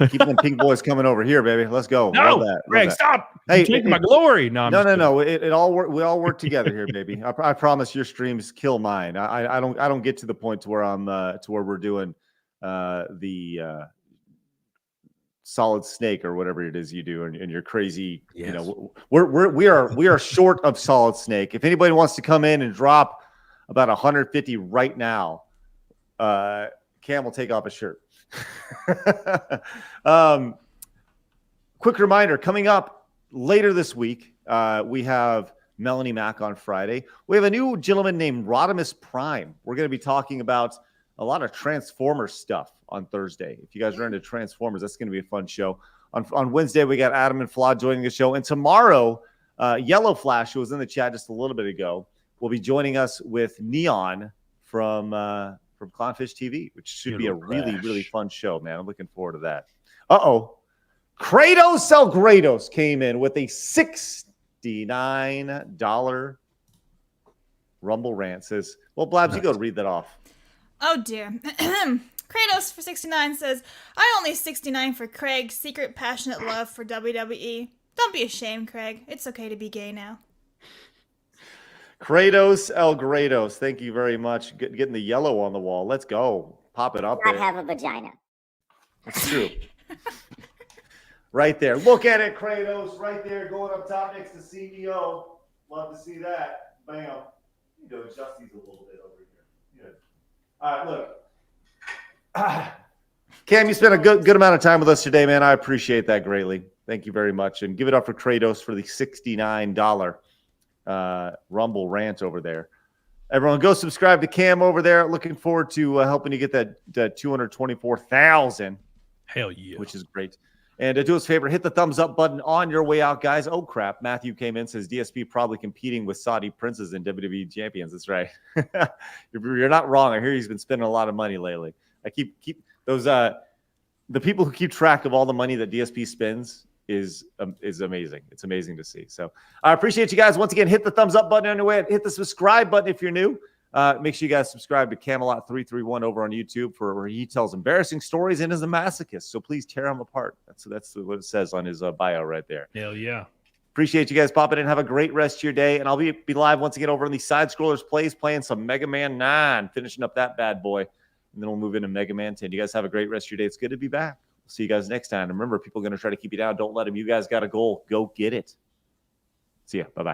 Speaker 1: keep them Pink Boys coming over here, baby. Let's go.
Speaker 5: No, Craig, stop. Hey, taking my glory. No,
Speaker 1: It all work. We all work together here, baby. I promise your streams kill mine. I don't get to the point to where I'm to where we're doing the Solid Snake or whatever it is you do, and you're crazy. Yes. You know, we are short of Solid Snake. If anybody wants to come in and drop about 150 right now, Cam will take off his shirt. Quick reminder, coming up later this week, we have Melanie Mack on Friday. We have a new gentleman named Rodimus Prime. We're going to be talking about a lot of Transformers stuff on Thursday. If you guys are into Transformers, that's going to be a fun show. On Wednesday, we got Adam and Flawed joining the show. And tomorrow, Yellow Flash, who was in the chat just a little bit ago, will be joining us with Neon from Clownfish TV, which should be a really, really fun show, man. I'm looking forward to that. Kratos Selgrados came in with a $69 Rumble rant. Says, well, Blabs, you go read that off.
Speaker 3: Oh, dear. Kratos for 69 says, I only 69 for Craig's secret passionate love for WWE. Don't be ashamed, Craig. It's okay to be gay now.
Speaker 1: Kratos Elgrados, thank you very much. Getting the yellow on the wall. Let's go. Pop it up there.
Speaker 13: I have a vagina.
Speaker 1: That's true. Right there. Look at it, Kratos. Right there, going up top next to CEO. Love to see that. Bam. You go adjust these a little bit over here. Good. All right, look. Cam, you spent a good amount of time with us today, man. I appreciate that greatly. Thank you very much. And give it up for Kratos for the $69 Rumble rant over there. Everyone go subscribe to Cam over there. Looking forward to helping you get that 224,000.
Speaker 5: Hell yeah.
Speaker 1: Which is great. And do us a favor, hit the thumbs up button on your way out, guys. Oh, crap. Matthew came in, says DSP probably competing with Saudi princes and WWE champions. That's right. You're not wrong. I hear he's been spending a lot of money lately. I keep those the people who keep track of all the money that DSP spends is amazing. It's amazing to see. So I appreciate you guys. Once again, hit the thumbs up button on your way. Hit the subscribe button if you're new. Make sure you guys subscribe to Camelot 331 over on YouTube where he tells embarrassing stories and is a masochist. So please tear him apart. That's what it says on his bio right there.
Speaker 5: Hell yeah.
Speaker 1: Appreciate you guys popping in. Have a great rest of your day. And I'll be live once again over on the Side Scrollers Plays playing some Mega Man 9, finishing up that bad boy. And then we'll move into Mega Man 10. You guys have a great rest of your day. It's good to be back. We'll see you guys next time. And remember, people are going to try to keep you down. Don't let them. You guys got a goal. Go get it. See ya. Bye-bye.